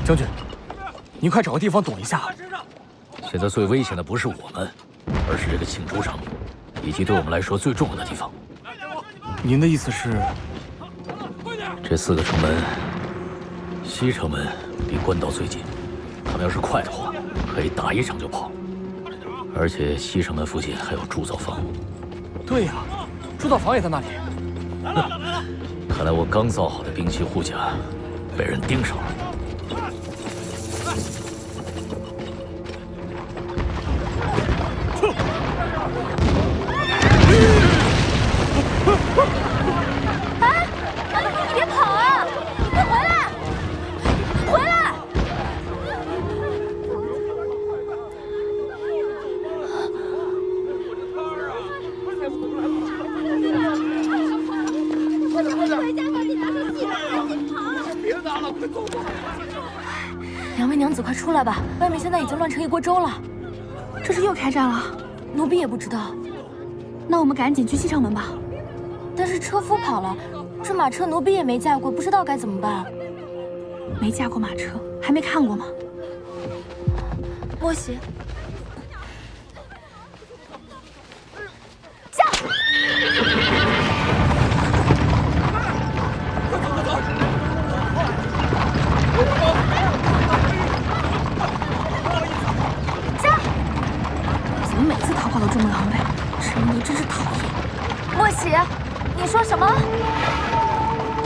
将军，您快找个地方躲一下。现在最危险的不是我们，而是这个庆州城，以及对我们来说最重要的地方。您的意思是？这4个城门，西城门离官道最近，他们要是快的话，可以打一场就跑。而且西城门附近还有铸造坊。对呀，铸造坊也在那里。看来我刚造好的兵器护甲被人盯上了。哎，你别跑啊！快回来！回来！快点！回家，赶紧拿上戏，赶紧跑！别拿了，快走吧！两位娘子，快出来吧！外面现在已经乱成一锅粥了。这是又开战了？奴婢也不知道。那我们赶紧去西城门吧。但是车夫跑了，这马车奴婢也没驾过，不知道该怎么办。没驾过马车，还没看过吗？莫喜，驾！驾！怎么每次逃跑都这么狼狈？陈云德真是讨厌。莫喜，你说什么？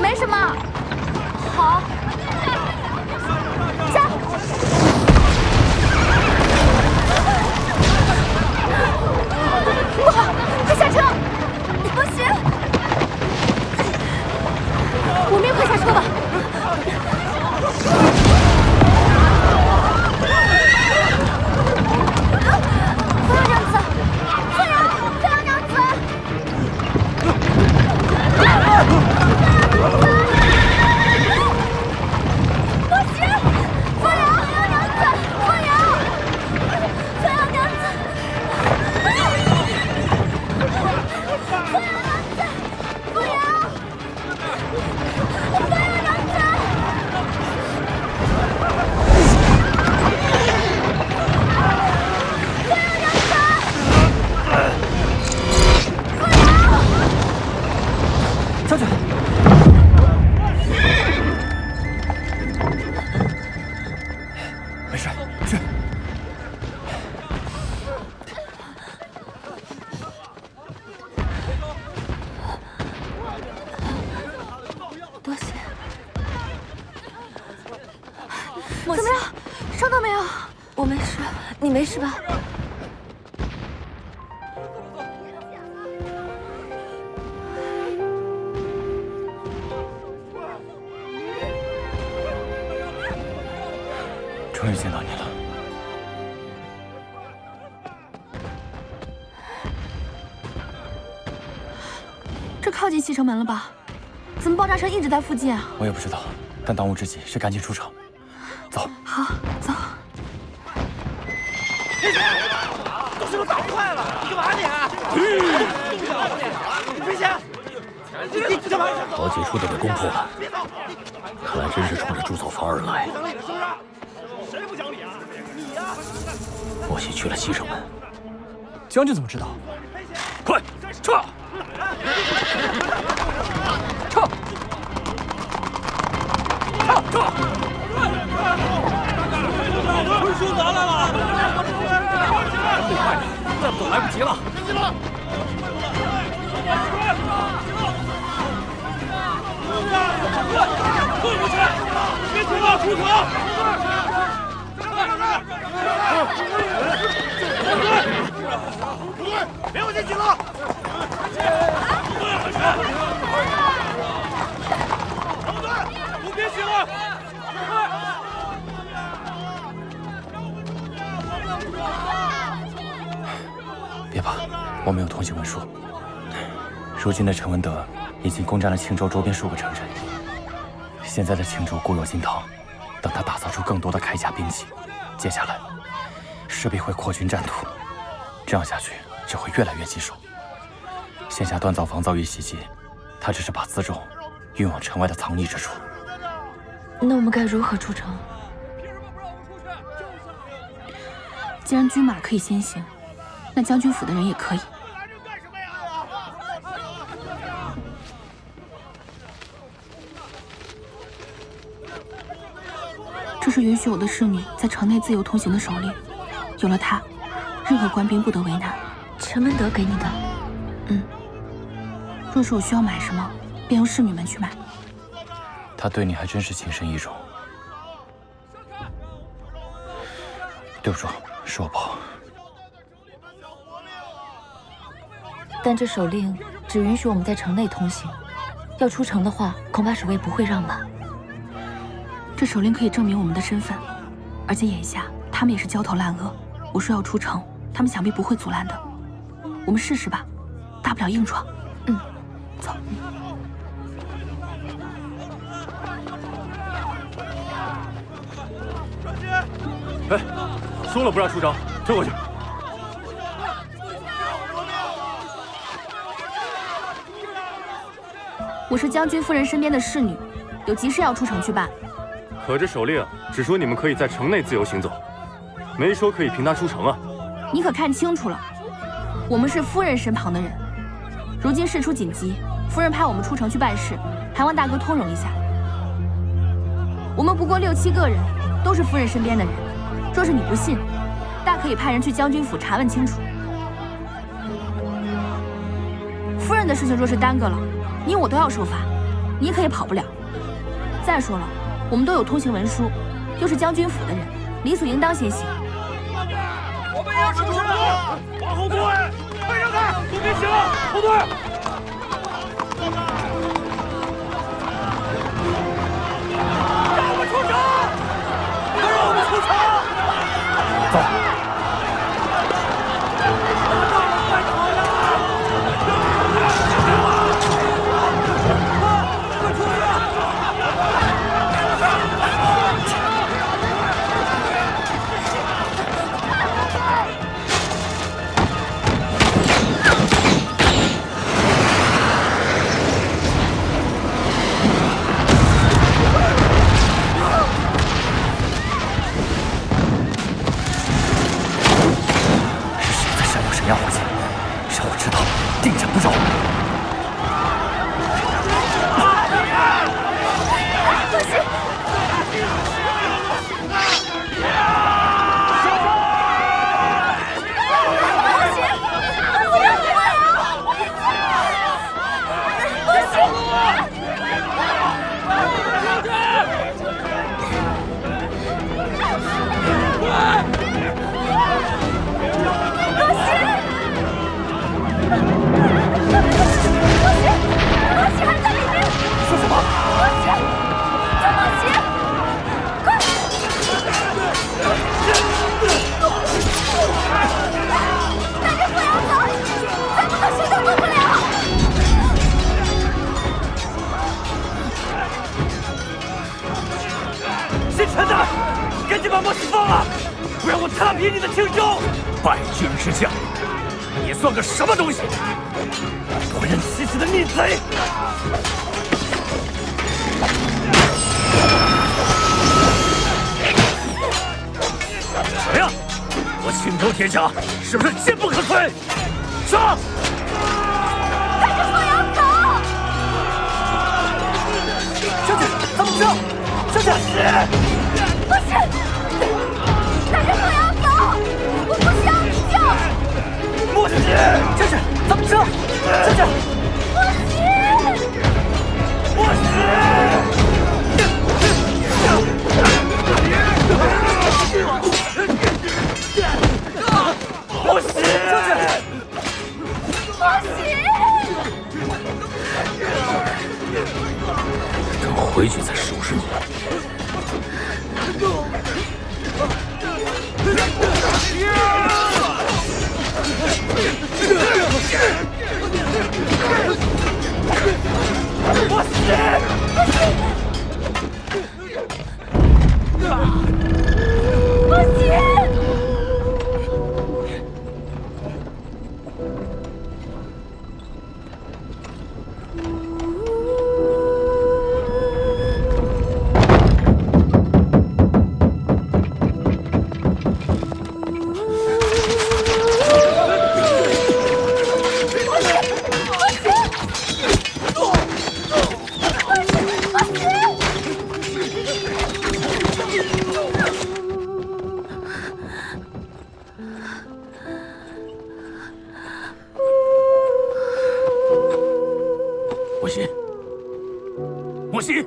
没什么。好。驾！不好，快下车！莫喜，我们也快下车吧。凤阳娘子，凤阳娘子。不行，凤阳娘子，凤阳娘子，将军，没事，去。多谢。怎么样？伤到没有？我没事，你没事吧？终于见到你了。这靠近西城门了吧？怎么爆炸声一直在附近啊？我也不知道，但当务之急是赶紧出城。走。好，走。都是我打坏了，你干嘛你？你赔钱！你干嘛？好几处都被攻破了，看来真是冲着铸造坊而来。谁不讲理啊？你呀！莫喜去了西城门，将军怎么知道？快撤！撤！撤！坤叔拿来了！快点，再不走来不及了！退出去！别停了，出城！不对，别往前挤了！不对，我别挤了！别怕，我们有通行文书。如今的陈文德已经攻占了青州周边数个城镇，现在的青州固有金汤，等他打造出更多的铠甲兵器，接下来势必会扩军战土，这样下去只会越来越棘手。现下锻造坊遭遇袭击，他只是把辎重运往城外的藏匿之处。那我们该如何出城？既然军马可以先行，那将军府的人也可以。这是允许我的侍女在城内自由通行的手令，有了它，任何官兵不得为难。陈文德给你的？嗯。若是我需要买什么，便由侍女们去买。他对你还真是情深意重。对不住，是我不好。但这手令只允许我们在城内通行，要出城的话，恐怕守卫不会让吧。这手令可以证明我们的身份，而且眼下他们也是焦头烂额。我说要出城，他们想必不会阻拦的。我们试试吧，大不了硬闯。嗯，走。哎，说了不让出城，推过去。我是将军夫人身边的侍女，有急事要出城去办。可这手令只说你们可以在城内自由行走，没说可以凭他出城啊。你可看清楚了，我们是夫人身旁的人。如今事出紧急，夫人派我们出城去办事，还望大哥通融一下。我们不过6、7个人，都是夫人身边的人。若是你不信，大可以派人去将军府查问清楚。夫人的事情若是耽搁了，你我都要受罚，你可也跑不了。再说了，我们都有通行文书，又是将军府的人，理所应当先行。我们也要出城了，往后退，快让开，都别行，后退。让我们出城，快让我们出城。走。沈阳火箭，让我知道，定斩不饶。不行！姓陈的，赶紧把莫西放了，不然我踏平你的青州！败军之将，你算个什么东西？夺人妻子的逆贼！怎么样？我青州铁甲是不是坚不可摧？上！带着凤阳走！将军，咱们上！将军，不是，带着凤阳走！我不需要你救！莫西，将军，咱们上！将军，莫西！莫西，将军，莫西！等回去再收拾你。莫西！莫西！莫西。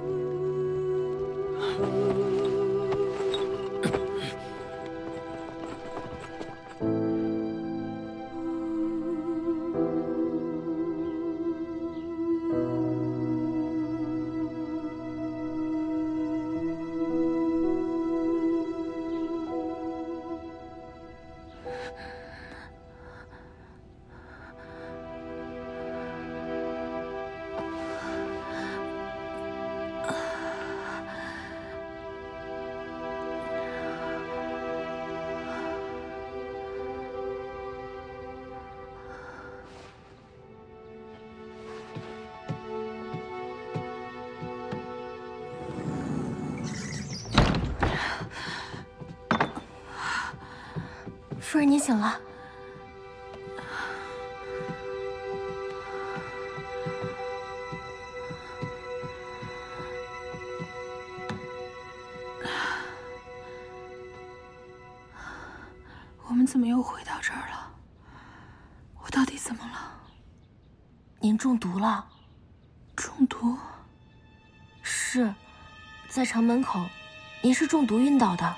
夫人，您醒了。我们怎么又回到这儿了？我到底怎么了？您中毒了。中毒？是，在城门口，您是中毒晕倒的。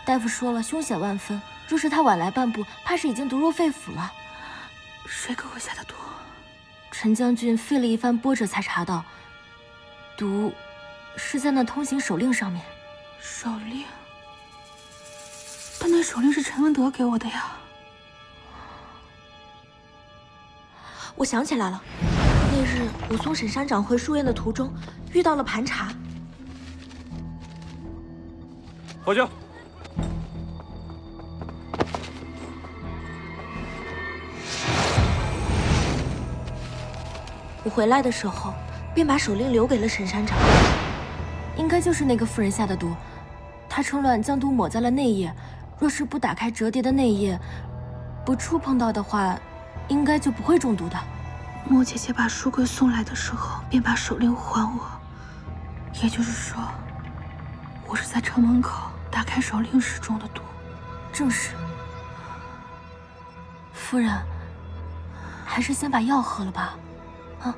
大夫说了，凶险万分。 若是他晚来半步，怕是已经毒入肺腑了。谁给我下的毒？陈将军费了一番波折才查到，毒是在那通行手令上面。手令？但那手令是陈文德给我的呀。我想起来了，那日我送沈山长回书院的途中，遇到了盘查。报cáo。 我回来的时候，便把手令留给了沈山长。应该就是那个妇人下的毒，她趁乱将毒抹在了内页。若是不打开折叠的内页，不触碰到的话，应该就不会中毒的。莫姐姐把书柜送来的时候，便把手令还我。也就是说，我是在城门口打开手令时中的毒。正是。夫人，还是先把药喝了吧。 啊！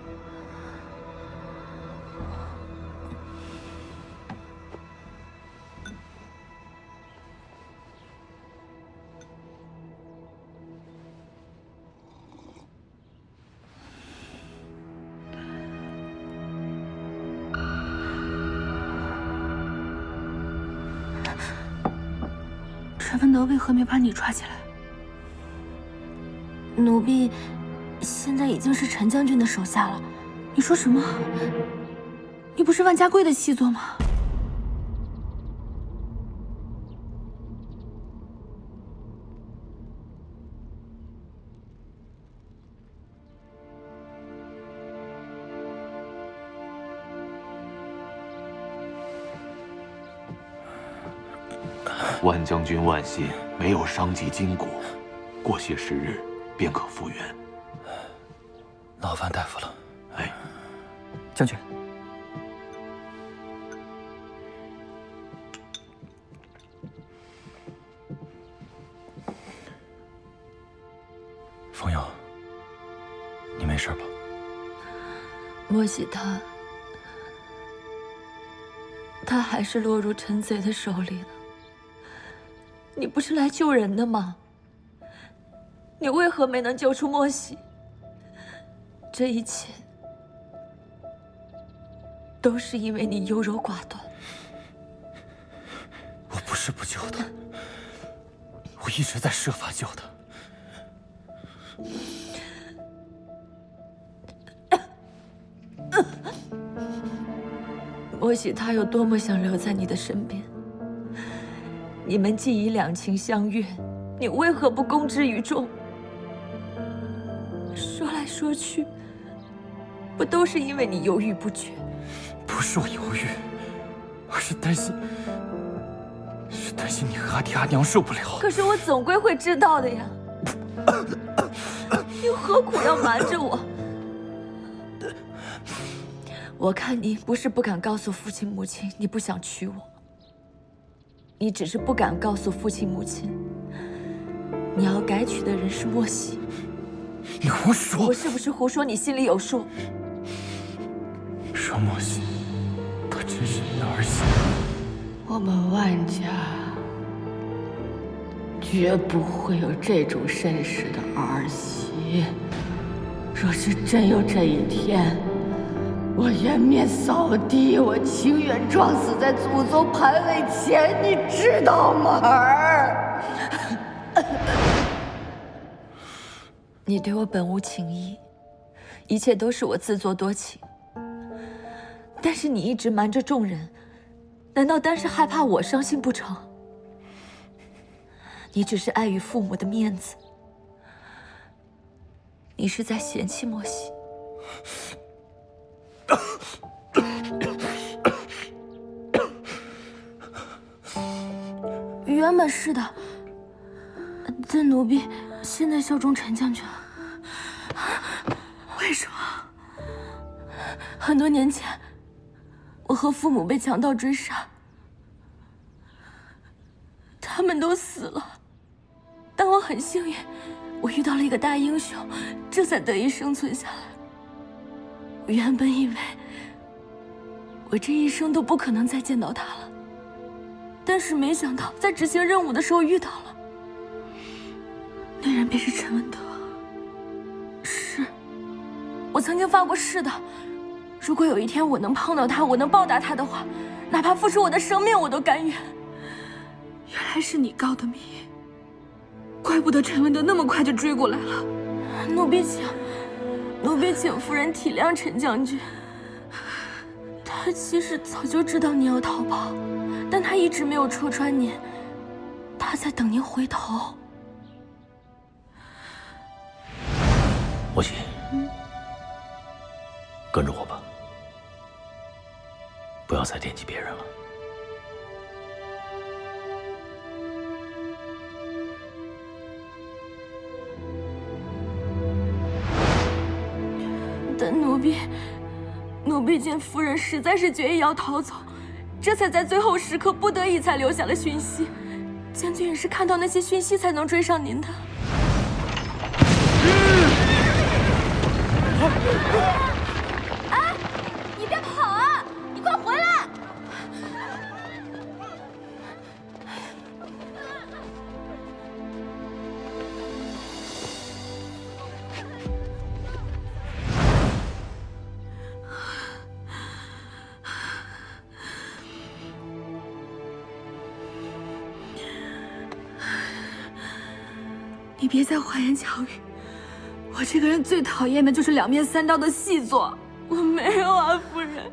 陈文德为何没把你抓起来？奴婢。 现在已经是陈将军的手下了。你说什么？你不是万家贵的细作吗？万将军万幸，没有伤及筋骨，过些时日便可复原。 劳烦大夫了。哎，将军，冯瑶，你没事吧？莫喜他还是落入陈贼的手里了。你不是来救人的吗？你为何没能救出莫喜？ 这一切都是因为你优柔寡断。我不是不救他，我一直在设法救他。莫喜他有多么想留在你的身边？你们既已两情相悦，你为何不公之于众？说来说去。 不都是因为你犹豫不决？不是我犹豫，而是担心你和阿弟阿娘受不了。可是我总归会知道的呀，你何苦要瞒着我？我看你不是不敢告诉父亲母亲你不想娶我，你只是不敢告诉父亲母亲，你要改娶的人是莫喜。你胡说！我是不是胡说？你心里有数。说莫喜，这是你的儿媳。我们万家绝不会有这种身世的儿媳。若是真有这一天，我颜面扫地，我情愿撞死在祖宗牌位前，你知道吗，儿？你对我本无情意，一切都是我自作多情。但是你一直瞒着众人，难道单是害怕我伤心不成？你只是碍于父母的面子，你是在嫌弃莫喜。原本是的，但奴婢现在效忠陈将军了。为什么？很多年前，我和父母被强盗追杀，他们都死了。但我很幸运，我遇到了一个大英雄，这才得以生存下来。我原本以为我这一生都不可能再见到他了，但是没想到在执行任务的时候遇到了。那人便是陈文德。是，我曾经发过誓的，如果有一天我能碰到他，我能报答他的话，哪怕付出我的生命我都甘愿。原来是你告的密，怪不得陈文德那么快就追过来了。奴婢请夫人体谅陈将军。他其实早就知道您要逃跑，但他一直没有戳穿您，他在等您回头。莫喜，跟着我吧，不要再惦记别人了。但奴婢见夫人实在是决意要逃走，这才在最后时刻不得已才留下了讯息。将军也是看到那些讯息才能追上您的。哎，你别跑啊！你快回来！你别再花言巧语，我这个人最讨厌的就是两面三刀的细作。我没有啊，夫人，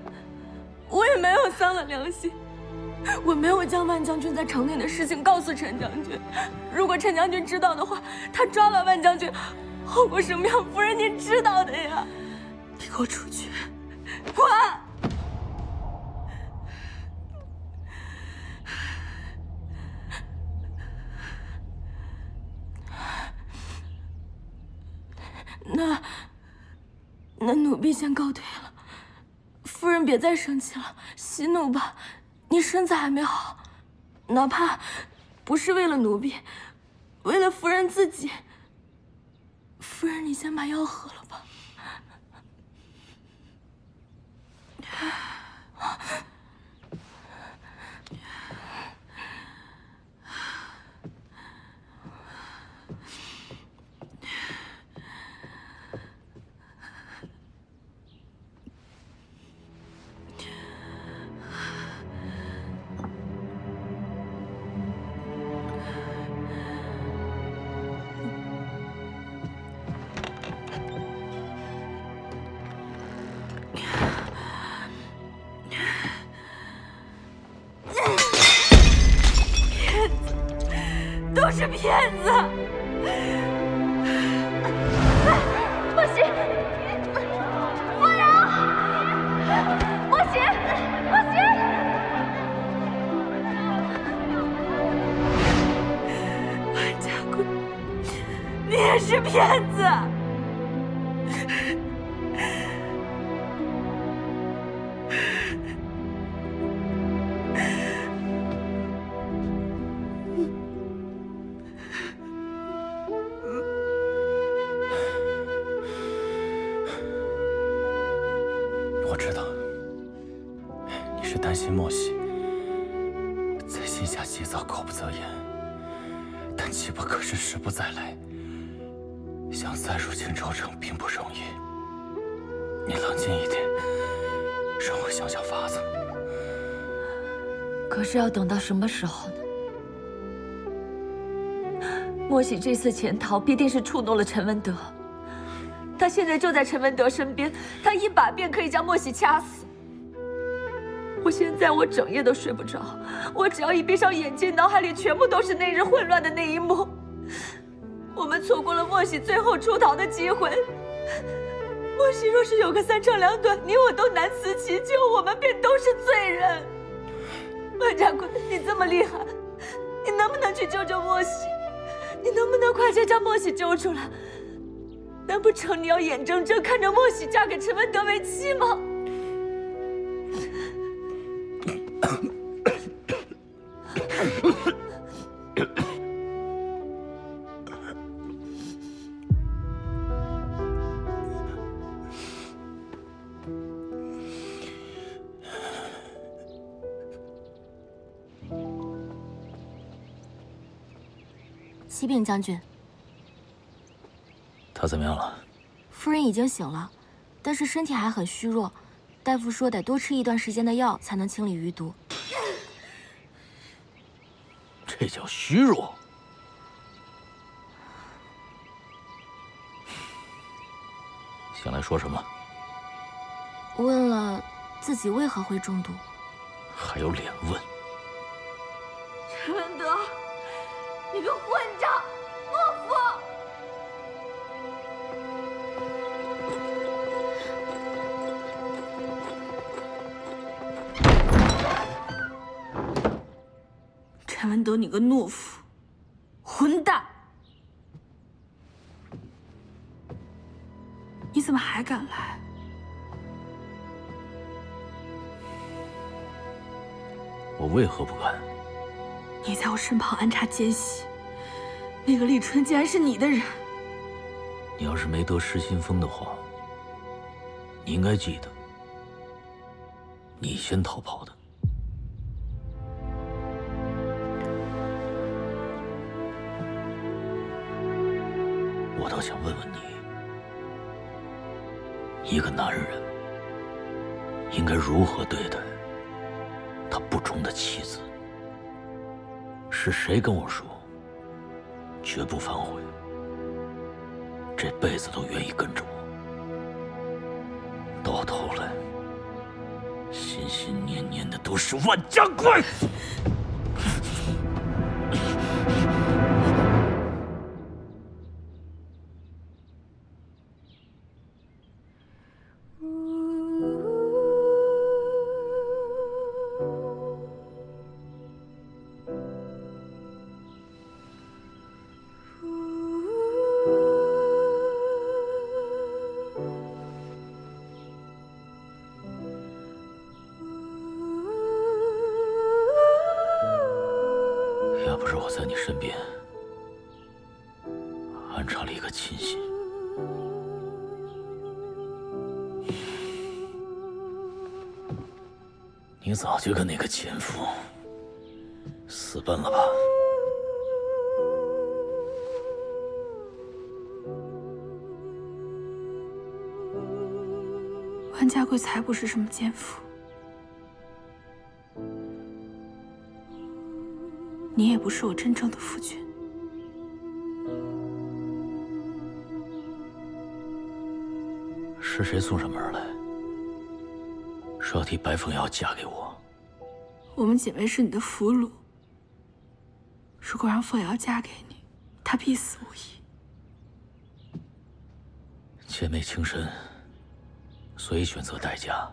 我也没有丧了良心。我没有将万将军在城内的事情告诉陈将军。如果陈将军知道的话，他抓了万将军，后果什么样，夫人您知道的呀。你给我出去，滚！那奴婢先告退了，夫人别再生气了，息怒吧。你身子还没好，哪怕不是为了奴婢，为了夫人自己，夫人你先把药喝了吧。都是骗子！莫喜，夫人，莫喜，莫喜，万家贵，你也是骗子！我知道，你是是担心莫喜在心下急躁，口不择言，但机不可失，时不再来。想再入青州城并不容易，你冷静一点，让我想想法子。可是要等到什么时候呢？莫喜这次潜逃必定是触怒了陈文德，他现在就在陈文德身边，他一把便可以将莫喜掐死。现在我整夜都睡不着，我只要一闭上眼睛，脑海里全部都是那日混乱的那一幕。我们错过了莫喜最后出逃的机会。莫喜若是有个三长两短，你我都难辞其咎，我们便都是罪人。万掌柜，你这么厉害，你能不能去救救莫喜？你能不能快些将莫喜救出来？难不成你要眼睁睁看着莫喜嫁给陈文德为妻吗？启禀将军，他怎么样了？夫人已经醒了，但是身体还很虚弱，大夫说得多吃一段时间的药才能清理余毒。这叫虚弱？想来说什么？问了自己为何会中毒，还有脸问？陈文德，你个混账，懦夫！陈文德，你个懦夫，混蛋！你怎么还敢来？我为何不敢？你在我身旁安插奸细，那个立春竟然是你的人。你要是没得失心疯的话，你应该记得，你先逃跑的。我倒想问问你，一个男人应该如何对待他不忠的妻子？是谁跟我说，绝不反悔，这辈子都愿意跟着我？到头来，心心念念的都是万家贵。要不是我在你身边安插了一个亲信，你早就跟那个奸夫私奔了吧？万家贵才不是什么奸夫，你也不是我真正的夫君。是谁送上门来，说要替白凤瑶嫁给我？我们姐妹是你的俘虏，如果让凤瑶嫁给你，她必死无疑。姐妹情深，所以选择代嫁，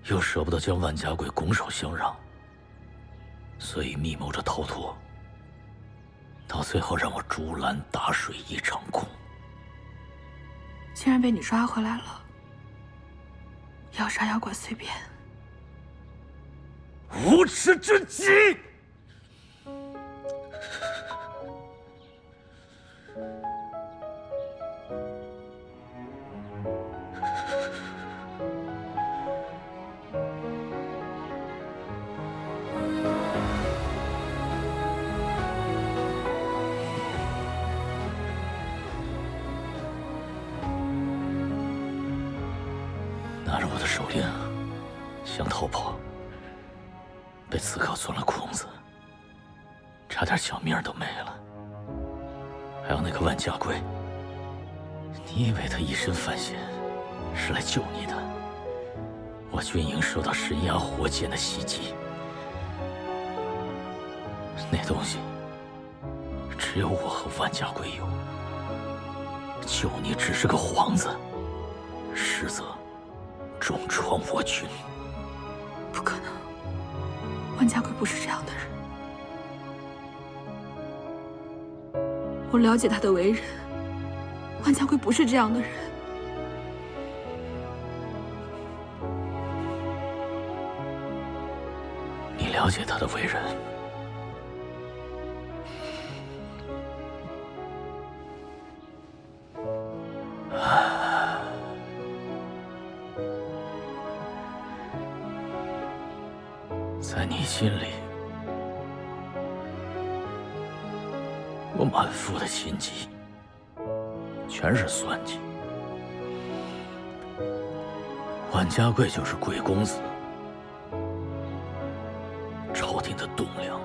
又舍不得将万家贵拱手相让，所以密谋着逃脱，到最后让我竹篮打水一场空。既然被你抓回来了，要杀要剐随便。无耻之极！首领想逃跑，被刺客钻了空子，差点小命都没了。还有那个万家贵，你以为他以身犯险是来救你的？我军营受到神压火箭的袭击，那东西只有我和万家贵有，救你只是个幌子，实则重创我军。不可能，万家贵不是这样的人。我了解他的为人，万家贵不是这样的人。你了解他的为人？在你心里，我满腹的心机全是算计。万家贵就是贵公子，朝廷的栋梁。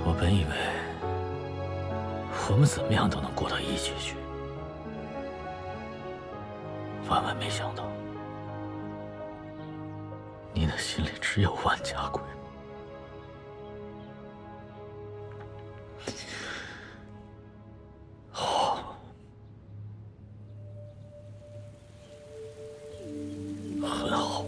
我本以为我们怎么样都能过到一起去，万万没想到，你的心里只有万家贵。好，很好。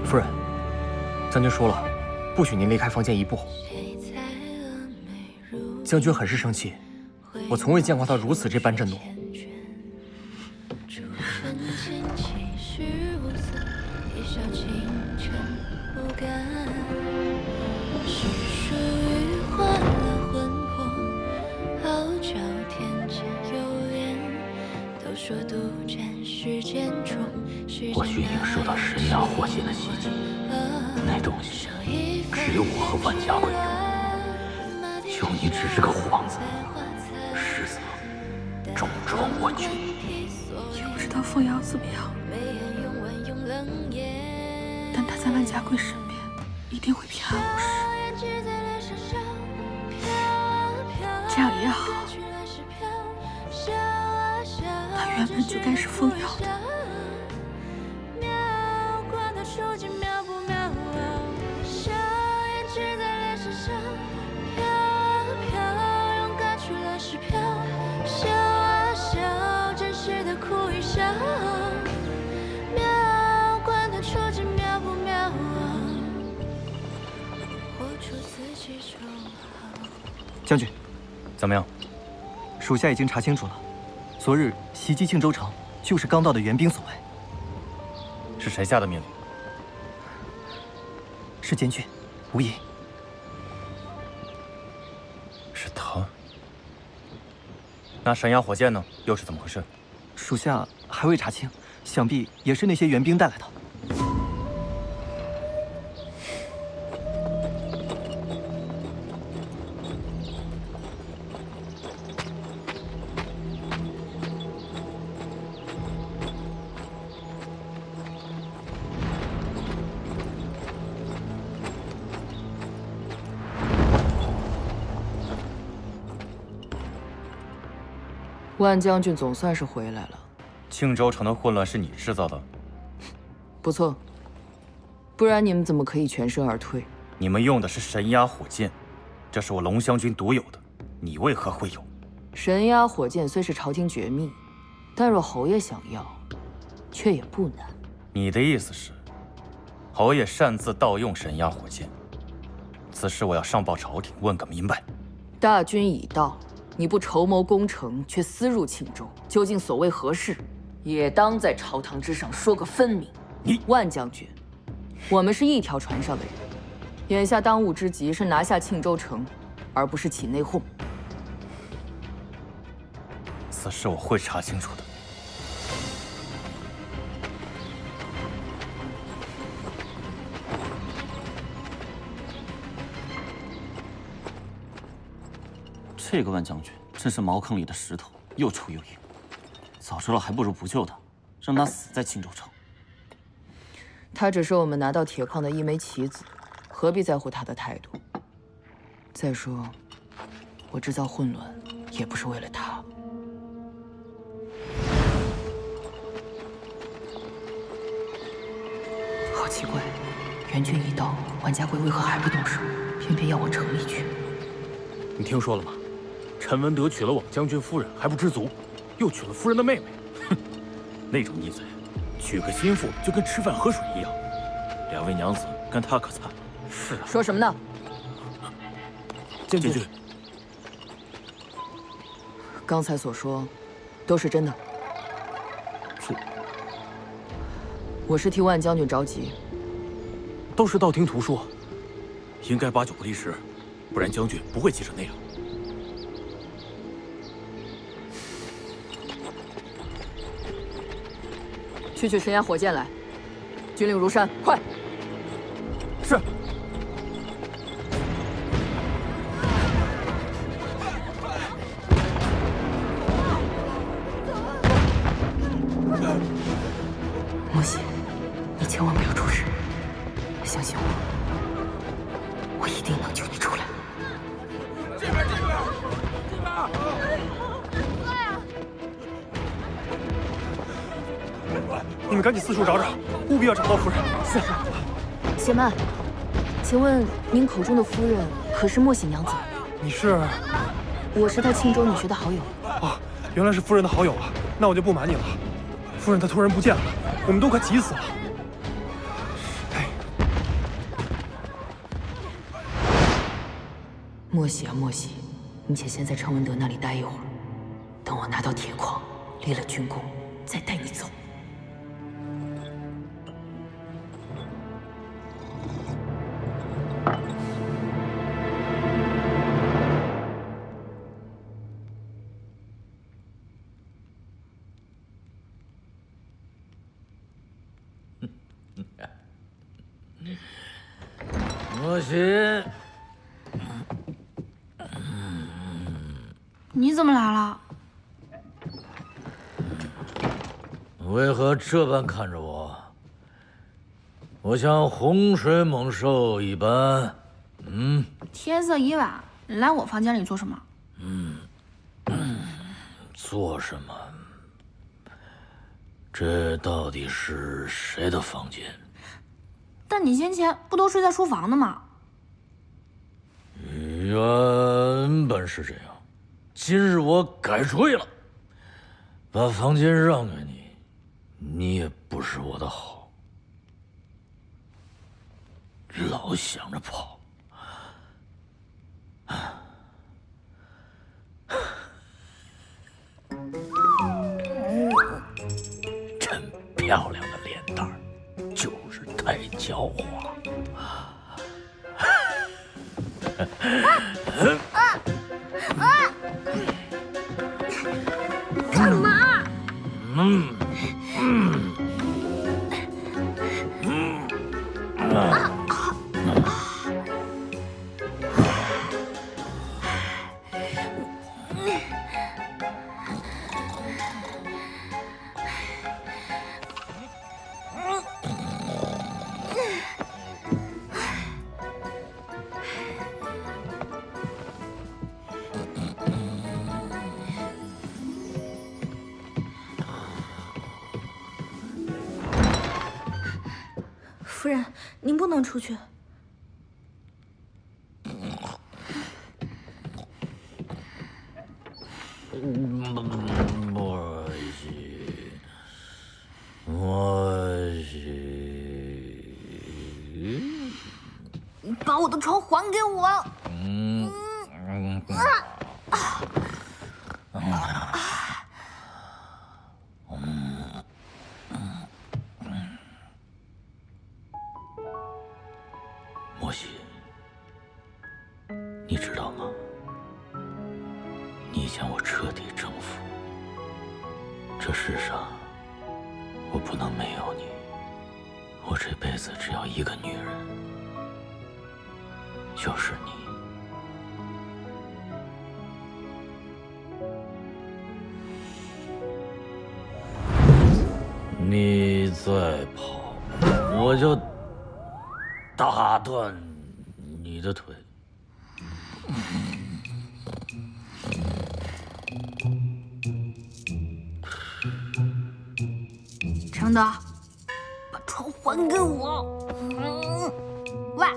夫人，将军说了，不许您离开房间一步。将军很是生气，我从未见过他如此这般震怒。我军营受到神压火箭的袭击，那东西只有我和万家贵有，救你只是个幌子，实则重创我军。也不知道凤瑶怎么样，但他在万家贵身边，一定会平安无事。这样也好，他原本就该是凤瑶的。将军，怎么样？属下已经查清楚了，昨日袭击庆州城就是刚到的援兵所为。是谁下的命令？是监军吴隐。是他？那神压火箭呢？又是怎么回事？属下还未查清，想必也是那些援兵带来的。万将军总算是回来了。庆州城的混乱是你制造的？不错，不然你们怎么可以全身而退？你们用的是神压火箭，这是我龙湘军独有的，你为何会有？神压火箭虽是朝廷绝密，但若侯爷想要，却也不难。你的意思是，侯爷擅自盗用神压火箭？此事我要上报朝廷，问个明白。大军已到，你不筹谋攻城，却私入庆州，究竟所谓何事？也当在朝堂之上说个分明。万将军，我们是一条船上的人，眼下当务之急是拿下庆州城，而不是起内讧。此事我会查清楚的。这个万将军真是茅坑里的石头，又臭又硬。早知道还不如不救他，让他死在庆州城。他只是我们拿到铁矿的一枚棋子，何必在乎他的态度？再说，我制造混乱也不是为了他。好奇怪，援军已到，万家贵为何还不动手？偏偏要往城里去。你听说了吗？陈文德娶了王将军夫人还不知足，又娶了夫人的妹妹。哼，那种逆贼，娶个心腹就跟吃饭喝水一样。两位娘子跟他可惨了。是啊。说什么呢？将军，刚才所说，都是真的。是。我是替万将军着急。都是道听途说，应该8九不离十，不然将军不会急成那样。去神崖火箭来，军令如山，快！是。莫西，你千万不要出事，相信我，我一定能救你出来。这边！这边！你们赶紧四处找找，务必要找到夫人。是。且慢，请问您口中的夫人可是莫喜娘子？你是？我是她庆州女婿的好友。哦，原来是夫人的好友啊！那我就不瞒你了，夫人她突然不见了，我们都快急死了。哎，莫喜啊莫喜，你且先在陈文德那里待一会儿，等我拿到铁矿，立了军功，再带你走。莫喜，你怎么来了？为何这般看着我？我像洪水猛兽一般。天色已晚，来我房间里做什么？做什么？这到底是谁的房间？但你先前不都睡在书房的吗？原本是这样，今日我改主意了，把房间让给你，你也不是我的好，老想着跑。真漂亮的脸蛋儿，就是太狡猾。干嘛？夫人，您不能出去。莫西，把我的床还给我！莫西，你知道吗？你将我彻底征服。这世上，我不能没有你。我这辈子只要一个女人，就是你。你再跑，我就打断你的腿。程德，把床还给我。喂。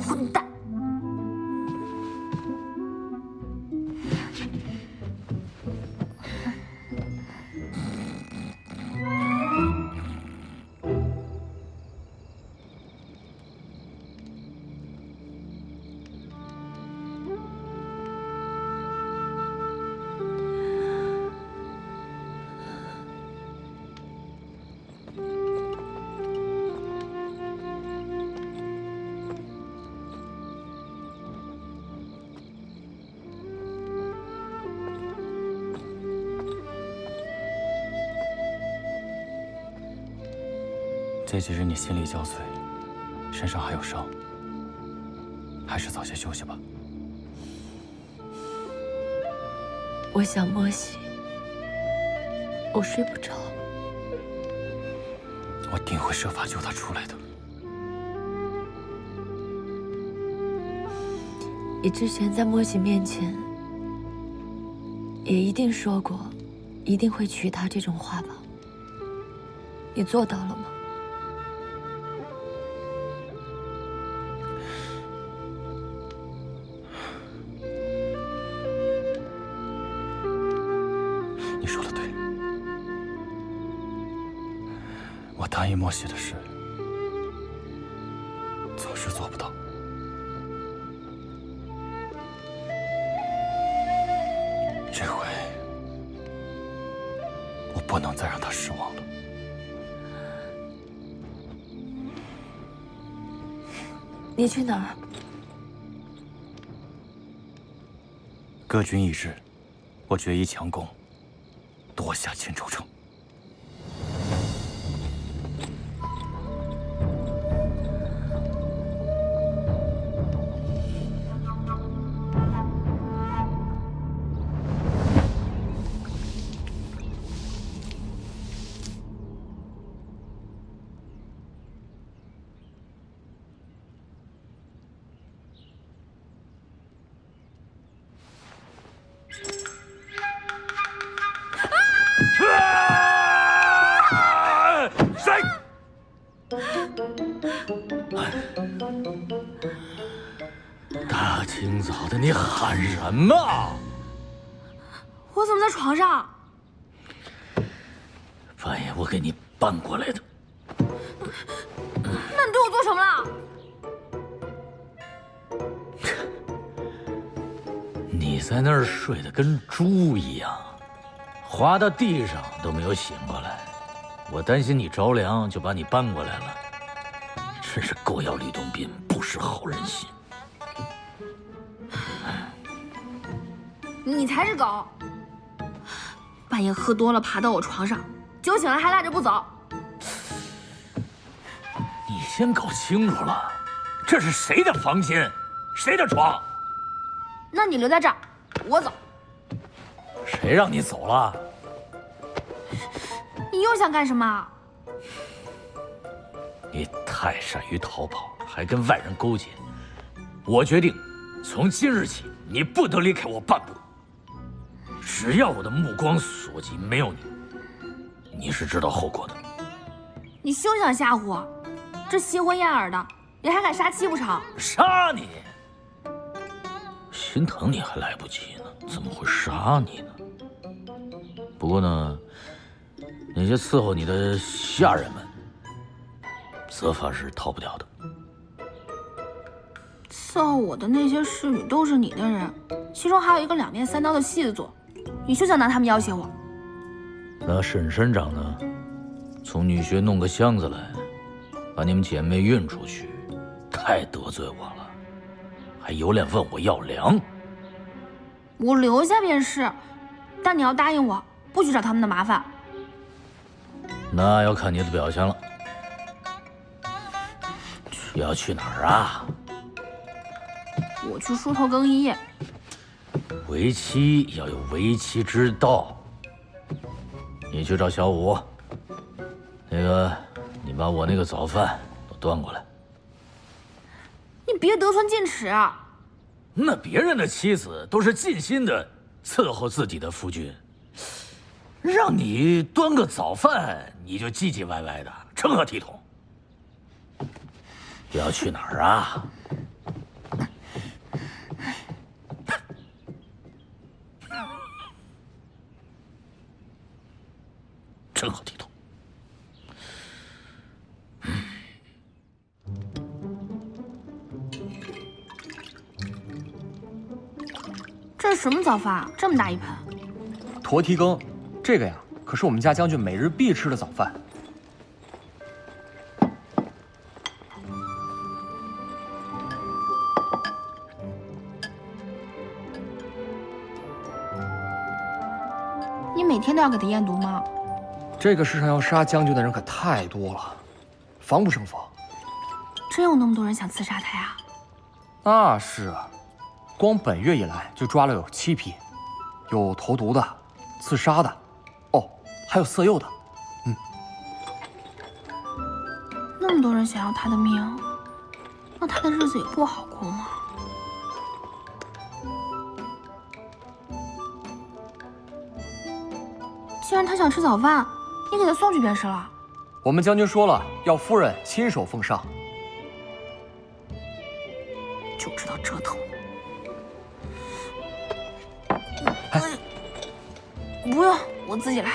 混蛋！这几日你心力交瘁，身上还有伤，还是早些休息吧。我想莫西，我睡不着。我定会设法救他出来的。你之前在莫西面前也一定说过，一定会娶她这种话吧？你做到了吗？你说的对，我答应莫西的事，总是做不到。这回，我不能再让他失望了。你去哪儿？各军一致，我决一强攻，夺下青州城。谁？大清早的，你喊什么？我怎么在床上？半夜我给你搬过来的。那你对我做什么了？你在那儿睡得跟猪一样，滑到地上都没有醒过来。我担心你着凉，就把你搬过来了。真是狗咬吕洞宾，不识好人心。你才是狗！半夜喝多了，爬到我床上，酒醒了还赖着不走。你先搞清楚了，这是谁的房间，谁的床？那你留在这儿，我走。谁让你走了？你又想干什么？你太善于逃跑，还跟外人勾结。我决定，从今日起，你不得离开我半步。只要我的目光所及没有你，你是知道后果的。你休想吓唬我！这新婚燕尔的，你还敢杀妻不成？杀你！心疼你还来不及呢，怎么会杀你呢？不过呢，那些伺候你的下人们，责罚是逃不掉的。伺候我的那些侍女都是你的人，其中还有一个2面3刀的戏子做，你休想拿他们要挟我。那沈省长呢？从女学弄个箱子来，把你们姐妹运出去，太得罪我了，还有脸问我要粮？我留下便是，但你要答应我，不许找他们的麻烦。那要看你的表现了。要去哪儿啊？我去梳头更衣。为妻要有为妻之道。你去找小五，那个，你把我那个早饭都端过来。你别得寸进尺啊！那别人的妻子都是尽心的伺候自己的夫君，让你端个早饭，你就唧唧歪歪的，成何体统？要去哪儿啊？成何体统？这是什么早饭啊？这么大一盆？驼蹄羹，这个呀，可是我们家将军每日必吃的早饭。你每天都要给他验毒吗？这个世上要杀将军的人可太多了，防不胜防。真有那么多人想刺杀他呀？那是啊，光本月以来就抓了有7批，有投毒的、刺杀的，哦，还有色诱的。那么多人想要他的命，那他的日子也不好过吗？既然他想吃早饭，你给他送去便是了。我们将军说了，要夫人亲手奉上。就知道折腾哎，不用，我自己来。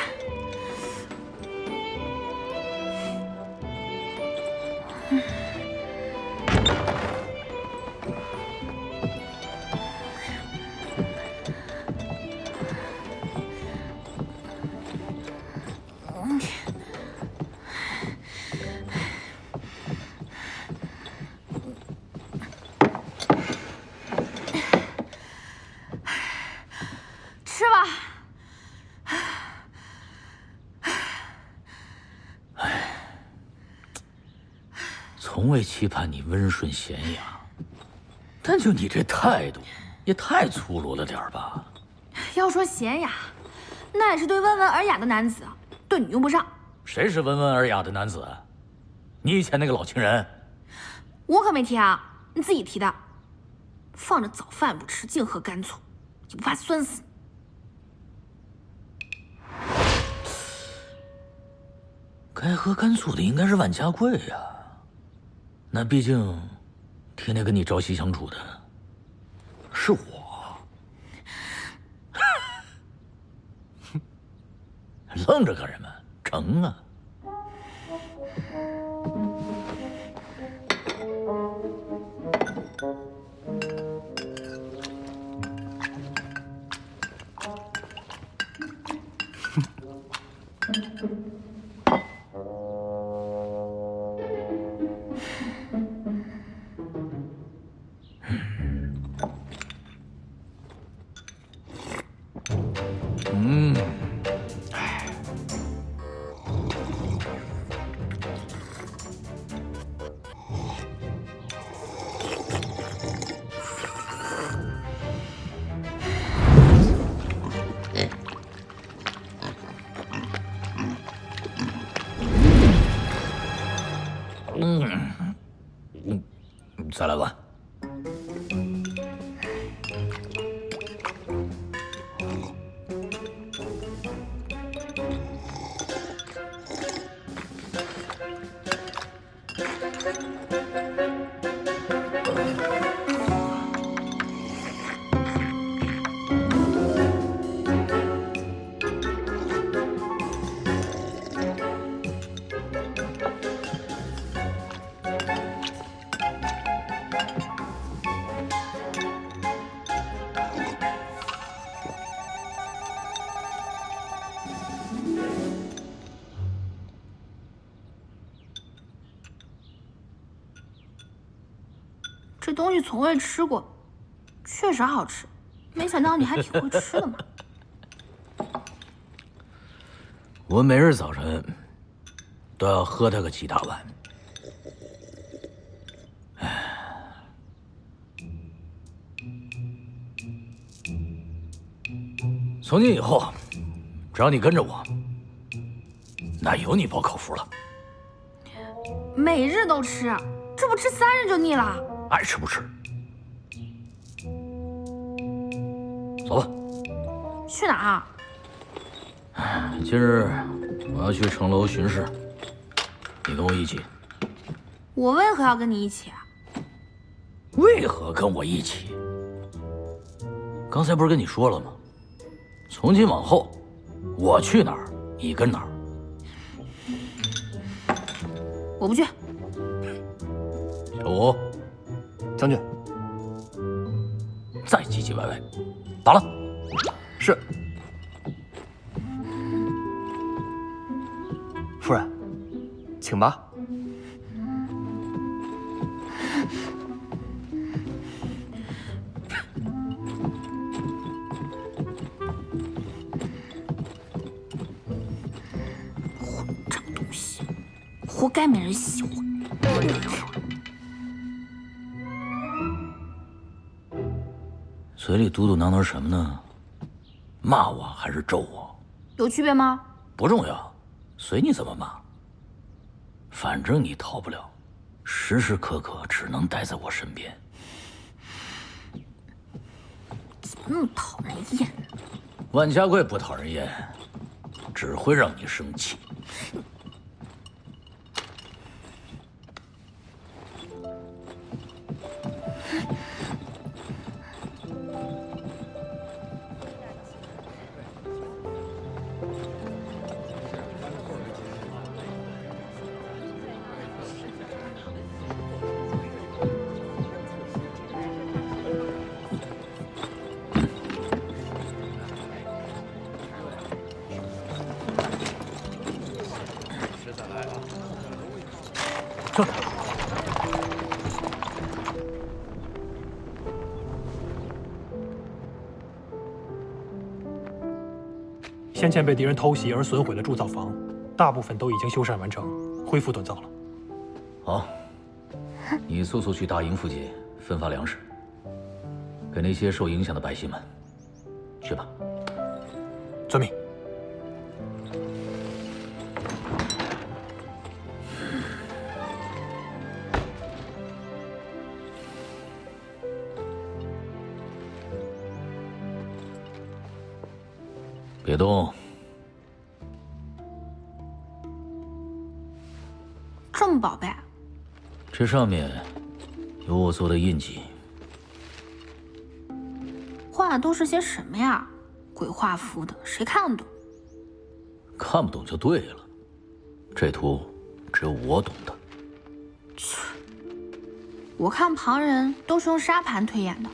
吃吧。从未期盼你温顺娴雅，但就你这态度，也太粗鲁了点吧？要说娴雅，那也是对温文尔雅的男子，对你用不上。谁是温文尔雅的男子？你以前那个老情人？我可没提啊，你自己提的。放着早饭不吃，竟喝甘醋，也不怕酸死你？该喝甘醋的应该是万家贵呀，那毕竟天天跟你朝夕相处的是我。愣着干什么？成啊！再来碗。这东西从未吃过，确实好吃。没想到你还挺会吃的嘛。我每日早晨都要喝它个几大碗。从今以后，只要你跟着我，那有你饱口福了。每日都吃，这不吃3日就腻了。爱吃不吃。走吧。去哪儿？今日我要去城楼巡视，你跟我一起。我为何要跟你一起啊？为何跟我一起？刚才不是跟你说了吗？从今往后，我去哪儿，你跟哪儿。我不去。小五，将军，再唧唧歪歪，打了。是。夫人，请吧。活该没人喜欢。嘴里嘟嘟囔囔什么呢？骂我还是咒我？有区别吗？不重要，随你怎么骂。反正你逃不了，时时刻刻只能待在我身边。怎么那么讨人厌呢？万家贵不讨人厌，只会让你生气。先前被敌人偷袭而损毁的铸造房，大部分都已经修缮完成，恢复锻造了。好，你速速去大营附近分发粮食，给那些受影响的百姓们。去吧。遵命。别动。这么宝贝？这上面有我做的印记。画的都是些什么呀？鬼画符的，谁看得懂？看不懂就对了。这图只有我懂的。切！我看旁人都是用沙盘推演的，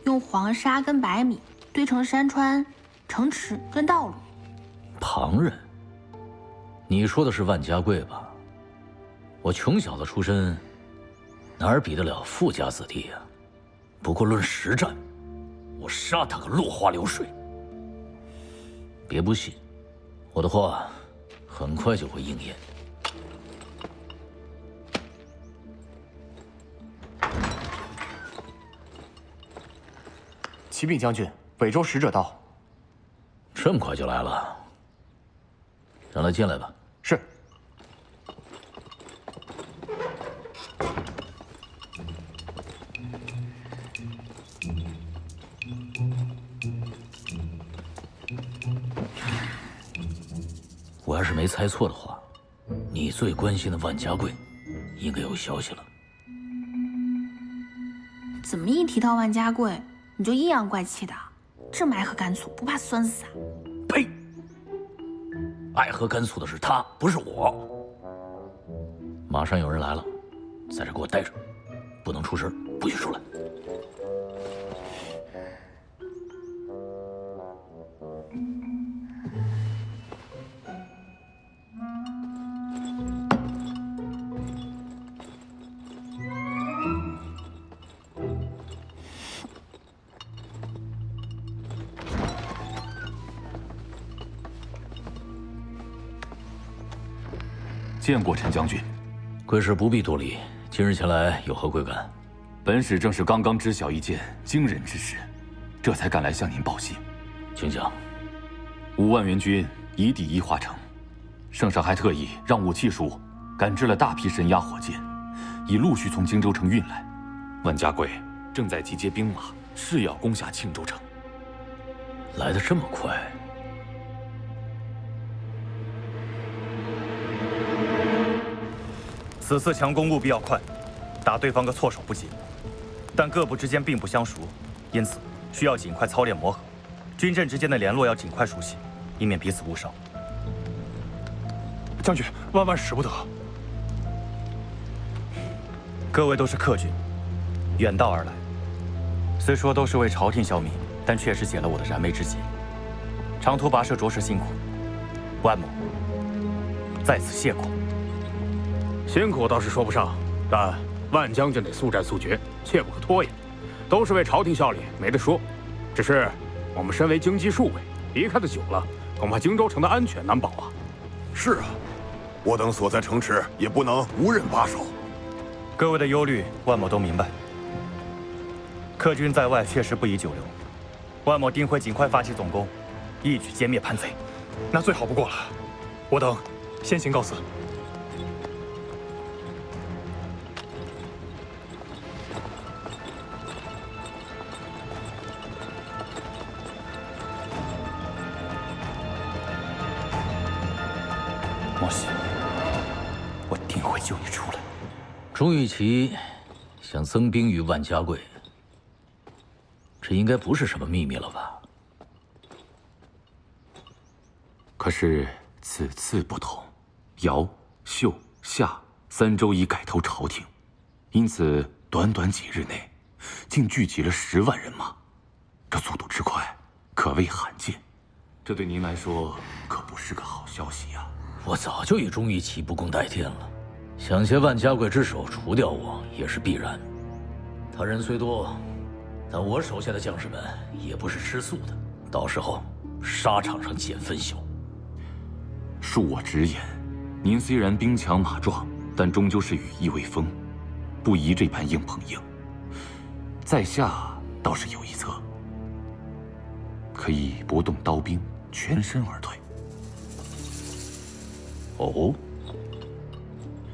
用黄沙跟白米堆成山川、城池跟道路。旁人？你说的是万家贵吧？我穷小子出身，哪儿比得了富家子弟呀？不过论实战，我杀他个落花流水。别不信，我的话很快就会应验。启禀将军，北周使者到。这么快就来了？让他进来吧。是。我要是没猜错的话，你最关心的万家贵，应该有消息了。怎么一提到万家贵，你就阴阳怪气的？这么爱喝甘醋，不怕酸死啊？呸！爱喝甘醋的是他，不是我。马上有人来了，在这给我待着，不能出声，不许出来。见过陈将军。贵使不必多礼，今日前来有何贵干？本使正是刚刚知晓一件惊人之事，这才赶来向您报信。请讲。5万援军已抵宜化城，圣上还特意让武器署赶制了大批神压火箭，已陆续从荆州城运来。万家贵正在集结兵马，誓要攻下庆州城。来得这么快？此次强攻务必要快，打对方个措手不及。但各部之间并不相熟，因此需要尽快操练磨合。军阵之间的联络要尽快熟悉，以免彼此误伤。将军，万万使不得！各位都是客军，远道而来，虽说都是为朝廷效命，但确实解了我的燃眉之急。长途跋涉着实辛苦，万某在此谢过。辛苦倒是说不上，但万将军得速战速决，切不可拖延。都是为朝廷效力，没得说。只是我们身为京畿戍卫，离开的久了，恐怕荆州城的安全难保啊。是啊，我等所在城池也不能无人把守。各位的忧虑，万某都明白。客军在外确实不宜久留，万某定会尽快发起总攻，一举歼灭叛贼。那最好不过了，我等先行告辞。莫西，我定会救你出来。钟玉琪想增兵于万家贵，这应该不是什么秘密了吧？可是此次不同，姚、秀、夏3州已改投朝廷，因此短短几日内，竟聚集了10万人马，这速度之快，可谓罕见。这对您来说可不是个好消息呀！我早就与钟玉琪不共戴天了，想借万家贵之手除掉我也是必然。他人虽多，但我手下的将士们也不是吃素的，到时候沙场上见分晓。恕我直言，您虽然兵强马壮，但终究是羽翼未丰，不宜这般硬碰硬。在下倒是有一策，可以不动刀兵，全身而退。哦，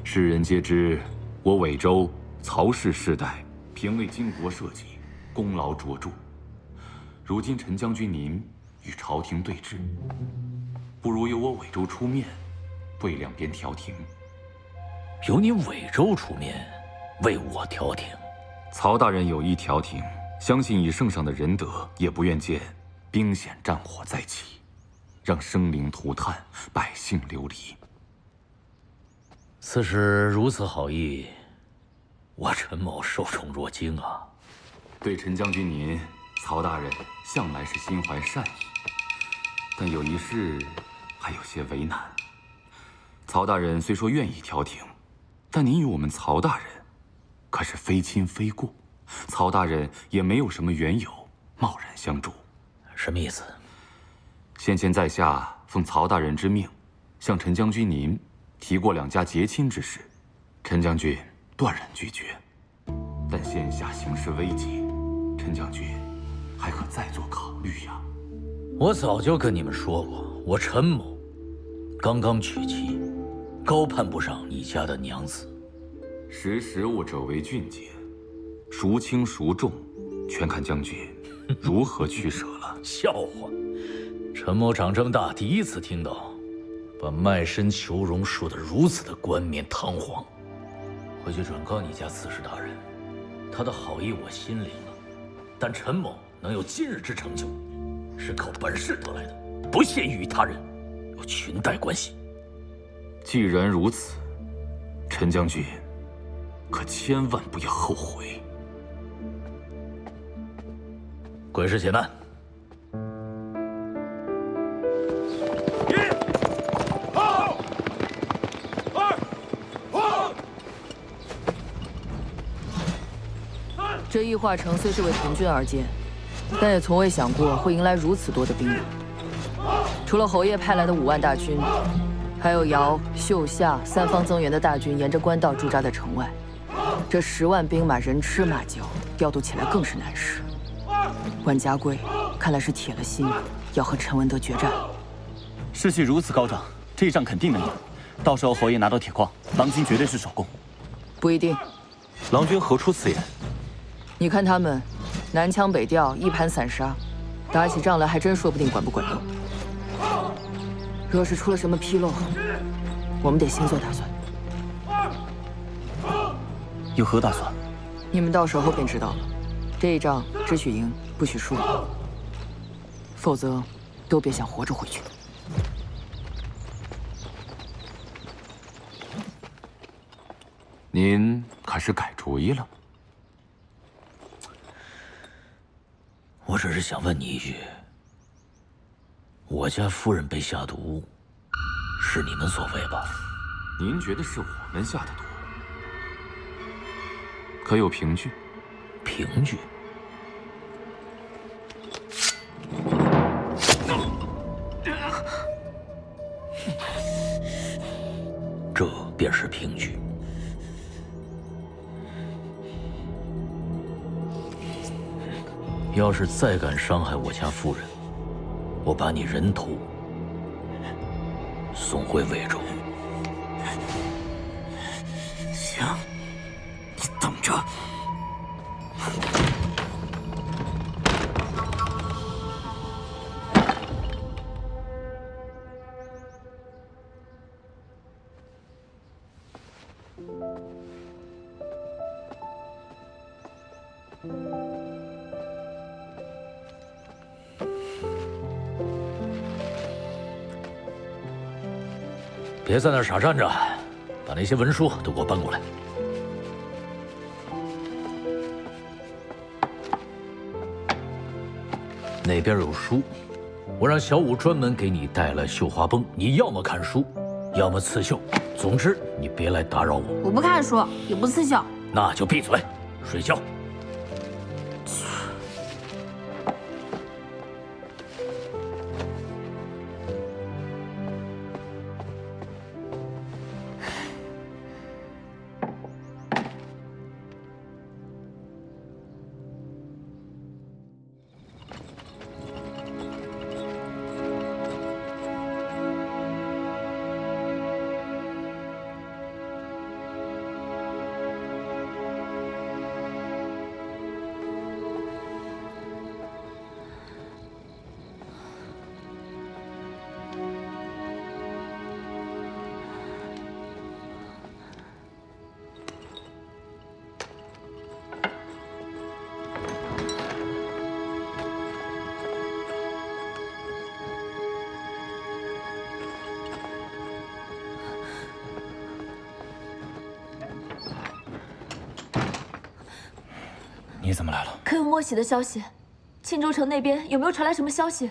世人皆知，我韦州曹氏世代平为巾帼社稷，功劳卓著。如今陈将军您与朝廷对峙，不如由我韦州出面，为两边调停。由你韦州出面，为我调停？曹大人有意调停，相信以圣上的仁德，也不愿见兵险战火再起，让生灵涂炭，百姓流离。此时如此好意，我陈某受宠若惊啊！对陈将军您，曹大人向来是心怀善意，但有一事还有些为难。曹大人虽说愿意调停，但您与我们曹大人可是非亲非故，曹大人也没有什么缘由，贸然相助。什么意思？先前在下奉曹大人之命，向陈将军您提过2家结亲之事，陈将军断然拒绝。但现下形势危急，陈将军还可再做考虑呀。我早就跟你们说过，我陈某刚刚娶妻，高攀不上你家的娘子。识物者为俊杰，孰轻孰重，全看将军如何取舍了。笑话！陈某长这么大，第一次听到把卖身求荣说得如此的冠冕堂皇。回去转告你家刺史大人，他的好意我心领了，但陈某能有今日之成就，是靠本事得来的，不屑于他人，有裙带关系。既然如此，陈将军可千万不要后悔。鬼使且难。这义化城虽是为屯军而建，但也从未想过会迎来如此多的兵马。除了侯爷派来的5万大军，还有姚、秀夏三方增援的大军沿着官道驻扎在城外，这10万兵马人吃马嚼，调度起来更是难事。万家贵看来是铁了心要和陈文德决战。士气如此高涨，这一仗肯定能赢。到时候侯爷拿到铁矿，郎君绝对是首功。不一定。郎君何出此言？你看他们南腔北调，一盘散沙，打起仗来还真说不定管不管用。若是出了什么纰漏，我们得先做打算。有何打算？你们到时候便知道了。这一仗只许赢，不许输，否则都别想活着回去。您开始改主意了？我只是想问你一句：我家夫人被下毒，是你们所为吧？您觉得是我们下的毒？可有凭据？凭据？这便是凭据。要是再敢伤害我家夫人，我把你人头送回魏州。行，你等着。别在那儿傻站着，把那些文书都给我搬过来。那边有书，我让小五专门给你带了绣花绷，你要么看书，要么刺绣。总之，你别来打扰我。我不看书，也不刺绣。那就闭嘴，睡觉。你怎么来了？可有莫喜的消息？青州城那边有没有传来什么消息？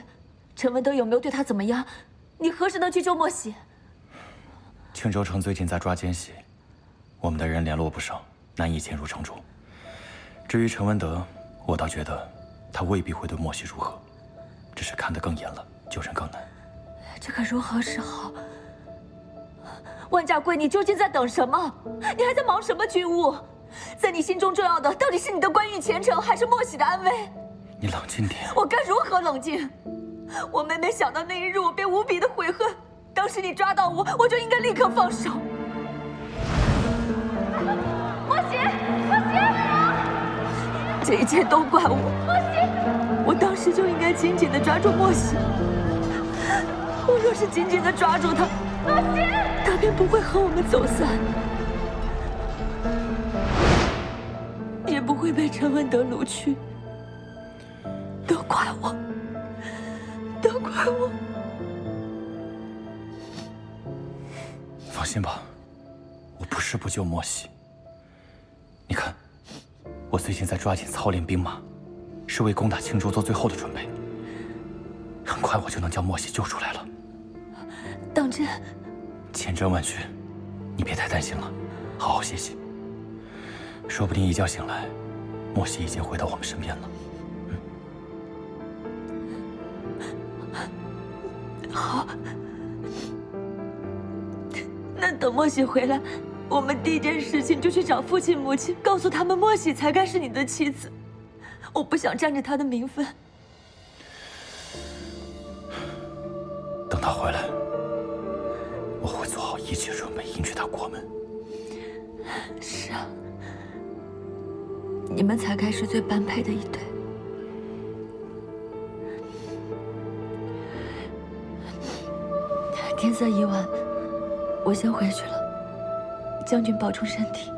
陈文德有没有对他怎么样？你何时能去救莫喜？青州城最近在抓奸细，我们的人联络不上，难以进入城中。至于陈文德，我倒觉得他未必会对莫喜如何，只是看得更严了，救人更难。这可如何是好？万家贵，你究竟在等什么？你还在忙什么军务？在你心中重要的到底是你的官运前程，还是莫喜的安危？你冷静点。我该如何冷静？我每每想到那一日，我便无比的悔恨。当时你抓到我，我就应该立刻放手。莫喜，莫喜，这一切都怪我。莫喜，我当时就应该紧紧地抓住莫喜。我若是紧紧地抓住他，莫喜，他便不会和我们走散。也不会被陈文德掳去，都怪我，都怪我。放心吧，我不是不救莫喜。你看，我最近在抓紧操练兵马，是为攻打青州做最后的准备。很快我就能将莫喜救出来了。当真？千真万确，你别太担心了，好好歇息。说不定一觉醒来，莫喜已经回到我们身边了。好。等莫喜回来，我们第一件事情就去找父亲母亲，告诉他们莫喜才该是你的妻子。我不想占着他的名分。等他回来，我会做好一切准备迎娶他过门。是啊，你们才该是最般配的一对。天色已晚，我先回去了。将军保重身体。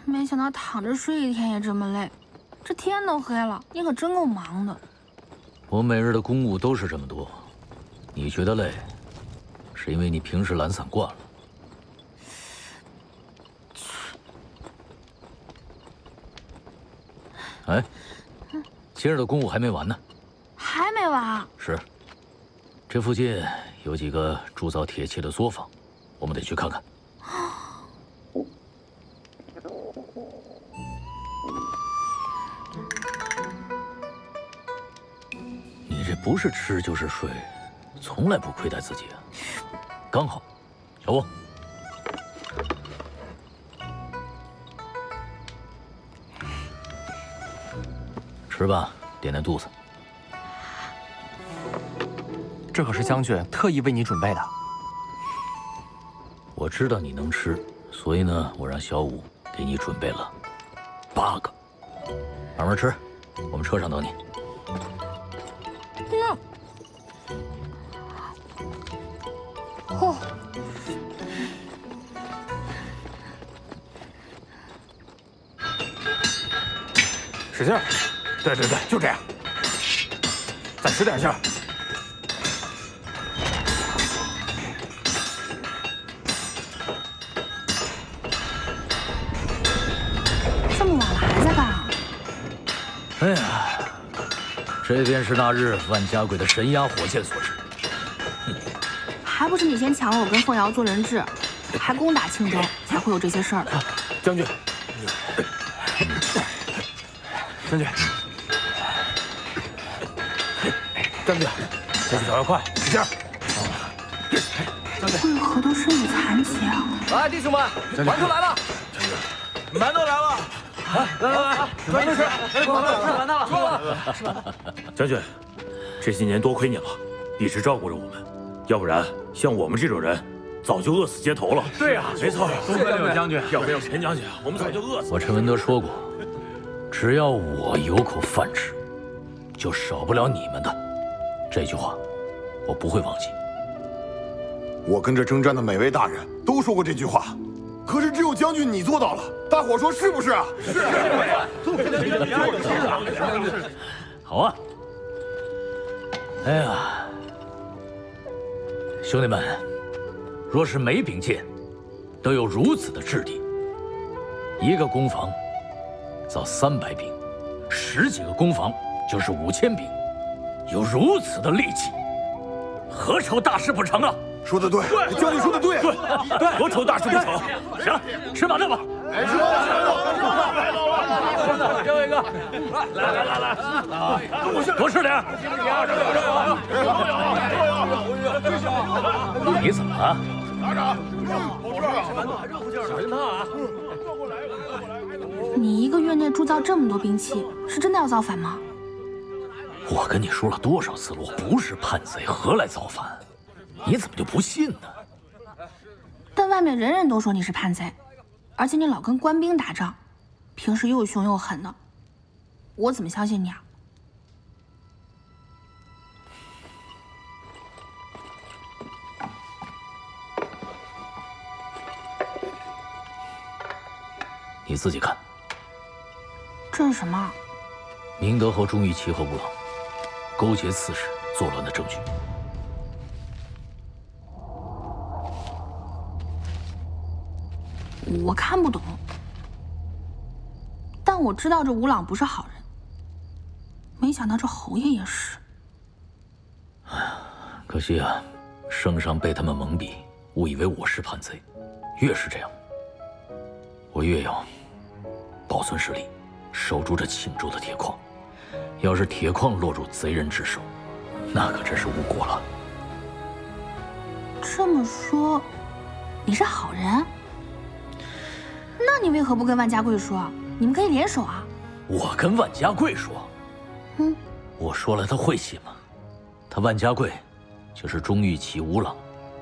没想到躺着睡一天也这么累，这天都黑了，你可真够忙的。我每日的公务都是这么多，你觉得累，是因为你平时懒散惯了。哎，今日的公务还没完呢。还没完？是，这附近有几个铸造铁器的作坊，我们得去看看。你这不是吃就是睡，从来不亏待自己啊。刚好，小翁，吃吧，垫垫肚子。这可是将军特意为你准备的。我知道你能吃，所以呢，我让小五给你准备了8个，慢慢吃，我们车上等你。嚯！使劲儿！对对对，就这样。再使点劲儿。这么晚了还在干啊？哎呀，这便是那日万家鬼的神压火箭所致。还不是你先抢了我跟凤瑶做人质，还攻打庆州，才会有这些事儿。将军，将军，将军，这次脚要快，使劲儿！为何都身有残疾啊？来，弟兄们，馒头来了！将军，馒头来了！来，馒头吃，吃馒头了，吃馒头。将军，这些年多亏你了，一直照顾着我们，要不然像我们这种人，早就饿死街头了。对呀，没错，多亏有将军，要没有陈将军，我们早就饿死了。我陈文德说过，只要我有口饭吃，就少不了你们的。这句话，我不会忘记。我跟着征战的每位大人都说过这句话，可是只有将军你做到了。大伙说是不是啊？是。好啊。哎呀，兄弟们，若是每柄剑都有如此的质地，一个工坊造300柄，10几个工坊就是5000柄，有如此的力气，何愁大事不成啊？说得对，将军说得对，对，何愁大事不成？行，吃馒头吧。哎，吃馒头，最后一个，来，多吃点。你怎么了？小心烫啊！你一个月内铸造这么多兵器，是真的要造反吗？我跟你说了多少次了，我不是叛贼，何来造反？你怎么就不信呢？但外面人人都说你是叛贼，而且你老跟官兵打仗，平时又凶又狠的，我怎么相信你啊？你自己看。这是什么？明德侯钟玉齐和吴郎勾结刺史作乱的证据。我看不懂，但我知道这吴朗不是好人。没想到这侯爷也是。可惜啊，圣上被他们蒙蔽，误以为我是叛贼。越是这样，我越要保存实力，守住这庆州的铁矿。要是铁矿落入贼人之手，那可真是无果了。这么说，你是好人？那你为何不跟万家贵说？你们可以联手啊！我跟万家贵说，我说了他会信吗？他万家贵就是钟玉琪、吴朗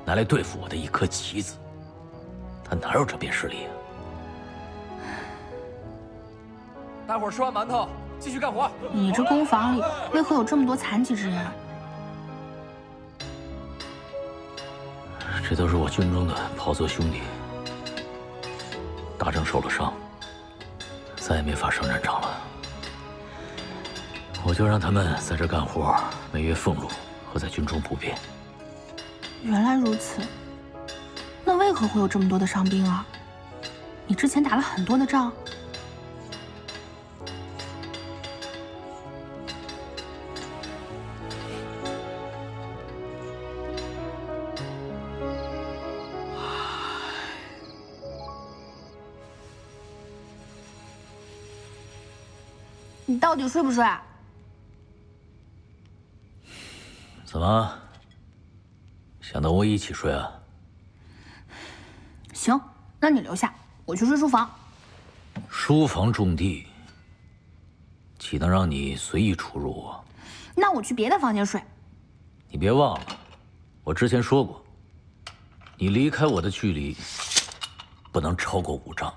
拿来对付我的一颗棋子，他哪有这边实力啊？大伙儿吃完馒头，继续干活。你这工坊里为何有这么多残疾之人？这都是我军中的袍泽兄弟，大正受了伤，再也没法上战场了。我就让他们在这干活，每月俸禄和在军中不变。原来如此，那为何会有这么多的伤兵啊？你之前打了很多的仗。你到底睡不睡？怎么，想跟我一起睡啊？行，那你留下，我去睡书房。书房重地，岂能让你随意出入啊？那我去别的房间睡。你别忘了，我之前说过，你离开我的距离不能超过5丈。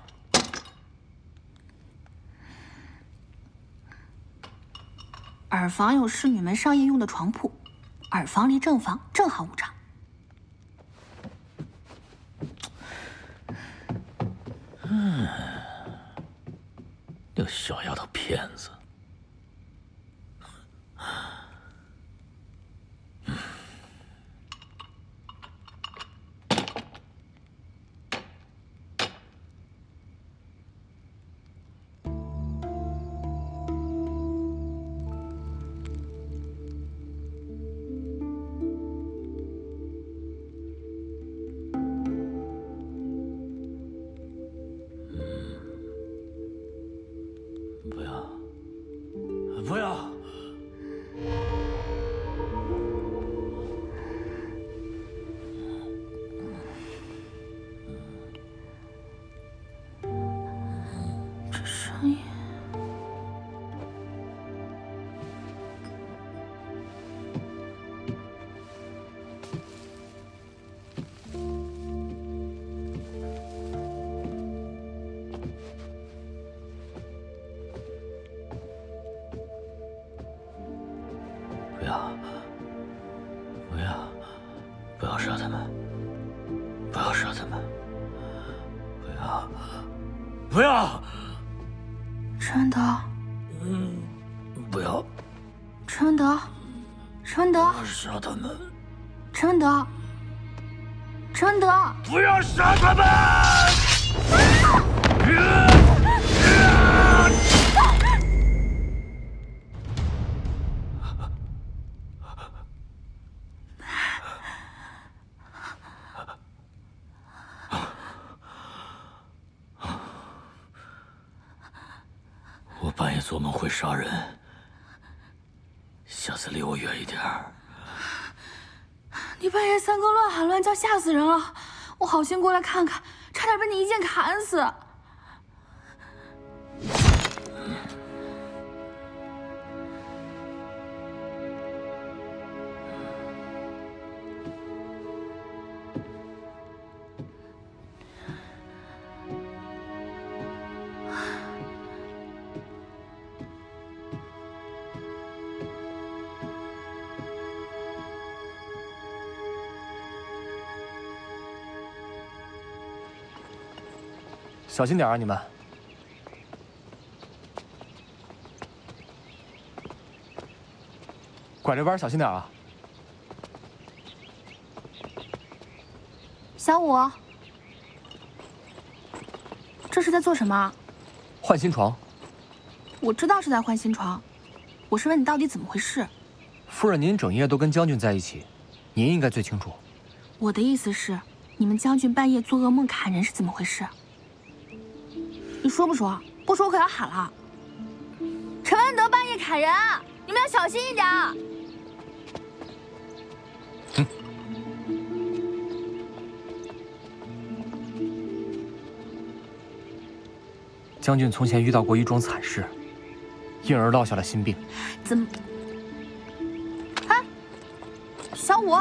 耳房有侍女们上夜用的床铺，耳房离正房正好5丈。这小丫头片子。不要！这声音，不要杀他们！不要杀他们！不要！陈文德，不要！陈文德，陈文德，杀他们！陈文德，陈文德，不要杀他们！我半夜做梦会杀人，下次离我远一点儿。你半夜3更乱喊乱叫，吓死人了！我好心过来看看，差点被你一剑砍死。小心点啊，你们！拐着弯小心点啊！小五，在做什么？换新床。我知道是在换新床，我是问你到底怎么回事。夫人，您整夜都跟将军在一起，您应该最清楚。我的意思是，你们将军半夜做噩梦砍人是怎么回事？你说不说？不说我可要喊了。陈文德半夜砍人，你们要小心一点。将军从前遇到过一桩惨事，因而落下了心病。怎么？哎，小五，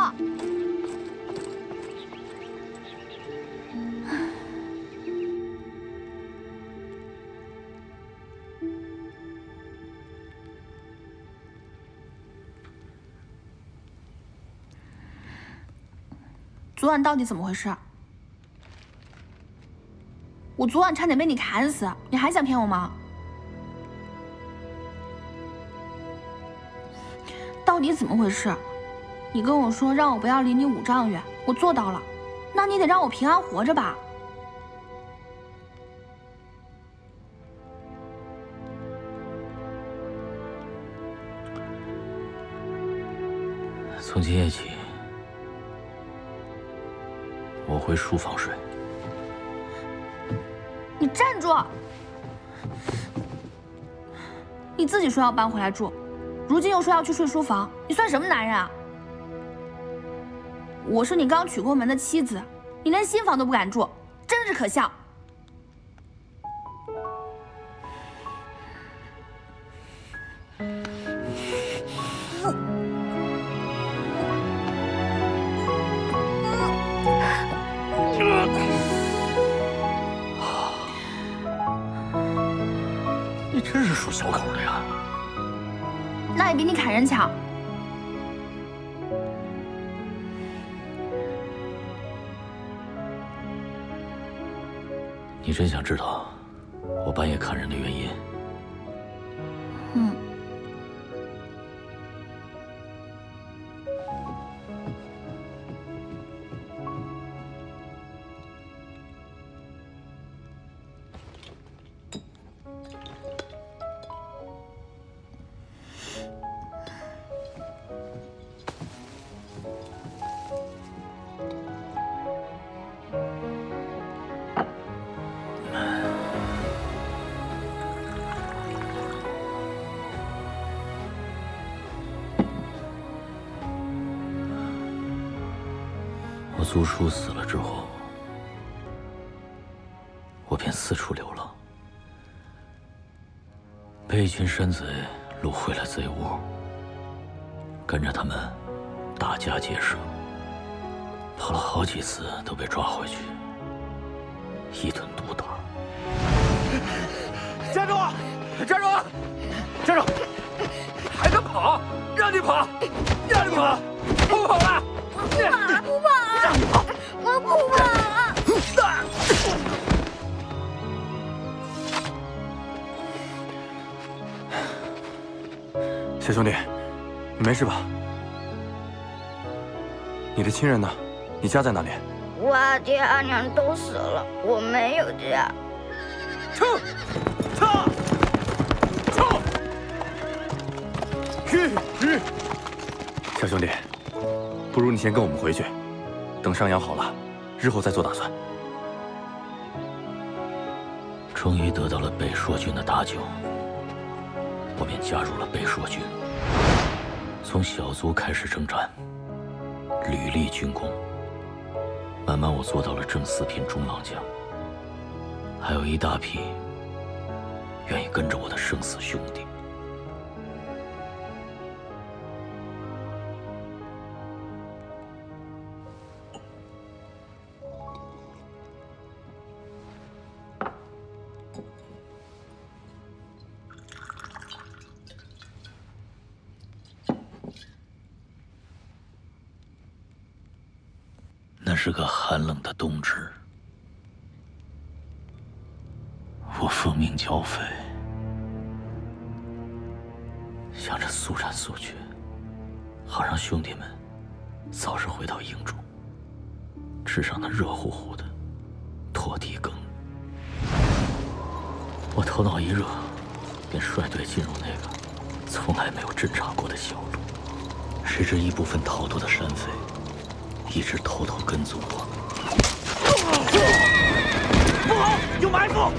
昨晚到底怎么回事？我昨晚差点被你砍死，你还想骗我吗？到底怎么回事？你跟我说让我不要离你5丈远，我做到了，那你得让我平安活着吧？从今夜起，我回书房睡。你站住！你自己说要搬回来住，如今又说要去睡书房，你算什么男人啊？我是你刚娶过门的妻子，你连新房都不敢住，真是可笑。你真是属小狗的呀！那也比你砍人强。你真想知道我半夜砍人的原因？嗯。我族叔死了之后，我便四处流浪，被一群山贼掳回了贼窝，跟着他们打家劫舍，跑了好几次都被抓回去，一顿毒打。站住！站住！站住！还敢跑？让你跑！让你跑！不跑了！不跑！让你跑！我不跑！小兄弟，你没事吧？你的亲人呢？你家在哪里？我阿爹阿娘都死了，我没有家。撤！小兄弟，不如你先跟我们回去，等伤养好了，日后再做打算。终于得到了北朔军的搭救，我便加入了北朔军，从小卒开始征战，屡立军功。慢慢我做到了正4品中郎将，还有一大批愿意跟着我的生死兄弟。那是个寒冷的冬至，我奉命剿匪，想着速战速决，好让兄弟们早日回到营中，吃上那热乎乎的拖地羹。我头脑一热，便率队进入那个从来没有侦察过的小路。谁知一部分逃脱的山匪一直偷偷跟踪我。不好，有埋伏！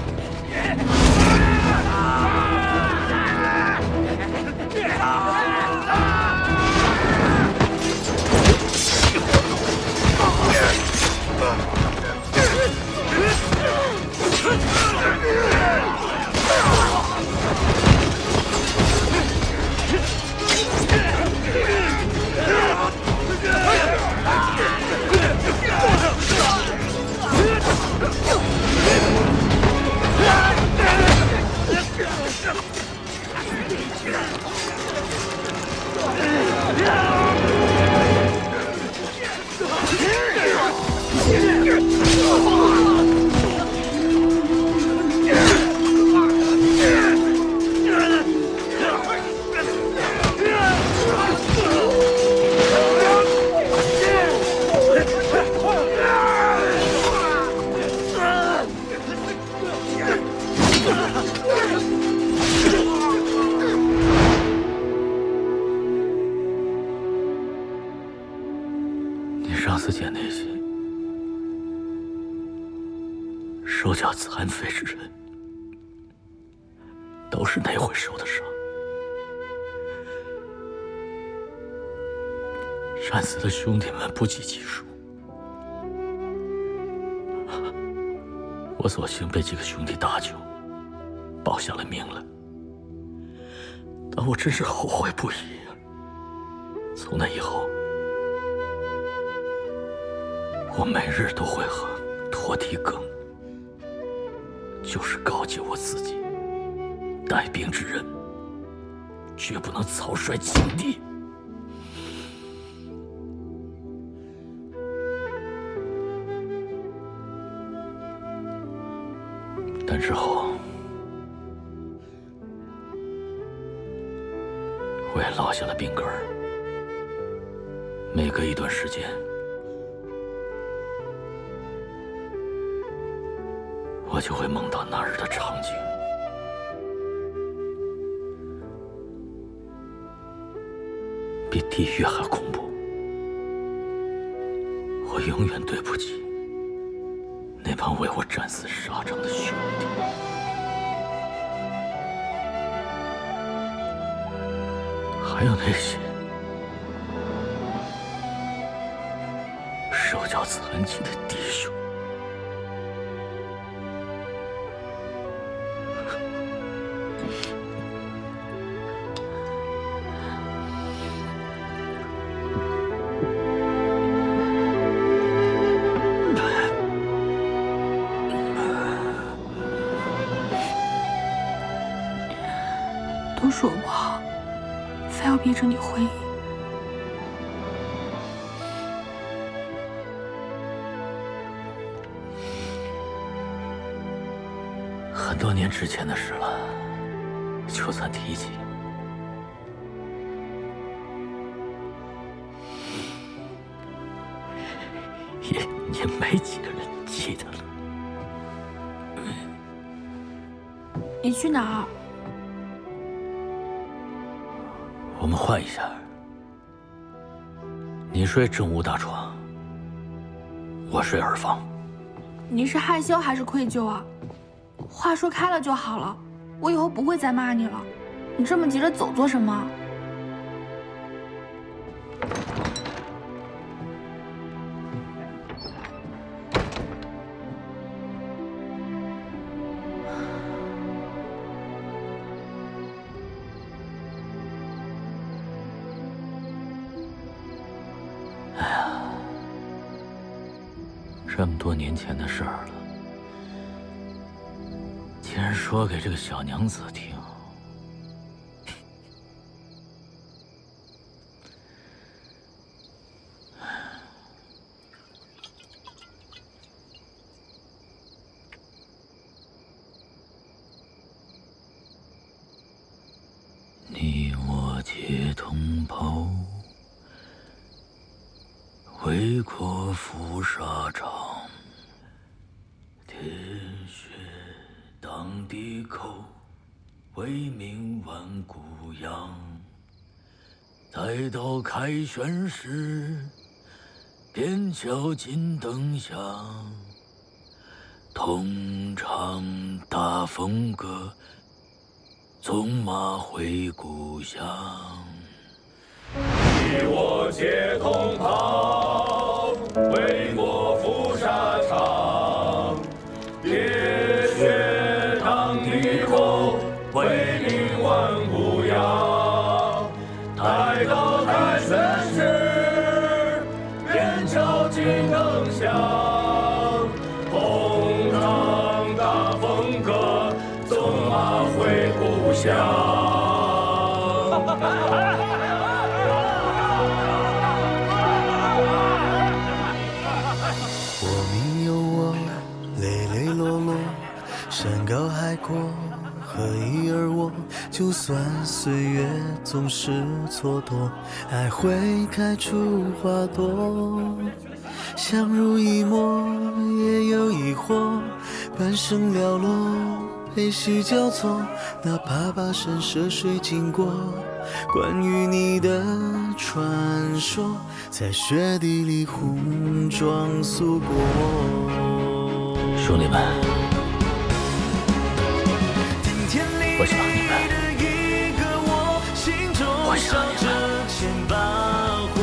上次见那些手脚残废之人，都是那回受的伤。战死的兄弟们不计其数，我所幸被几个兄弟搭救，保下了命来。但我真是后悔不已啊！从那以后，我每日都会喝拖地羹，就是告诫我自己，带兵之人绝不能草率轻敌。但之后，我也落下了病根儿。每隔一段时间，我就会梦到那日的场景，比地狱还恐怖。我永远对不起那帮为我战死沙场的兄弟。还有那些手脚残疾的弟兄。都是我不好，非要逼着你回忆。很多年之前的事了，就算提起，也没几个人记得了。你去哪儿？我们换一下，你睡正屋大床，我睡耳房。你是害羞还是愧疚啊？话说开了就好了，我以后不会再骂你了。你这么急着走做什么？这么多年前的事儿了，既然说给这个小娘子听，你我皆同胞，为国赴沙场，铁血当地口，为民万古扬。待到开轩时，便敲金灯响，同唱大风歌，纵马回故乡。你我皆同袍，为国赴沙场。铁血当地口，为民万古扬。待到开轩时，便敲金灯响，同唱大风歌，纵马回故乡。山高海阔，何以而我？就算岁月总是蹉跎，爱会开出花朵。相濡以沫，也有疑惑，半生寥落，悲喜交错。哪怕跋山涉水经过，关于你的传说，在雪地里红妆素裹。兄弟们。我想你们，我想你们。千把火，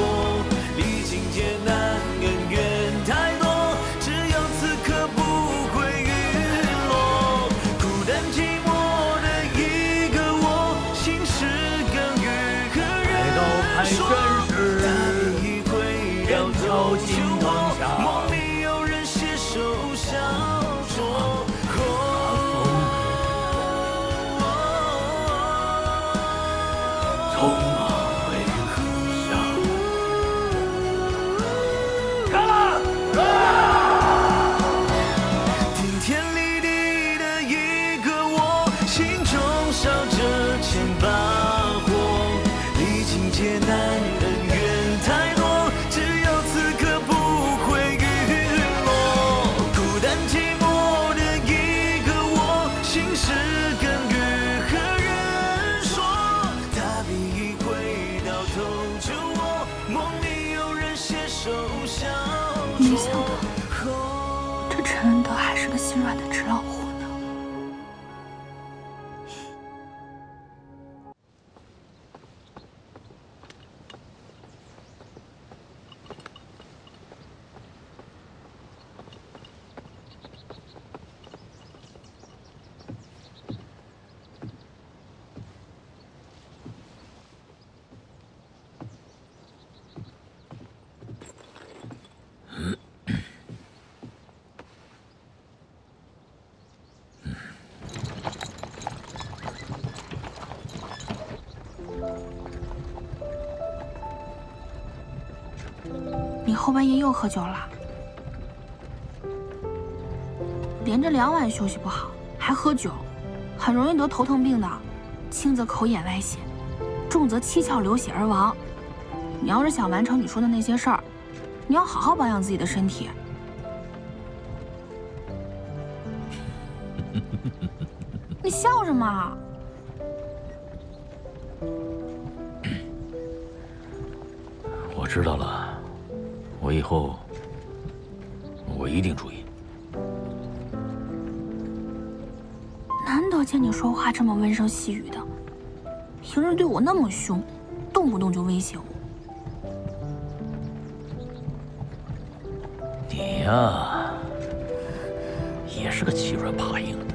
历经劫难，恩怨太多，只有此刻不会陨落。孤单寂寞的一个我，心事更与何人说？大笔一挥，两头金灯响，梦里有人携手相捉。纵马回故乡。顶天立地的一个我，心中烧着千把火，历经劫难，恩怨太多，只有此刻不会陨落。孤单寂寞的一个我，心事更与何人说？大笔一挥，到头就我，梦里有人携手相捉。没想到，这陈恩德还是个心软的纸老虎呢。你后半夜又喝酒了，连着2晚休息不好，还喝酒，很容易得头疼病的，轻则口眼歪斜，重则七窍流血而亡。你要是想完成你说的那些事儿，你要好好保养自己的身体。你笑什么？我知道了，我以后我一定注意。难得见你说话这么温声细语的，平时对我那么凶，动不动就威胁我。你呀，也是个欺软怕硬的。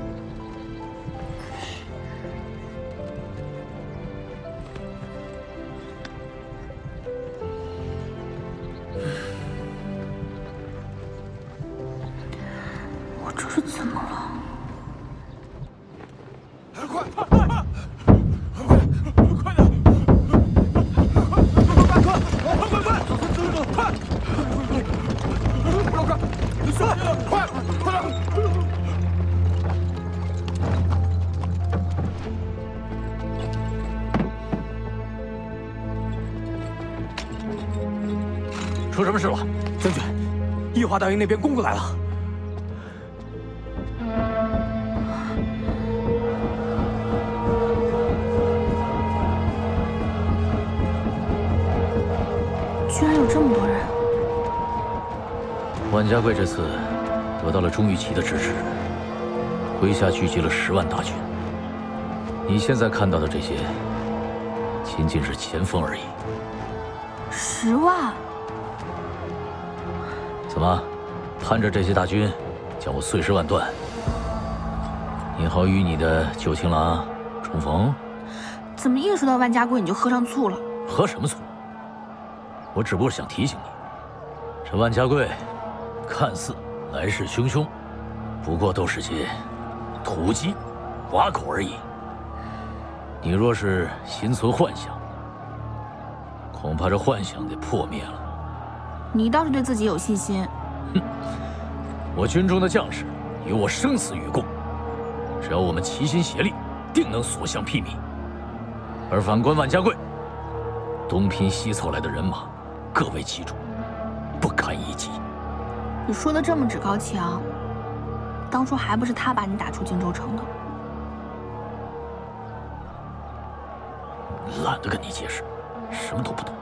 我这是怎么了？出什么事了，将军？义华大营那边攻过来了。居然有这么多人！万家贵这次得到了钟玉琪的支持，麾下聚集了10万大军。你现在看到的这些，仅仅是前锋而已。10万？怎么，盼着这些大军将我碎尸万段，你好与你的旧情郎重逢？怎么一说到万家贵你就喝上醋了？喝什么醋？我只不过想提醒你，这万家贵看似来势汹汹，不过都是些土鸡、瓦狗而已。你若是心存幻想，恐怕这幻想得破灭了。你倒是对自己有信心。哼，我军中的将士与我生死与共，只要我们齐心协力，定能所向披靡。而反观万家贵，东拼西凑来的人马，各为其主，不堪一击。你说的这么趾高气昂，当初还不是他把你打出荆州城的？懒得跟你解释，什么都不懂。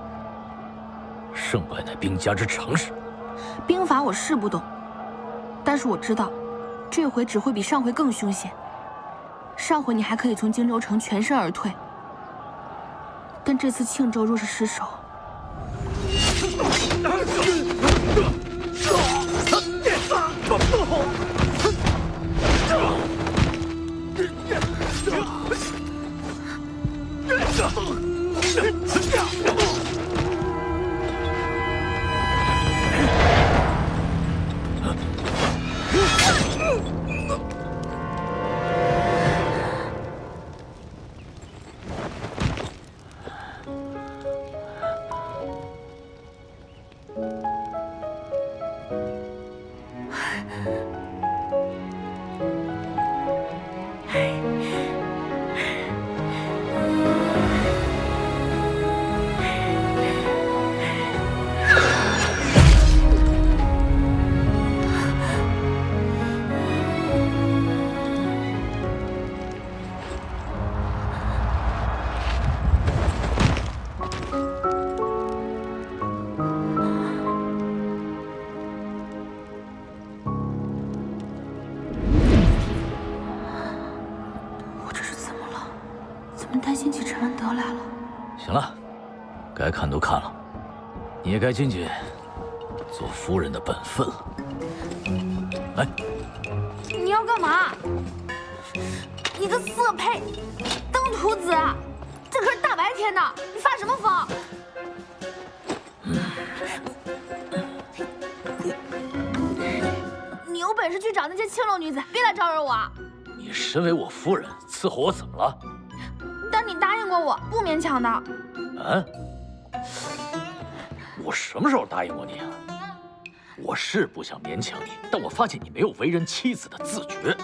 胜败乃兵家之常事。兵法我是不懂，但是我知道，这回只会比上回更凶险。上回你还可以从荆州城全身而退，但这次庆州若是失守，担心起陈文德来了。行了，该看都看了，你也该尽尽做夫人的本分了。来，你要干嘛？你个色胚，登徒子，这可是大白天的，你发什么疯？你有本事去找那些青楼女子，别来招惹我。你身为我夫人，伺候我怎么了？但你答应过我，不勉强的。嗯？我什么时候答应过你啊？我是不想勉强你，但我发现你没有为人妻子的自觉。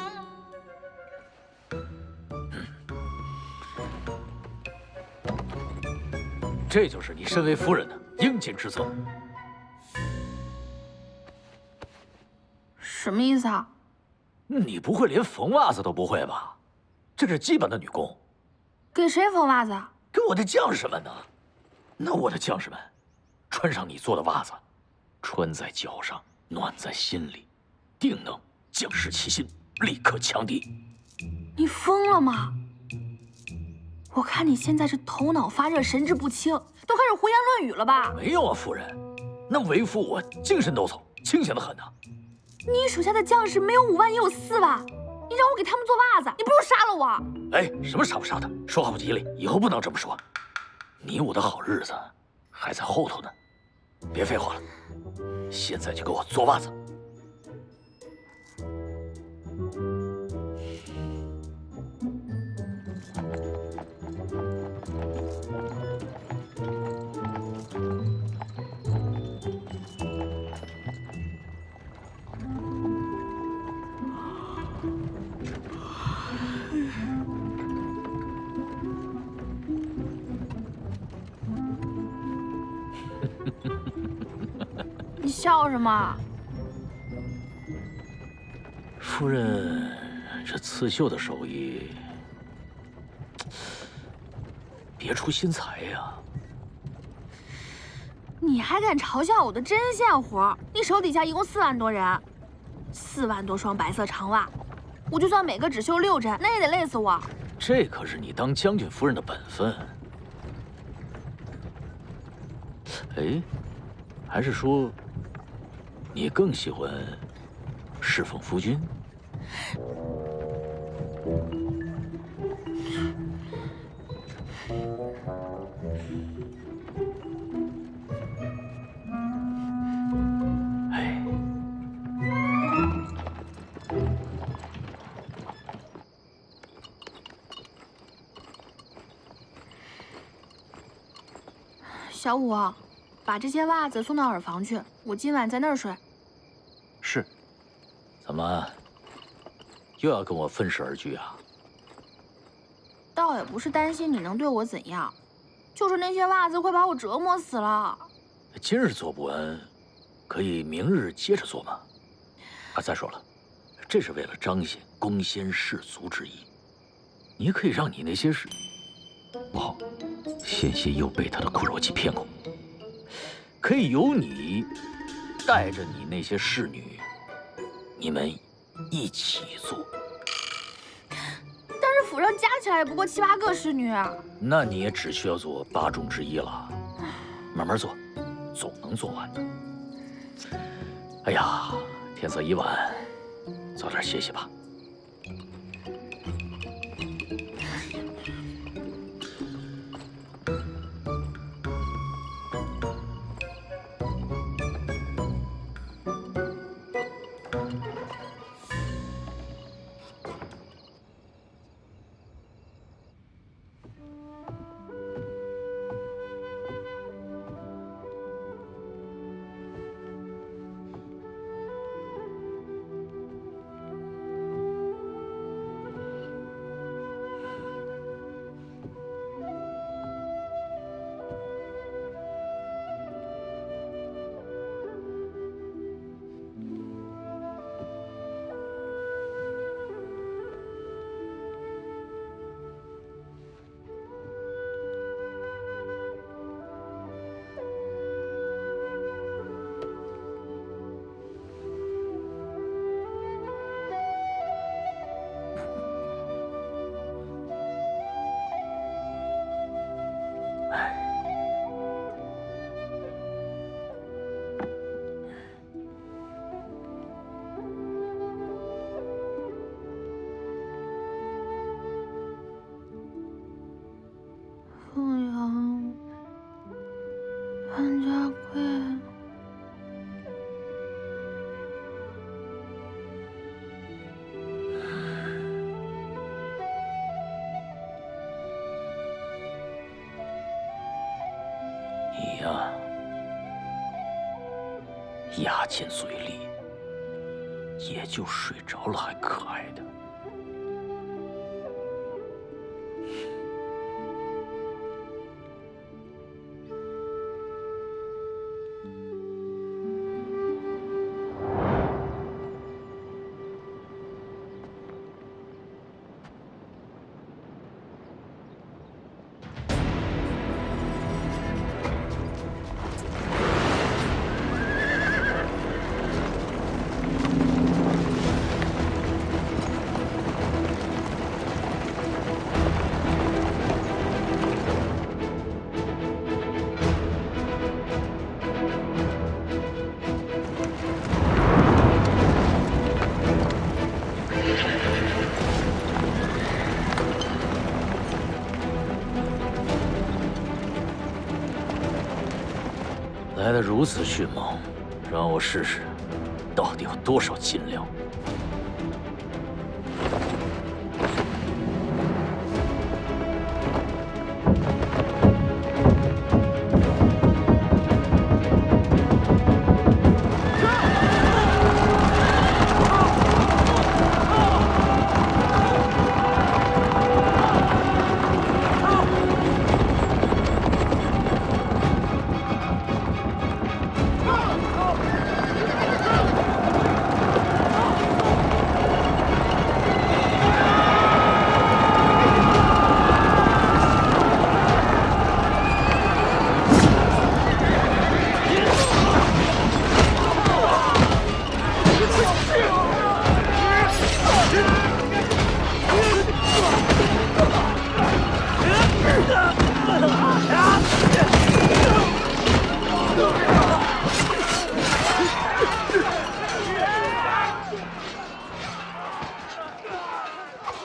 这就是你身为夫人的应尽之责。什么意思啊？你不会连缝袜子都不会吧？这是基本的女工。给谁缝袜子？给我的将士们呢？那我的将士们穿上你做的袜子，穿在脚上，暖在心里，定能将士齐心，立刻强敌。你疯了吗？我看你现在是头脑发热，神志不清，都开始胡言乱语了吧？没有啊，夫人，那为夫我精神抖擞，清醒的很呢。你手下的将士没有5万也有4万，你让我给他们做袜子，你不如杀了我！哎，什么杀不杀的，说话不吉利，以后不能这么说。你我的好日子还在后头呢，别废话了，现在就给我做袜子。你笑什么？夫人，这刺绣的手艺，别出心裁呀。你还敢嘲笑我的针线活？你手底下一共4万多人，4万多双白色长袜，我就算每个只绣6针，那也得累死我。这可是你当将军夫人的本分。哎，还是说，你更喜欢侍奉夫君？小五，把这些袜子送到耳房去，我今晚在那儿睡。是。怎么，又要跟我分饰而居啊？倒也不是担心你能对我怎样，就是那些袜子快把我折磨死了。今日做不完，可以明日接着做吗？啊，再说了，这是为了彰显攻先士卒之意。你可以让你那些事不好，险些又被他的苦肉计骗过。可以由你带着你那些侍女，你们一起做。但是府上加起来也不过7、8个侍女。那你也只需要做8中之一了。慢慢做，总能做完的。哎呀，天色已晚，早点歇歇吧。凤阳，潘家贵，你呀，牙尖嘴利，也就睡着了还可爱的。来得如此迅猛，让我试试，到底有多少斤两。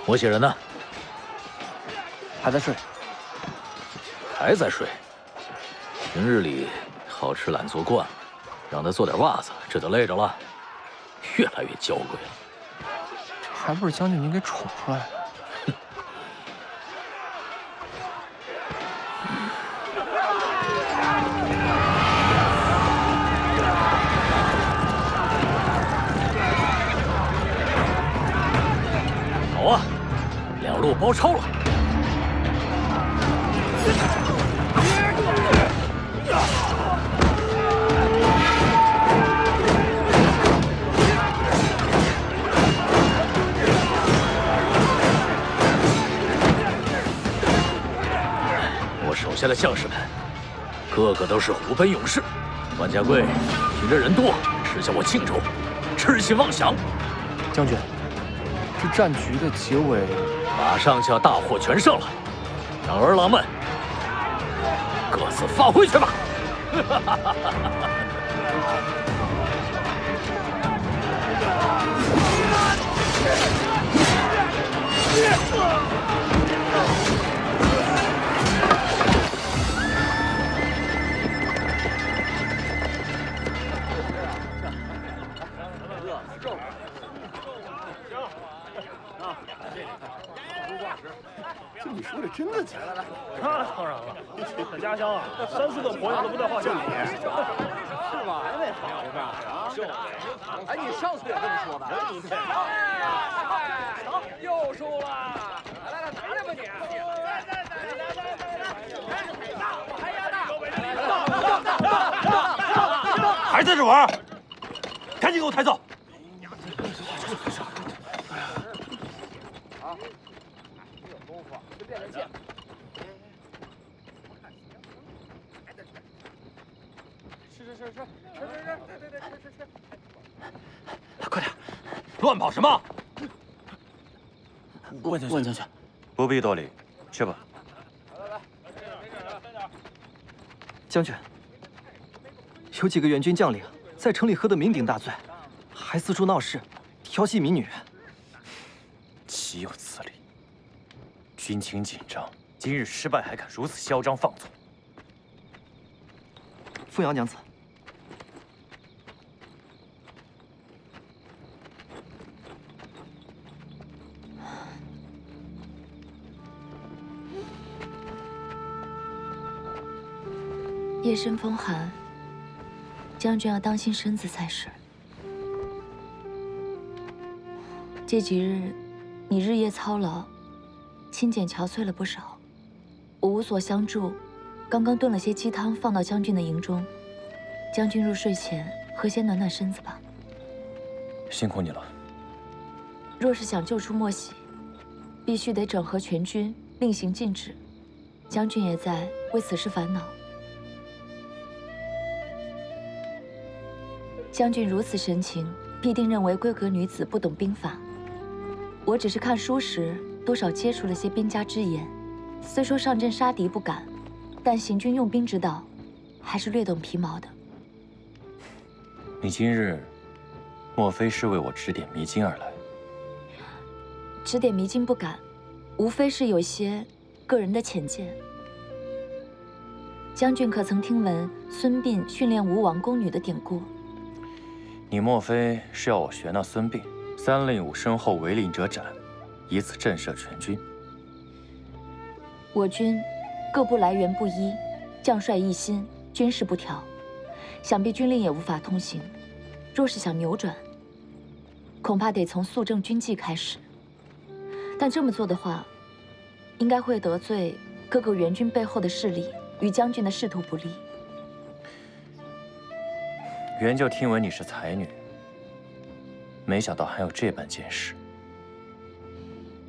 摩羯人呢？还在睡。还在睡。平日里好吃懒做惯了，让他做点袜子，这就累着了，越来越娇贵了。这还不是将军您给宠出来的？ 好啊，两路包抄了。我手下的将士们，个个都是虎贲勇士。万家贵凭着人多吃下我庆州，痴心妄想。将军。 这战局的结尾，马上就要大获全胜了，让儿郎们各自发挥去吧！你说这真的假的？那当然了，在家乡啊，3、4个婆娘都不在话下。是吧？哎，那好事啊！就哎，你上次也这么说的。又输了！来，拿来吧你！还在这玩？赶紧给我抬走！ 快点！乱跑什么？万将军，不必多礼，去吧。将军，有几个援军将领在城里喝得酩酊大醉，还四处闹事，调戏民女。岂有此理！军情紧张，今日失败还敢如此嚣张放纵？凤瑶娘子。 夜深风寒，将军要当心身子才是。这几日，你日夜操劳，清简憔悴了不少。我无所相助，刚刚炖了些鸡汤放到将军的营中。将军入睡前喝些暖暖身子吧。辛苦你了。若是想救出莫喜，必须得整合全军，另行禁止。将军也在为此事烦恼。 将军如此神情，必定认为闺阁女子不懂兵法。我只是看书时多少接触了些兵家之言，虽说上阵杀敌不敢，但行军用兵之道，还是略懂皮毛的。你今日，莫非是为我指点迷津而来？指点迷津不敢，无非是有些个人的浅见。将军可曾听闻孙膑训练吴王宫女的典故？ 你莫非是要我学那孙膑，三令五申后违令者斩，以此震慑全军？我军各部来源不一，将帅一心，军事不调，想必军令也无法通行。若是想扭转，恐怕得从肃正军纪开始。但这么做的话，应该会得罪各个援军背后的势力，与将军的仕途不利。 原就听闻你是才女，没想到还有这般见识。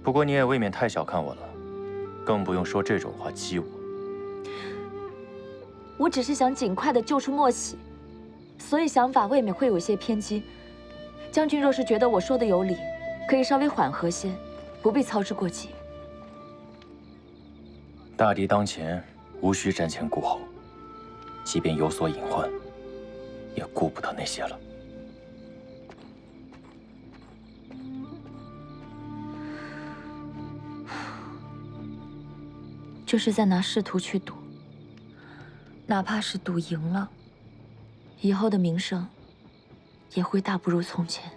不过你也未免太小看我了，更不用说这种话激我。我只是想尽快的救出莫喜，所以想法未免会有些偏激。将军若是觉得我说的有理，可以稍微缓和些，不必操之过急。大敌当前，无需瞻前顾后，即便有所隐患。 也顾不得那些了。这是在拿仕途去赌，哪怕是赌赢了，以后的名声也会大不如从前。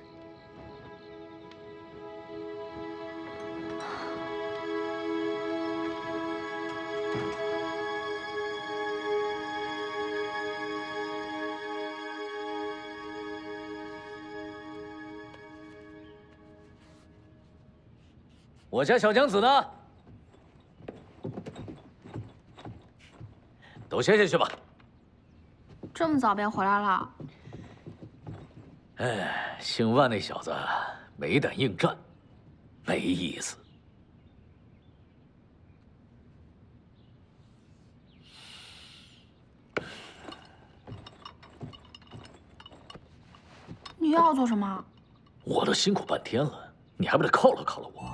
我家小娘子呢？都歇歇去吧。这么早便回来了？哎，姓万那小子没胆应战，没意思。你又要做什么？我都辛苦半天了，你还不得犒劳犒劳我？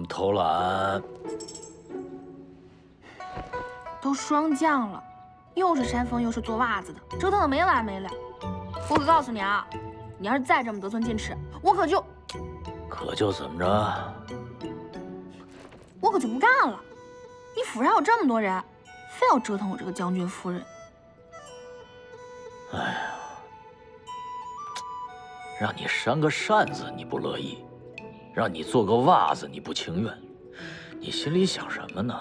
偷懒，都霜降了，又是扇风又是做袜子的，折腾的没完没了。我可告诉你啊，你要是再这么得寸进尺，我可就怎么着？我可就不干了。你府上有这么多人，非要折腾我这个将军夫人。哎呀，让你扇个扇子你不乐意，让你做个袜子你不情愿，你心里想什么呢？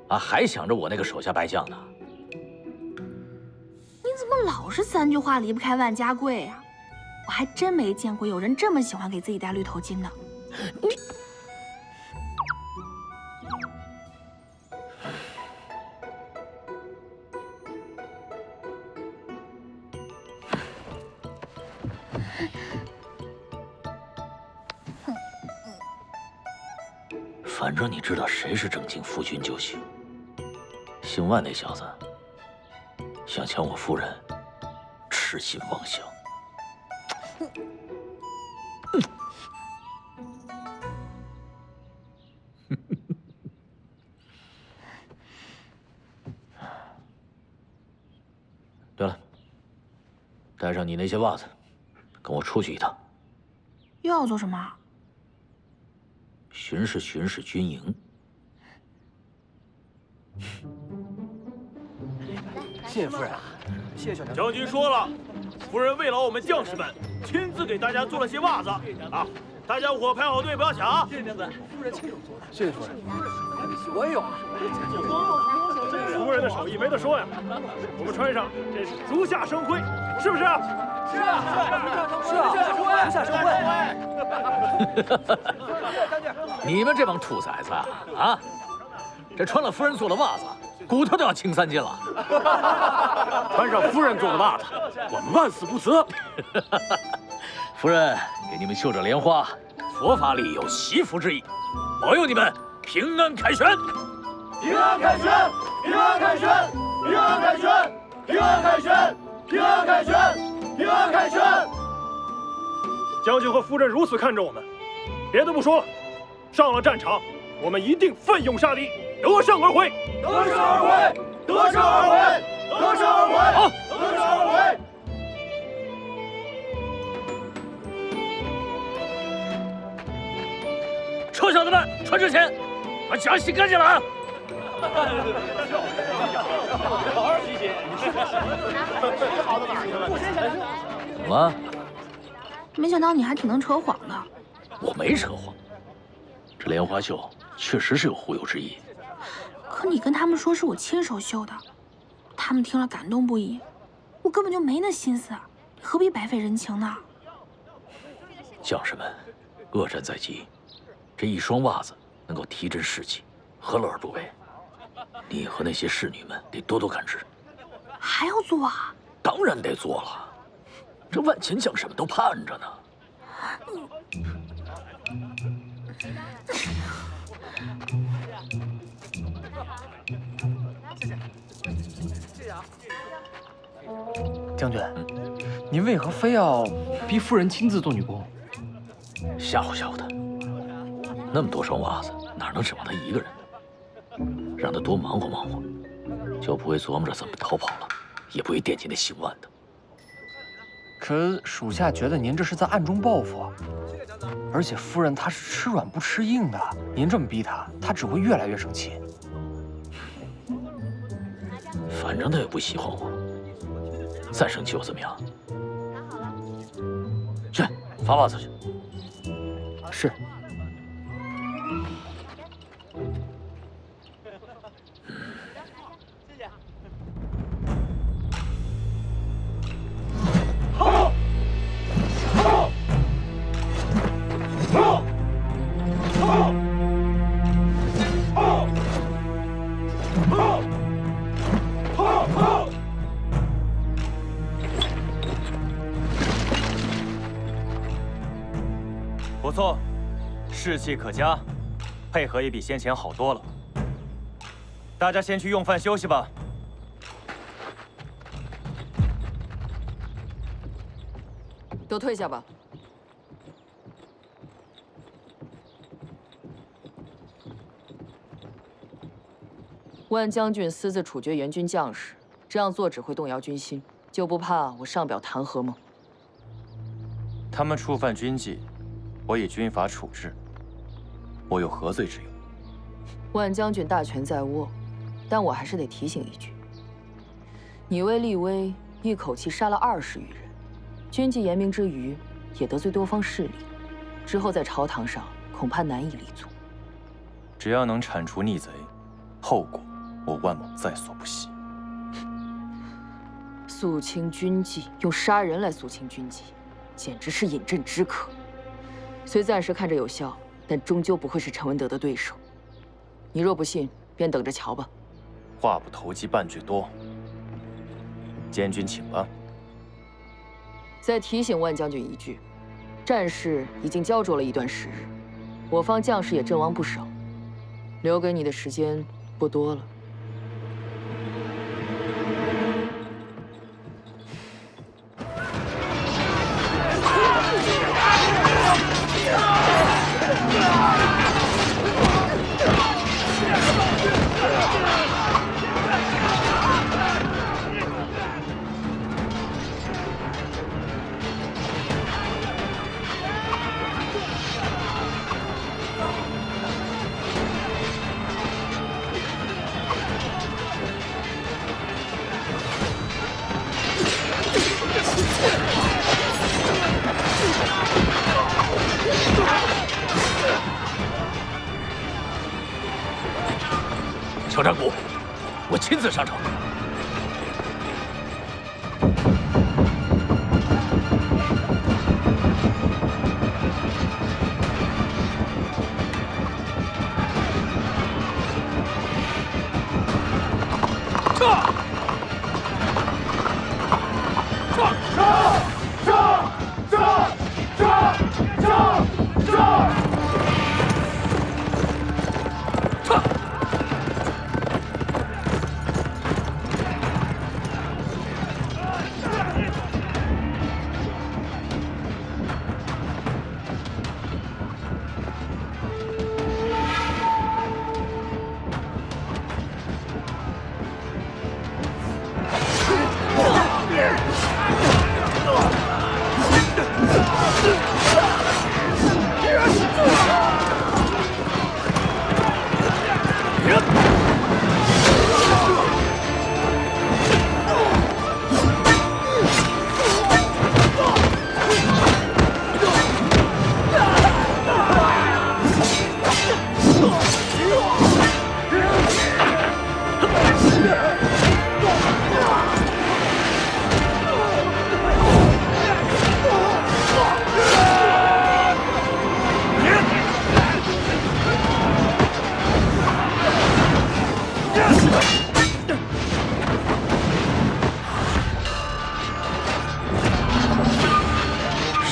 啊，还想着我那个手下败将呢？你怎么老是三句话离不开万家贵呀？我还真没见过有人这么喜欢给自己戴绿头巾的。你。反正你知道谁是正经夫君就行。姓万那小子想抢我夫人，痴心妄想。对了，带上你那些袜子，跟我出去一趟。又要做什么？巡视军营。谢谢夫人，谢谢小娘子。将军说了，夫人为了我们将士们，亲自给大家做了些袜子啊！大家伙排好队，不要抢。谢谢娘子，夫人亲手做的。谢谢夫人。我也有。夫人的手艺没得说呀，我们穿上真是足下生辉，是不是？是啊，是啊，足下生辉。你们这帮兔崽子啊！这穿了夫人做的袜子，骨头都要轻3斤了。穿上夫人做的袜子，我们万死不辞。夫人给你们绣着莲花，佛法里有祈福之意，保佑你们平安凯旋。平安凯旋，平安凯旋，平安凯旋，平安凯旋，平安凯旋，平安凯旋。将军和夫人如此看着我们，别的不说了，上了战场，我们一定奋勇杀敌，得胜而回。得胜而回，得胜而回，得胜而回。好，得胜而回。臭小子们，穿之前把脚洗干净了啊！好好洗洗。怎么了？没想到你还挺能扯谎的。我没扯谎，这莲花绣确实是有忽悠之意。可你跟他们说是我亲手绣的，他们听了感动不已。我根本就没那心思，何必白费人情呢？将士们，恶战在即，这一双袜子能够提振士气，何乐而不为？你和那些侍女们得多多感知。还要做啊？当然得做了，这万千将士们都盼着呢。将军，您为何非要逼夫人亲自做女工？吓唬吓唬他。那么多双袜子，哪能指望他一个人呢？让他多忙活忙活，就不会琢磨着怎么逃跑了，也不会惦记那行腕的。可属下觉得您这是在暗中报复啊！而且夫人她是吃软不吃硬的，您这么逼她，她只会越来越生气。反正他也不喜欢我，再生气又怎么样？去发袜子去。是。不错，士气可嘉，配合也比先前好多了。大家先去用饭休息吧。都退下吧。万将军私自处决援军将士，这样做只会动摇军心，就不怕我上表弹劾吗？他们触犯军纪，我以军法处置，我有何罪之有？万将军大权在握，但我还是得提醒一句：你为立威一口气杀了20余人，军纪严明之余，也得罪多方势力，之后在朝堂上恐怕难以立足。只要能铲除逆贼，后果我万某在所不惜。肃清军纪，用杀人来肃清军纪，简直是饮鸩止渴。虽暂时看着有效，但终究不会是陈文德的对手。你若不信，便等着瞧吧。话不投机半句多。监军请吧。再提醒万将军一句，战事已经焦灼了一段时日，我方将士也阵亡不少，留给你的时间不多了。乔战鼓，我亲自上场。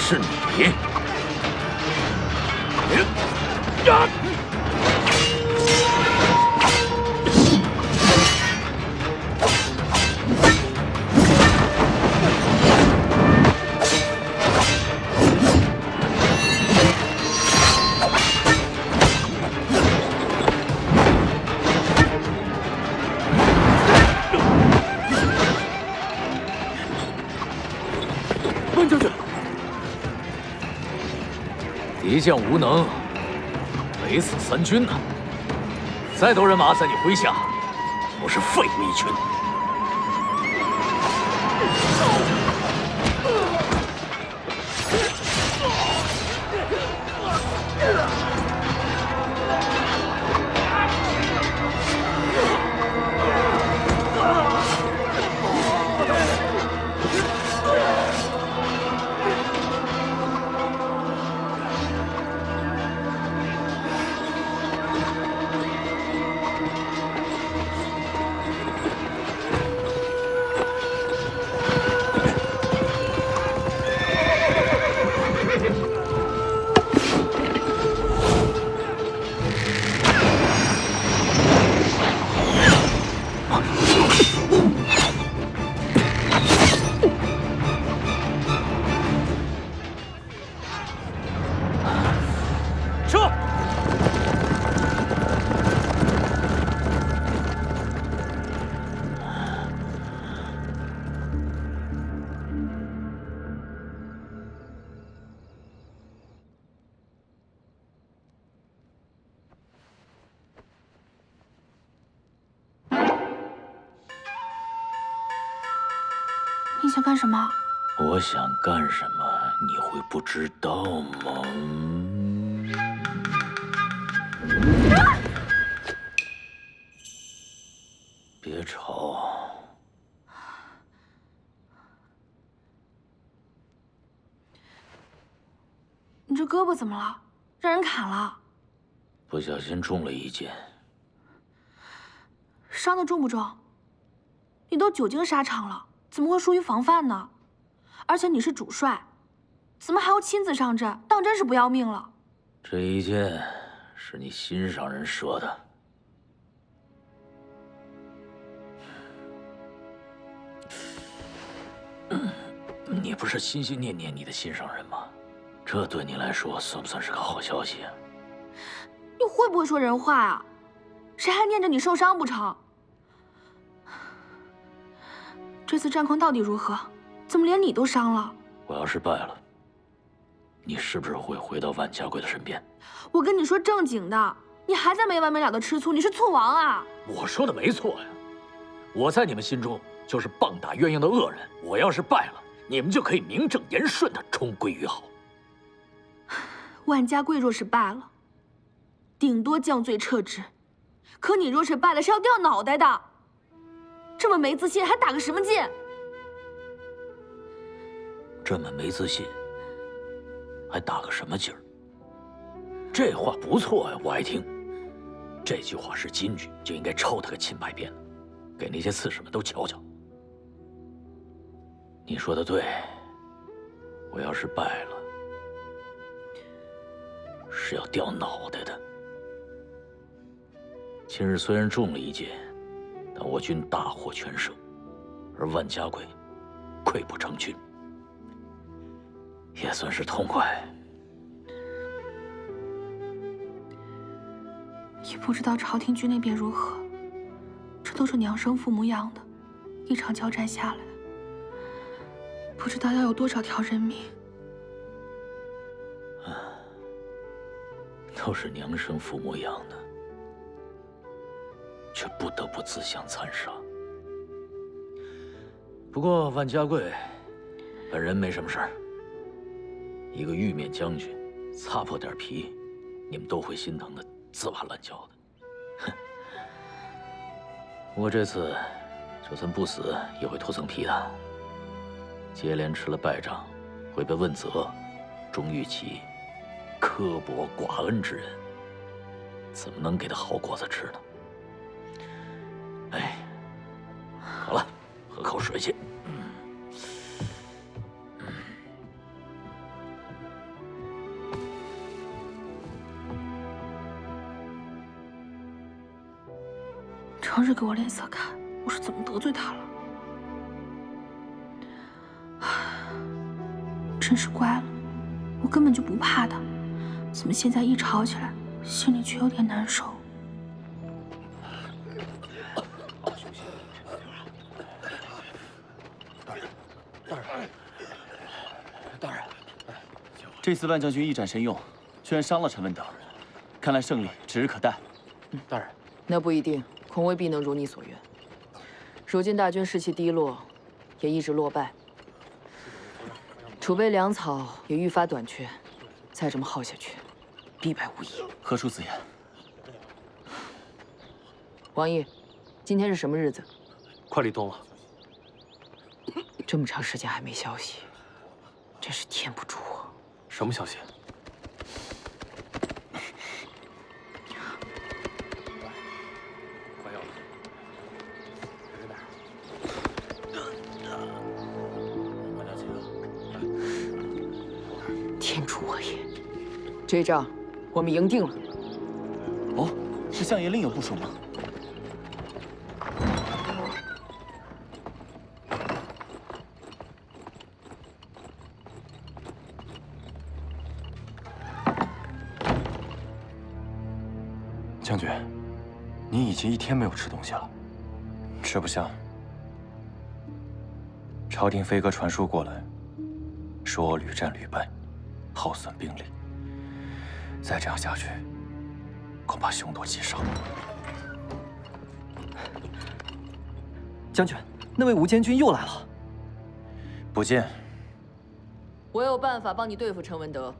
是你。敌将无能，唯死三军呐！再多人马在你麾下，都是废物一群。你想干什么？我想干什么，你会不知道吗？别吵。你这胳膊怎么了？让人砍了？不小心中了一箭。伤的重不重？你都久经沙场了，怎么会疏于防范呢？而且你是主帅，怎么还要亲自上阵？当真是不要命了。这一箭是你心上人射的。你不是心心念念你的心上人吗？这对你来说算不算是个好消息啊？你会不会说人话啊？谁还念着你受伤不成？这次战况到底如何？怎么连你都伤了？我要是败了，你是不是会回到万家贵的身边？我跟你说正经的，你还在没完没了的吃醋，你是醋王啊！我说的没错呀，我在你们心中就是棒打鸳鸯的恶人。我要是败了，你们就可以名正言顺的重归于好。万家贵若是败了，顶多降罪撤职，可你若是败了，是要掉脑袋的。这么没自信，还打个什么劲？这么没自信，还打个什么劲儿？这话不错呀，我爱听。这句话是金句，就应该抄他个千百遍了，给那些刺史们都瞧瞧。你说的对，我要是败了，是要掉脑袋的。今日虽然中了一箭，但我军大获全胜，而万家贵溃不成军，也算是痛快。也不知道朝廷军那边如何，这都是娘生父母养的，一场交战下来，不知道要有多少条人命。都是娘生父母养的，却不得不自相残杀。不过万家贵本人没什么事儿，一个玉面将军，擦破点皮，你们都会心疼的吱哇乱叫的。哼！不过这次就算不死，也会脱层皮的。接连吃了败仗，会被问责。钟玉琪刻薄寡恩之人，怎么能给他好果子吃呢？哎，好了，喝口水去。成日给我脸色看，我是怎么得罪他了？真是怪了，我根本就不怕他，怎么现在一吵起来，心里却有点难受？这次万将军一展神勇，居然伤了陈文德，看来胜利指日可待。大人，那不一定，恐未必能如你所愿。如今大军士气低落，也一直落败，储备粮草也愈发短缺，再这么耗下去，必败无疑。何出此言？王毅，今天是什么日子？快立冬了。这么长时间还没消息，真是天不助我。什么消息？天助我也！这仗我们赢定了。哦，是相爷另有部署吗？将军，你已经1天没有吃东西了，吃不下。朝廷飞鸽传书过来，说我屡战屡败，耗损兵力。再这样下去，恐怕凶多吉少。将军，那位吴监军又来了。不见。我有办法帮你对付陈文德。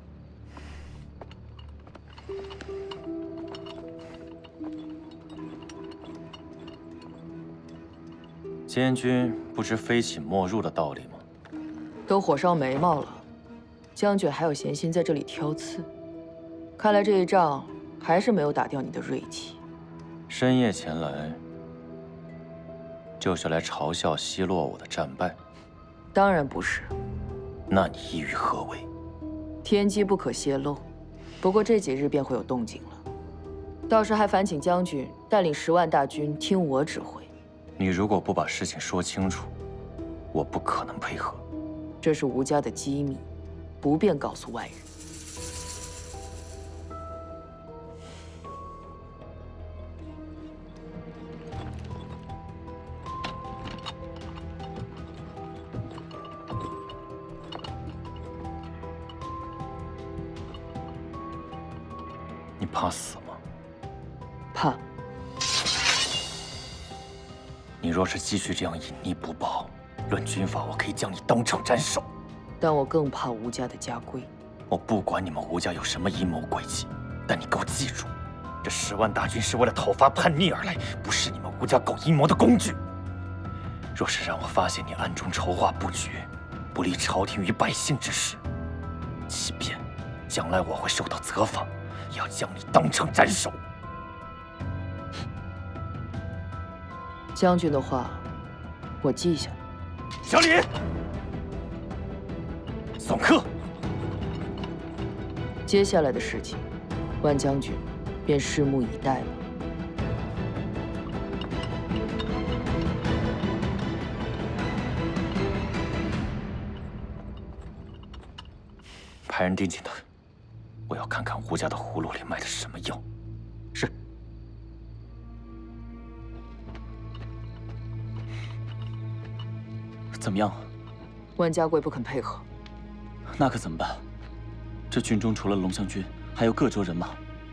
监军不知非起莫入的道理吗？都火烧眉毛了，将军还有闲心在这里挑刺？看来这一仗还是没有打掉你的锐气。深夜前来，就是来嘲笑奚落我的战败？当然不是。那你意欲何为？天机不可泄露，不过这几日便会有动静了。到时还烦请将军带领10万大军听我指挥。你如果不把事情说清楚，我不可能配合。这是吴家的机密，不便告诉外人。你怕死吗？怕。你若是继续这样隐匿不报，论军法，我可以将你当场斩首。但我更怕吴家的家规。我不管你们吴家有什么阴谋诡计，但你给我记住，这10万大军是为了讨伐叛逆而来，不是你们吴家搞阴谋的工具。若是让我发现你暗中筹划布局，不利朝廷与百姓之事，即便将来我会受到责罚，也要将你当场斩首。将军的话，我记下了。小李，送客。接下来的事情，万将军便拭目以待了。派人盯紧他，我要看看吴家的葫芦里卖的什么药。是。怎么样？万家贵不肯配合，那可怎么办？这军中除了龙象军，还有各州人马。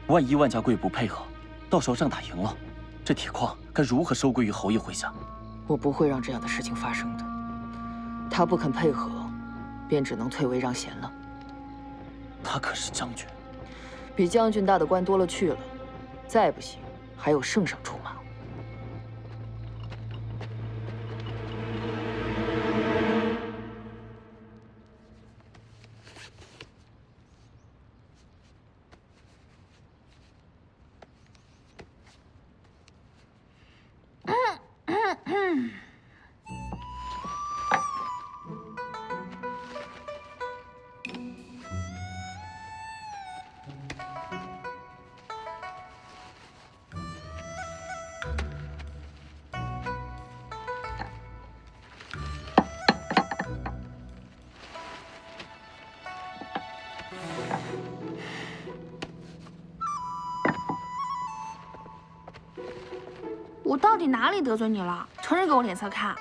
万一万家贵不配合，到时候仗打赢了，这铁矿该如何收归于侯爷麾下？我不会让这样的事情发生的。他不肯配合，便只能退位让贤了。他可是将军，比将军大的官多了去了。再不行，还有圣上出马。我到底哪里得罪你了？承认给我脸色看。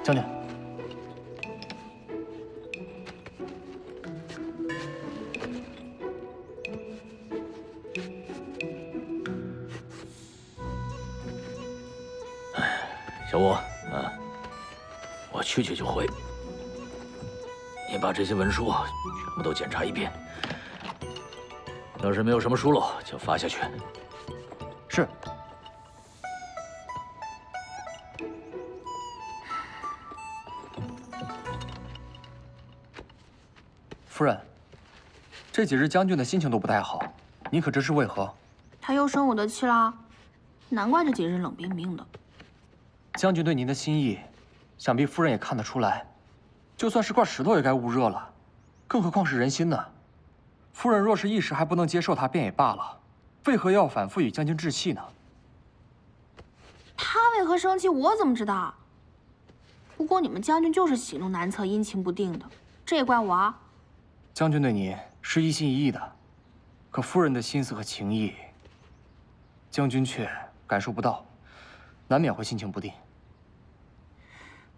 将军。小吴，我去就回。你把这些文书全部都检查一遍，要是没有什么疏漏，就发下去。是。夫人，这几日将军的心情都不太好，你可知是为何？他又生我的气啦，难怪这几日冷冰冰的。将军对您的心意，想必夫人也看得出来。就算是块石头也该捂热了，更何况是人心呢？夫人若是一时还不能接受他，便也罢了，为何要反复与将军置气呢？他为何生气，我怎么知道？不过你们将军就是喜怒难测、阴晴不定的，这也怪我啊。将军对您是一心一意的，可夫人的心思和情意，将军却感受不到，难免会心情不定。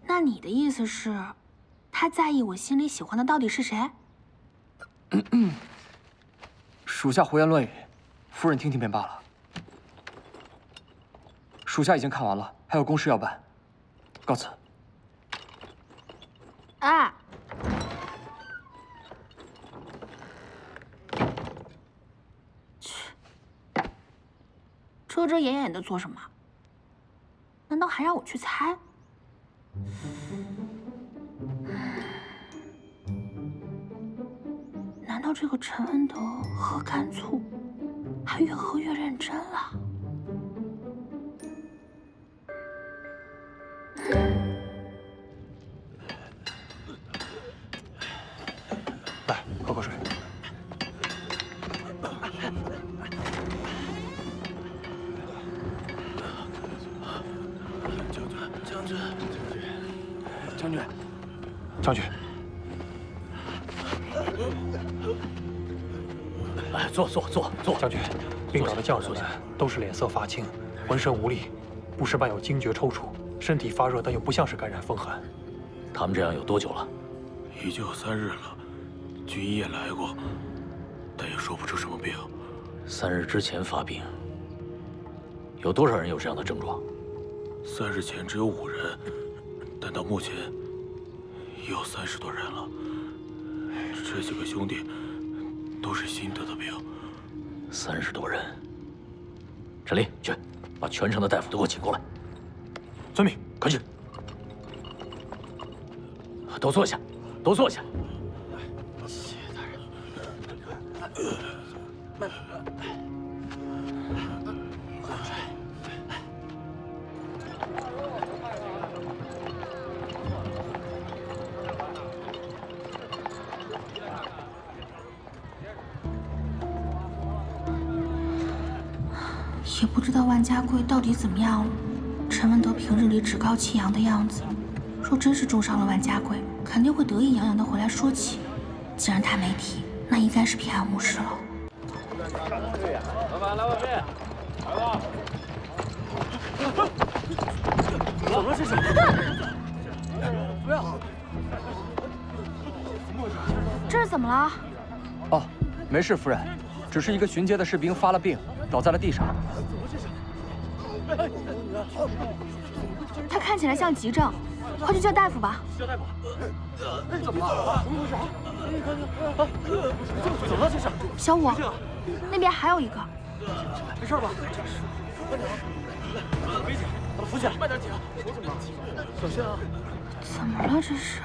那你的意思是，他在意我心里喜欢的到底是谁？属下胡言乱语，夫人听听便罢了。属下已经看完了，还有公事要办，告辞。哎，去，遮遮掩掩的做什么？难道还让我去猜？难道这个陈文德喝甘醋，还越喝越认真了？来，喝口水。将军，哎，坐。将军，病倒的将士们都是脸色发青，浑身无力，不时伴有惊厥抽搐，身体发热，但又不像是感染风寒。他们这样有多久了？已经有3日了。军医也来过，但也说不出什么病。3日之前发病，有多少人有这样的症状？3日前只有5人，但到目前也有30多人了。这几个兄弟都是新得的病。30多人。陈林，去把全城的大夫都给我请过来。遵命，快去。都坐下，都坐下。谢大人。也不知道万家贵到底怎么样了。陈文德平日里趾高气扬的样子，若真是重伤了万家贵，肯定会得意洋洋的回来说起。既然他没提，那应该是平安无事了。老板，来碗面。来吧。怎么了这是？不要！这是怎么了？哦，没事，夫人，只是一个巡街的士兵发了病，倒在了地上。他看起来像急症，快去叫大夫吧。叫大夫。怎么了？怎么回事？怎么了这是？小五，那边还有一个。没事吧？别紧，把他扶起来。慢点，姐。手怎么了？小心啊！怎么了这是？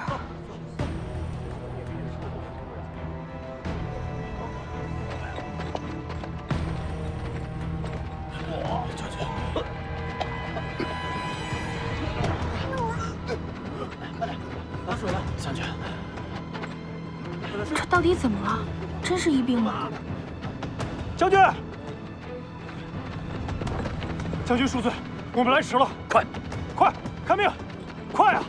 拿水来，将军。这到底怎么了？真是疫病吗？将军！将军恕罪，我们来迟了。快，看命！快啊！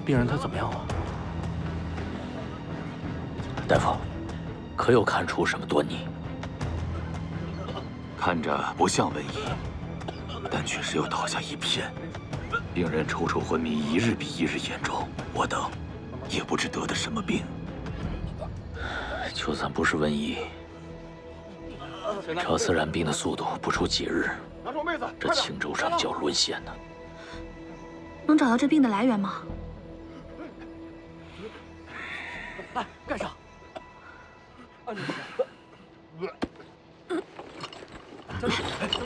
病人他怎么样了？大夫，可有看出什么端倪？看着不像瘟疫，但确实又倒下一片。病人抽搐昏迷，一日比一日严重。我等也不知得的什么病。就算不是瘟疫，这次染病的速度不出几日，这青州城就要沦陷呢。能找到这病的来源吗？来，盖上。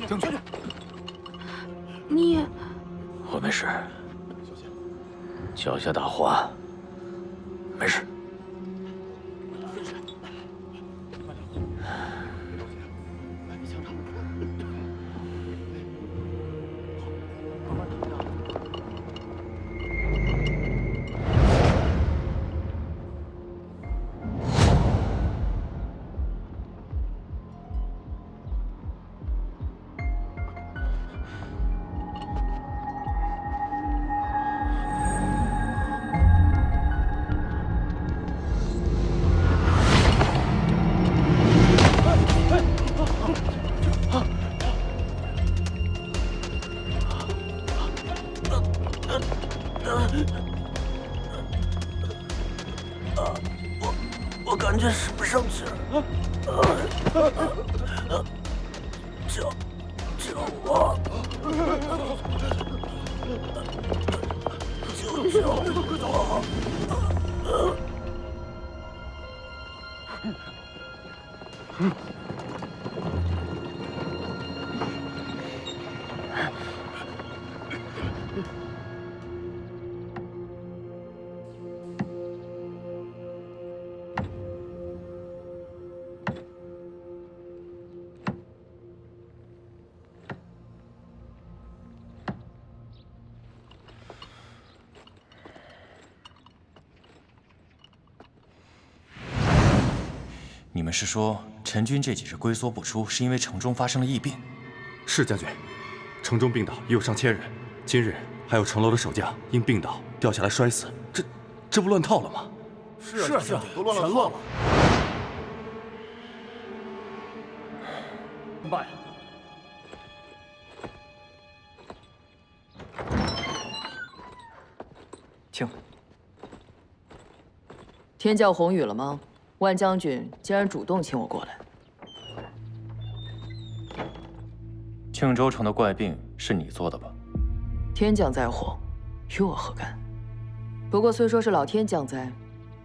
将军，你……我没事，脚下打滑，没事。我感觉使不上劲儿，救我！救我！你们是说陈军这几日龟缩不出，是因为城中发生了异变？是将军，城中病倒已有上千人，今日还有城楼的守将因病倒掉下来摔死，这不乱套了吗？是啊，都乱了套了。怎么办呀？请。天降红雨了吗？万将军竟然主动请我过来。庆州城的怪病是你做的吧？天降灾祸，与我何干？不过虽说是老天降灾，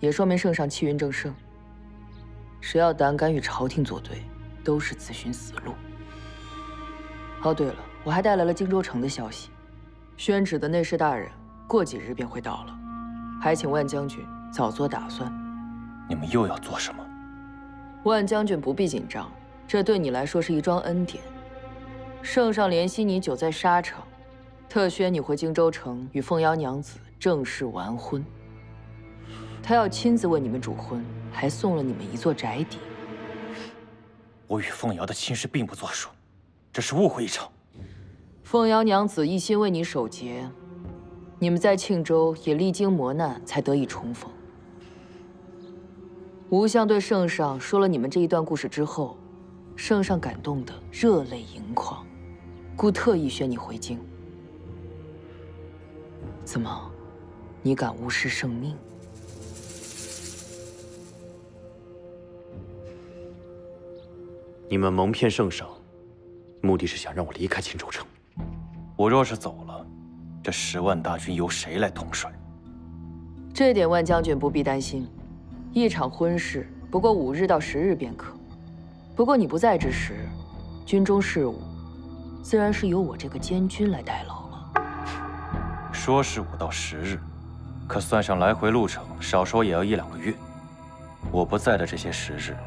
也说明圣上气运正盛。谁要胆敢与朝廷作对，都是自寻死路。哦，对了，我还带来了荆州城的消息，宣旨的内侍大人过几日便会到了，还请万将军早做打算。你们又要做什么？万将军不必紧张，这对你来说是一桩恩典。圣上怜惜你久在沙城，特宣你回荆州城与凤瑶娘子正式完婚。他要亲自为你们主婚，还送了你们一座宅邸。我与凤瑶的亲事并不作数，这是误会一场。凤瑶娘子一心为你守节，你们在庆州也历经磨难才得以重逢。吴相对圣上说了你们这一段故事之后，圣上感动得热泪盈眶，故特意宣你回京。怎么，你敢无视圣命？你们蒙骗圣上，目的是想让我离开青州城。我若是走了，这10万大军由谁来统帅？这点万将军不必担心，一场婚事不过5日到10日便可。不过你不在之时，军中事务自然是由我这个监军来代劳了。说是5到10日，可算上来回路程，少说也要1、2个月。我不在的这些10日，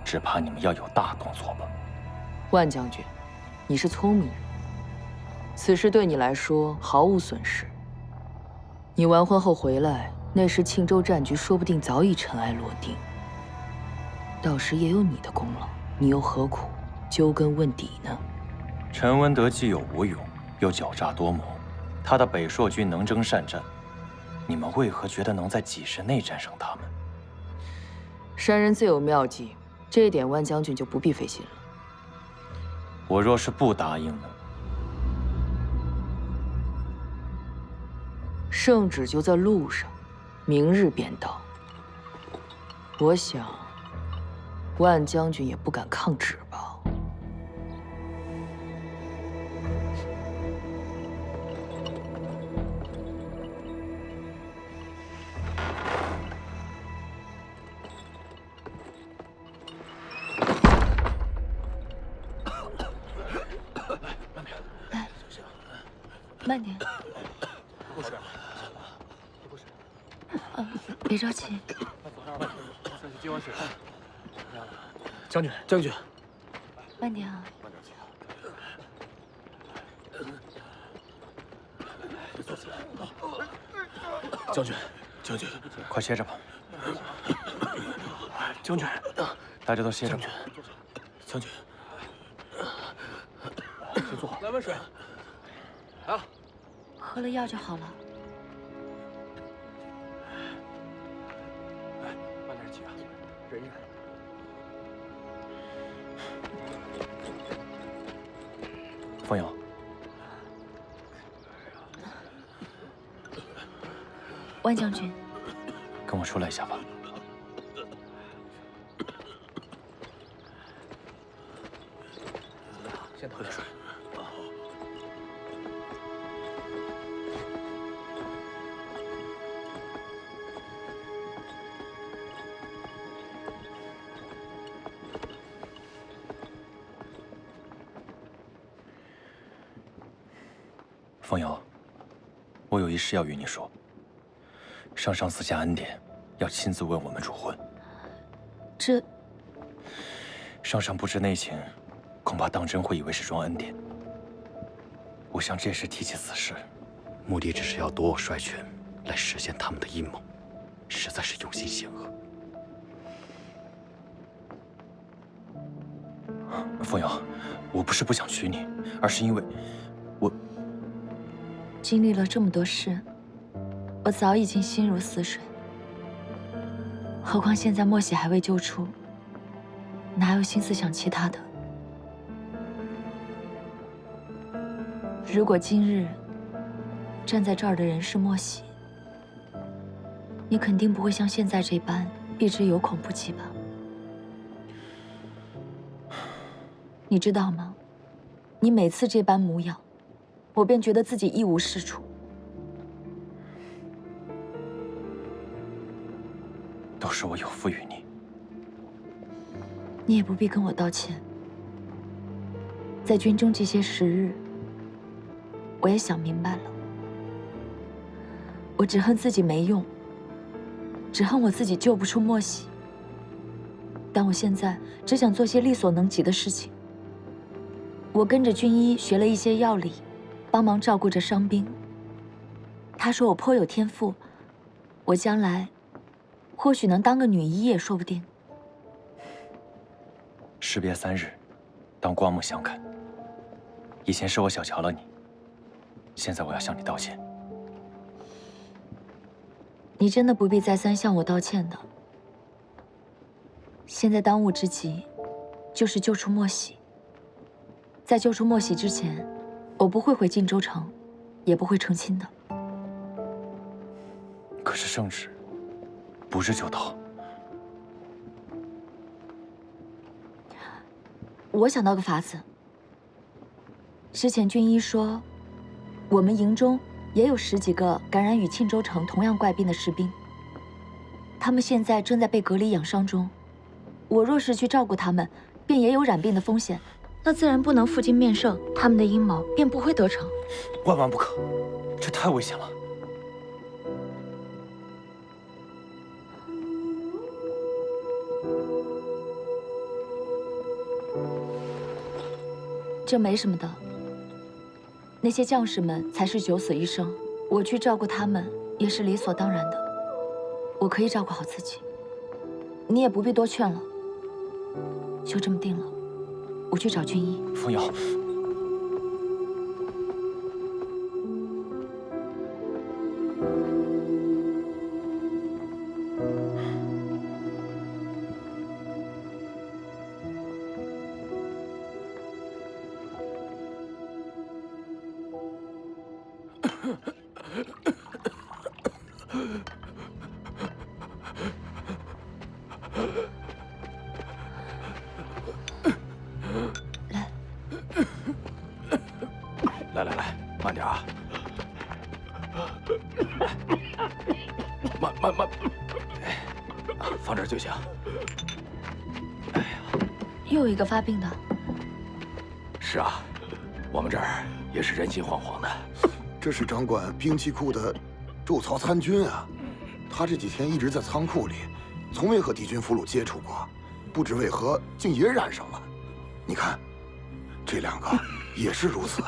只怕你们要有大动作吧。万将军，你是聪明人，此事对你来说毫无损失。你完婚后回来，那时庆州战局说不定早已尘埃落定，到时也有你的功劳，你又何苦揪根问底呢？陈文德既有武勇，又狡诈多谋，他的北朔军能征善战，你们为何觉得能在几日内战胜他们？山人自有妙计，这一点万将军就不必费心了。我若是不答应呢？圣旨就在路上，明日便到。我想，万将军也不敢抗旨吧。 慢点，不是，别着急。接完水。将军，将军，慢点啊。坐起来。将军，将军，快歇着吧。将军，大家都歇着吧。将军，先坐。来碗水。来了。 喝了药就好了。来，慢点起啊，忍一忍。风友，万将军，跟我出来一下吧。先喝点水。 风友，我有一事要与你说。上上赐下恩典，要亲自为我们主婚。这……上上不知内情，恐怕当真会以为是装恩典。我想这时提起此事，目的只是要夺我帅权，来实现他们的阴谋，实在是用心险恶。风友，我不是不想娶你，而是因为…… 经历了这么多事，我早已经心如死水。何况现在莫喜还未救出，哪有心思想其他的？如果今日站在这儿的人是莫喜，你肯定不会像现在这般避之有恐不及吧？你知道吗？你每次这般模样，我便觉得自己一无是处。都是我有负于你。你也不必跟我道歉。在军中这些时日，我也想明白了。我只恨自己没用，只恨我自己救不出莫喜。但我现在只想做些力所能及的事情。我跟着军医学了一些药理。 帮忙照顾着伤兵。他说我颇有天赋，我将来或许能当个女医也说不定。士别3日，当刮目相看。以前是我小瞧了你，现在我要向你道歉。你真的不必再三向我道歉的。现在当务之急，就是救出莫喜。在救出莫喜之前。 我不会回荆州城，也不会成亲的。可是圣旨不是就到。我想到个法子。之前军医说，我们营中也有10几个感染与庆州城同样怪病的士兵，他们现在正在被隔离养伤中。我若是去照顾他们，便也有染病的风险。 那自然不能负荆面圣，他们的阴谋便不会得逞。万万不可，这太危险了。这没什么的。那些将士们才是九死一生，我去照顾他们也是理所当然的。我可以照顾好自己，你也不必多劝了。就这么定了。 我去找军医。风瑶，来来来，慢点啊！慢，放这儿就行。又有一个发病的。是啊，我们这儿也是人心惶惶的。这是掌管兵器库的周曹参军啊，他这几天一直在仓库里，从未和敌军俘虏接触过，不知为何竟也染上了。你看，这两个也是如此。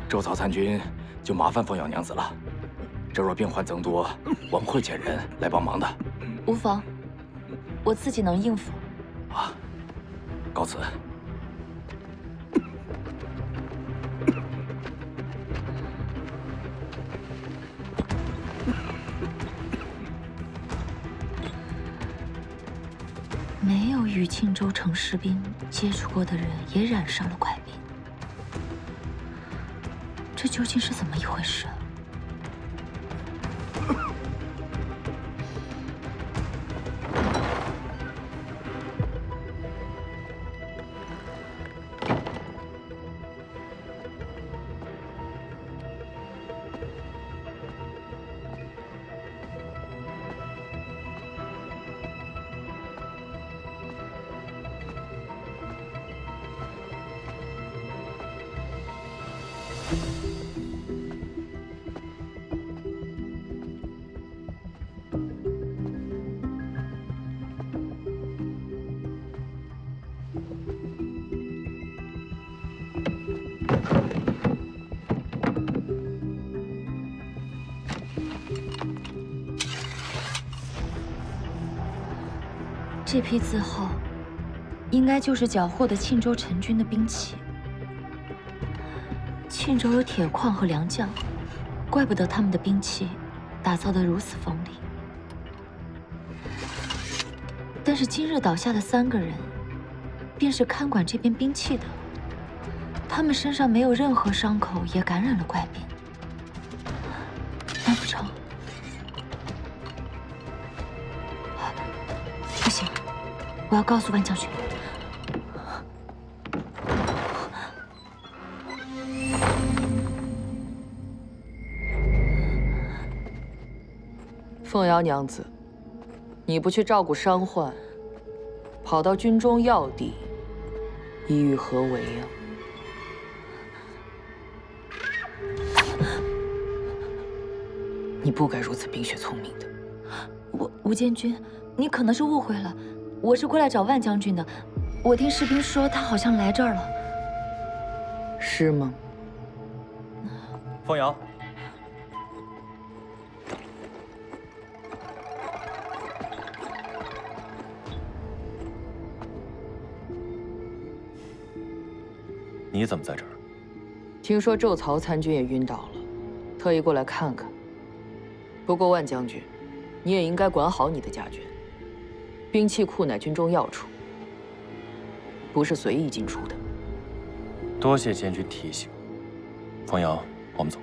周曹参军就麻烦凤瑶娘子了。这若病患增多，我们会遣人来帮忙的。无妨，我自己能应付。啊，告辞。没有与庆州城士兵接触过的人也染上了怪病，这究竟是怎么一回事？这批字号，应该就是缴获的庆州陈军的兵器。庆州有铁矿和良将，怪不得他们的兵器打造得如此锋利。但是今日倒下的3个人，便是看管这边兵器的，他们身上没有任何伤口，也感染了怪病。难不成？不行，我要告诉万将军。凤瑶娘子，你不去照顾伤患，跑到军中要地，意欲何为呀？你不该如此冰雪聪明的。吴监军，你可能是误会了，我是过来找万将军的。我听士兵说他好像来这儿了。是吗？凤瑶，你怎么在这儿？听说周曹参军也晕倒了，特意过来看看。不过万将军，你也应该管好你的家眷。兵器库乃军中要处，不是随意进出的。多谢监军提醒。凤瑶，我们走。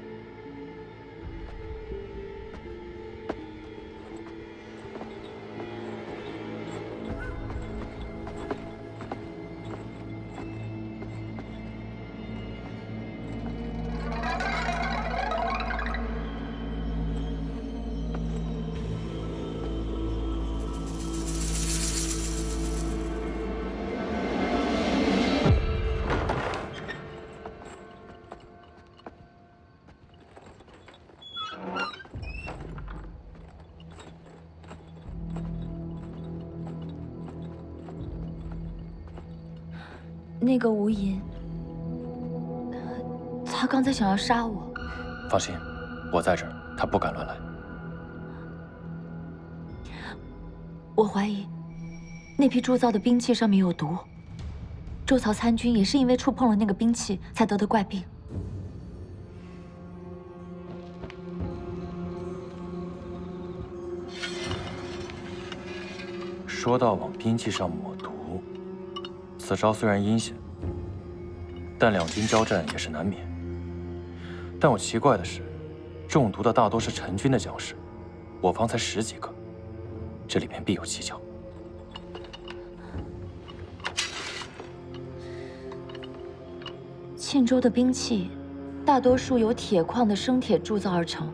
那个吴银，他刚才想要杀我。放心，我在这儿，他不敢乱来。我怀疑那批铸造的兵器上面有毒。周曹参军也是因为触碰了那个兵器才得的怪病。说到往兵器上抹毒，此招虽然阴险，但两军交战也是难免。但我奇怪的是，中毒的大多是陈军的将士，我方才10几个，这里面必有蹊跷。庆州的兵器，大多数由铁矿的生铁铸造而成，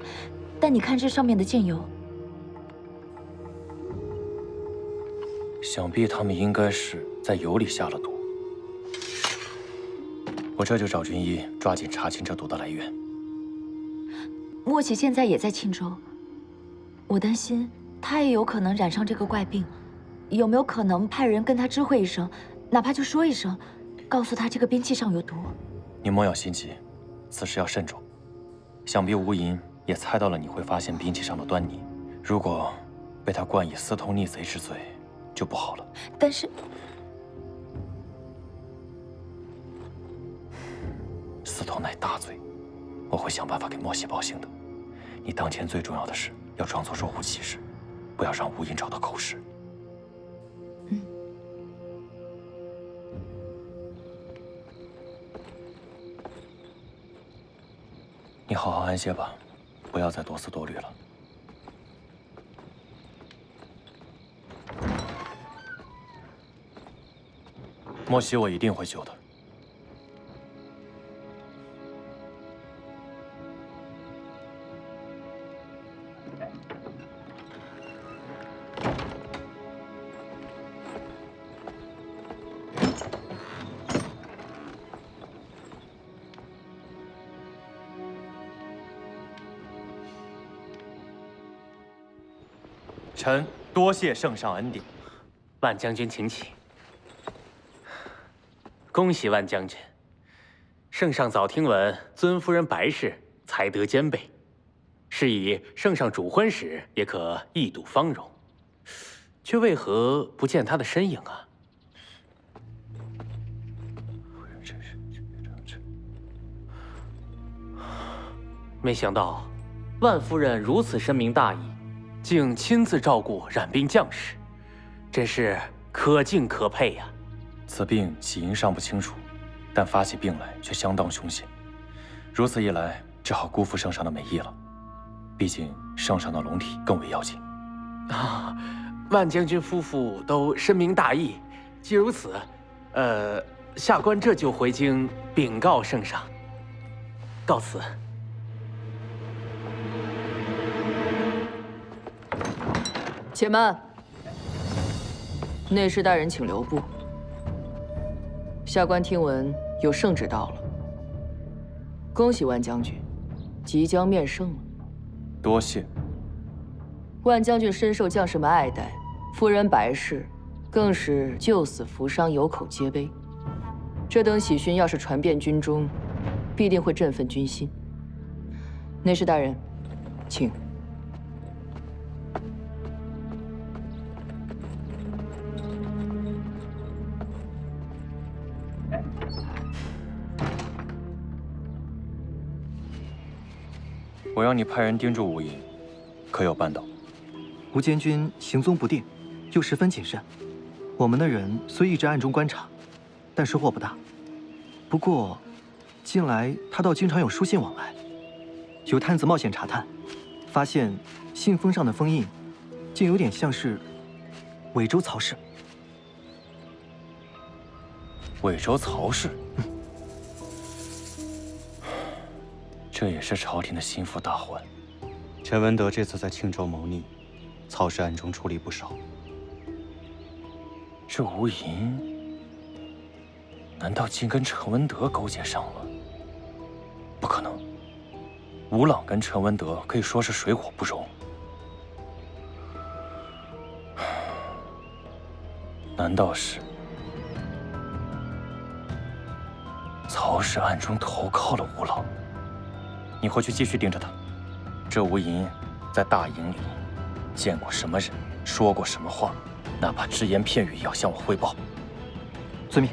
但你看这上面的箭油，想必他们应该是在油里下了毒。我这就找军医，抓紧查清这毒的来源。莫喜现在也在庆州，我担心他也有可能染上这个怪病，有没有可能派人跟他知会一声，哪怕就说一声，告诉他这个兵器上有毒？你莫要心急，此事要慎重。想必吴银也猜到了你会发现兵器上的端倪，如果被他冠以私通逆贼之罪，就不好了。但是，私通乃大罪，我会想办法给莫喜报刑的。你当前最重要的是要装作若无其事，不要让吴银找到口实。你好好安歇吧，不要再多思多虑了。莫喜，我一定会救的。臣多谢圣上恩典。万将军请起。恭喜万将军，圣上早听闻尊夫人白氏才德兼备，是以圣上主婚时也可一睹芳容，却为何不见她的身影啊？没想到万夫人如此深明大义，竟亲自照顾染病将士，真是可敬可佩呀。此病起因尚不清楚，但发起病来却相当凶险。如此一来，只好辜负圣上的美意了。毕竟圣上的龙体更为要紧。啊，万将军夫妇都深明大义，既如此，下官这就回京禀告圣上。告辞。且慢，内侍大人请留步。下官听闻有圣旨到了，恭喜万将军，即将面圣了。多谢。万将军深受将士们爱戴，夫人白氏更是救死扶伤，有口皆碑。这等喜讯要是传遍军中，必定会振奋军心。内侍大人，请。我要你派人盯住吴银，可有办到？吴监军行踪不定，又十分谨慎。我们的人虽一直暗中观察，但收获不大。不过，近来他倒经常有书信往来。有探子冒险查探，发现信封上的封印，竟有点像是韦州曹氏。韦州曹氏。这也是朝廷的心腹大患。陈文德这次在庆州谋逆，曹氏暗中出力不少。这吴银，难道竟跟陈文德勾结上了？不可能，吴朗跟陈文德可以说是水火不容。难道是曹氏暗中投靠了吴朗？你回去继续盯着他。这吴银在大营里见过什么人，说过什么话，哪怕只言片语也要向我汇报。遵命。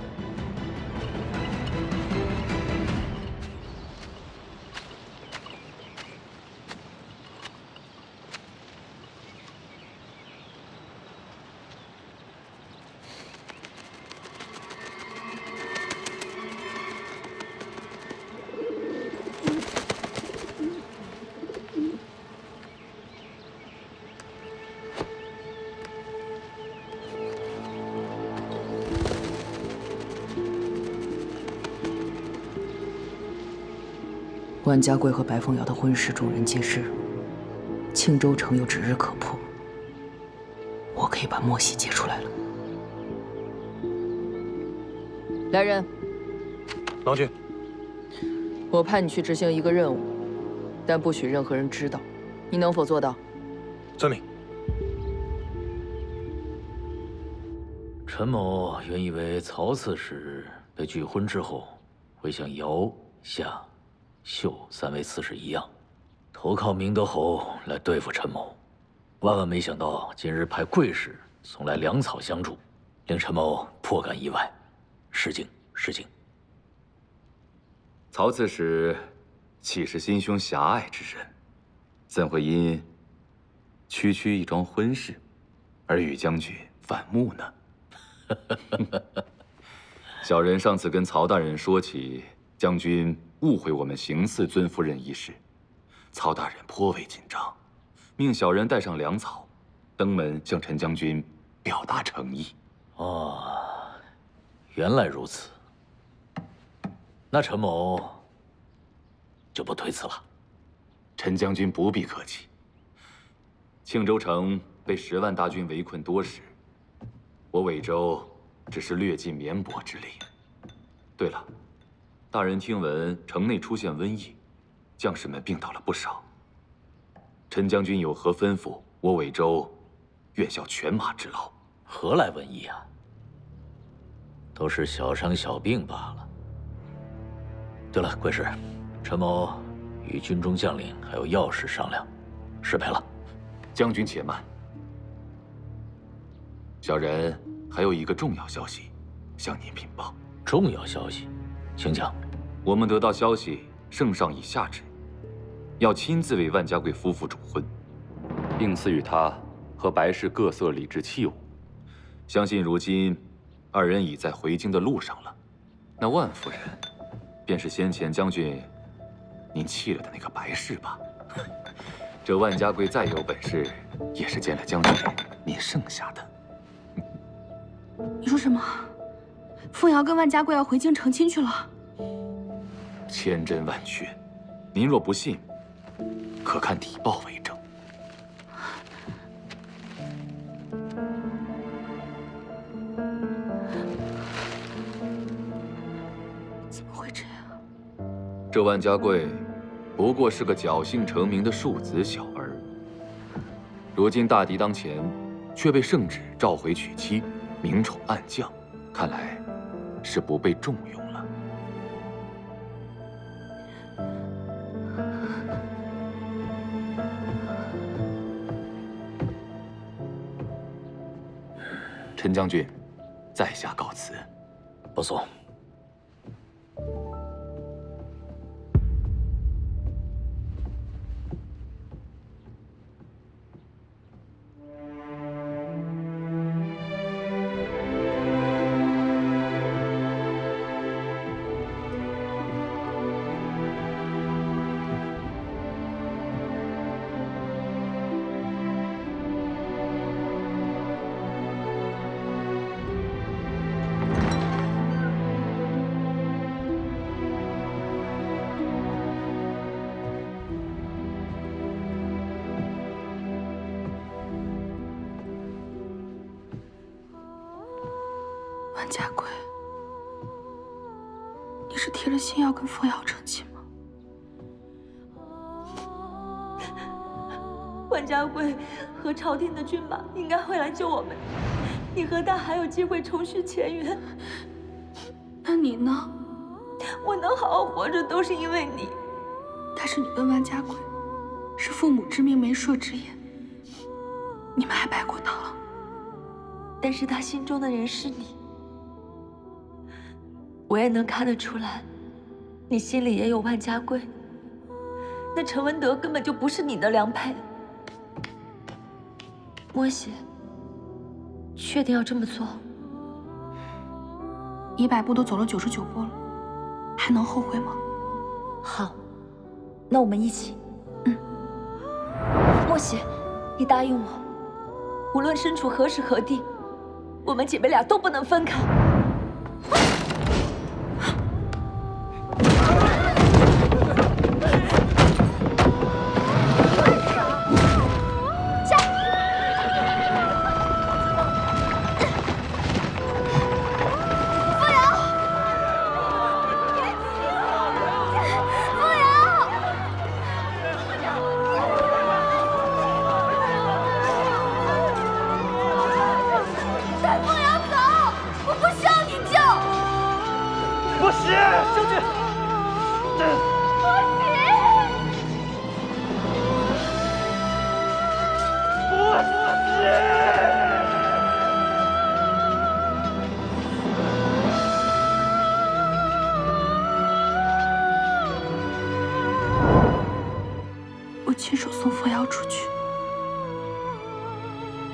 万家贵和白凤瑶的婚事，众人皆知。青州城又指日可破，我可以把莫喜接出来了。来人，郎君，我派你去执行一个任务，但不许任何人知道。你能否做到？遵命。陈某原以为曹刺史被拒婚之后，会像姚、夏、秀三位刺史一样，投靠明德侯来对付陈某。万万没想到，今日派贵使送来粮草相助，令陈某颇感意外。失敬，失敬。曹刺史岂是心胸狭隘之人，怎会因区区一桩婚事而与将军反目呢？小人上次跟曹大人说起将军误会我们行刺尊夫人一事，曹大人颇为紧张，命小人带上粮草，登门向陈将军表达诚意。哦，原来如此。那陈某就不推辞了。陈将军不必客气。庆州城被10万大军围困多时，我韦州只是略尽绵薄之力。对了，大人听闻城内出现瘟疫，将士们病倒了不少。陈将军有何吩咐，我韦州愿效犬马之劳。何来瘟疫啊？都是小伤小病罢了。对了，贵使，陈某与军中将领还有要事商量，失陪了。将军且慢，小人还有一个重要消息向您禀报。重要消息，请讲。我们得到消息，圣上已下旨，要亲自为万家贵夫妇主婚，并赐予他和白氏各色礼制器物。相信如今2人已在回京的路上了。那万夫人，便是先前将军您弃了的那个白氏吧？这万家贵再有本事，也是见了将军您剩下的。你说什么？凤瑶跟万家贵要回京成亲去了？千真万确，您若不信，可看邸报为证。怎么会这样？这万家贵不过是个侥幸成名的庶子小儿，如今大敌当前，却被圣旨召回娶妻，明宠暗降，看来是不被重用了。陈将军，在下告辞。不送。万家贵，你是铁了心要跟凤瑶成亲吗？万家贵和朝廷的军马应该会来救我们，你和他还有机会重续前缘。那你呢？我能好好活着，都是因为你。但是你跟万家贵是父母之命，媒妁之言，你们还拜过他了。但是他心中的人是你。我也能看得出来，你心里也有万家贵。那陈文德根本就不是你的良配。莫喜，确定要这么做？100步都走了99步了，还能后悔吗？好，那我们一起。莫喜，你答应我，无论身处何时何地，我们姐妹俩都不能分开。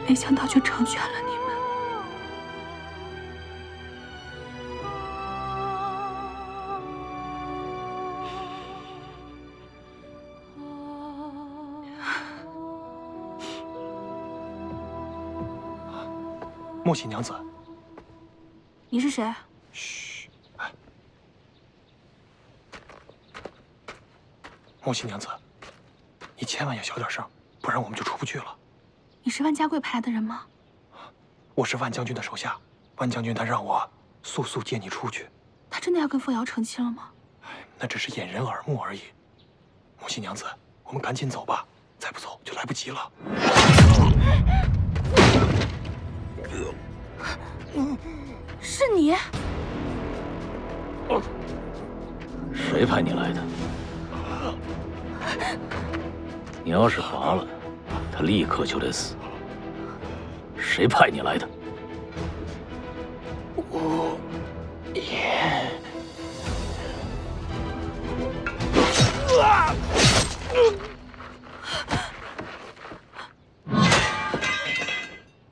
没想到却成全了你们。莫喜娘子，你是谁？嘘，莫喜娘子，你千万要小点声，不然我们就出不去了。你是万家贵派来的人吗？我是万将军的手下，万将军他让我速速接你出去。他真的要跟凤瑶成亲了吗？那只是掩人耳目而已。莫喜娘子，我们赶紧走吧，再不走就来不及了。是你？谁派你来的？你要是拔了，他立刻就得死。谁派你来的？我也。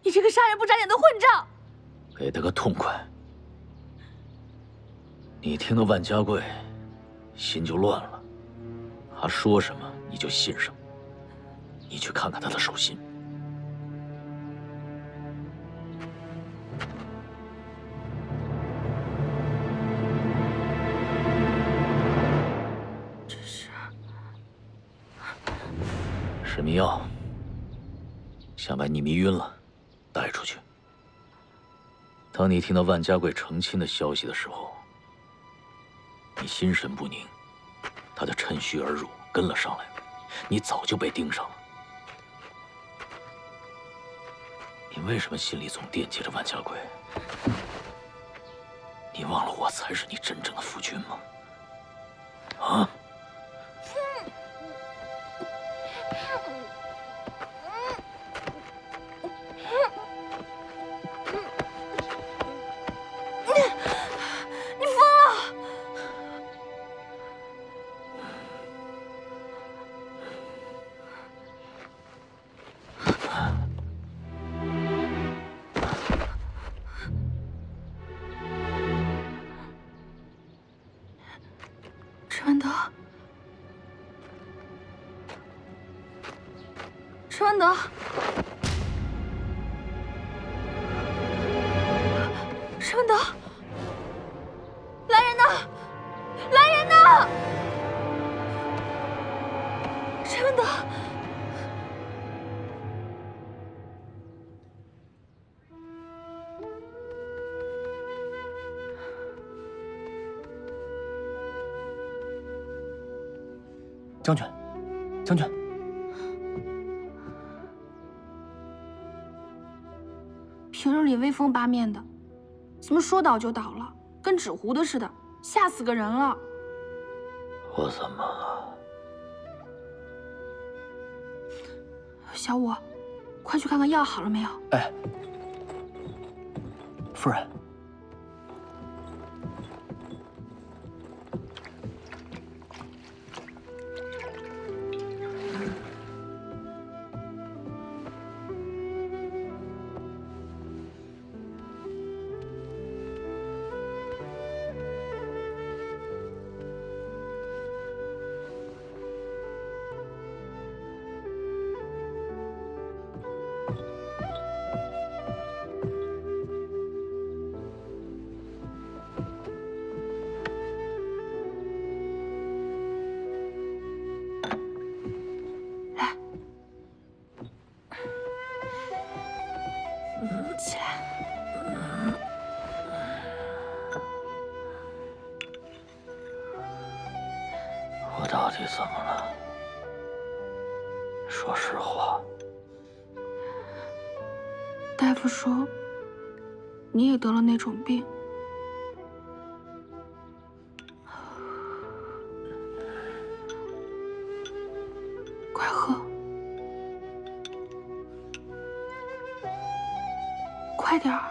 你这个杀人不眨眼的混账！给他个痛快！你听到万家贵，心就乱了，他说什么你就信什么。你去看看他的手心。这是是迷药，想把你迷晕了，带出去。当你听到万家贵成亲的消息的时候，你心神不宁，他就趁虚而入，跟了上来，你早就被盯上了。你为什么心里总惦记着万家贵？你忘了我才是你真正的夫君吗？啊！你疯了！陈文德，陈文德，陈文德，来人呐！来人呐！陈文德，将军，将军，平日里威风八面的，怎么说倒就倒了，跟纸糊的似的，吓死个人了。我怎么了？小五，快去看看药好了没有？哎，夫人。起来。我到底怎么了？说实话。大夫说，你也得了那种病。快喝，快点儿。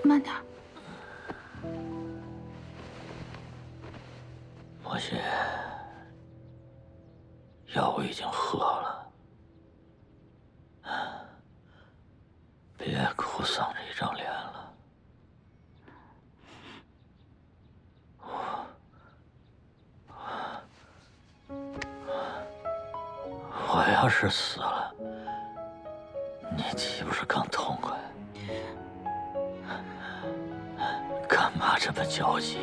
慢点。莫西，药我已经喝了，别哭丧着一张脸了。我要是死了，你岂不是更痛快？干嘛这么焦急？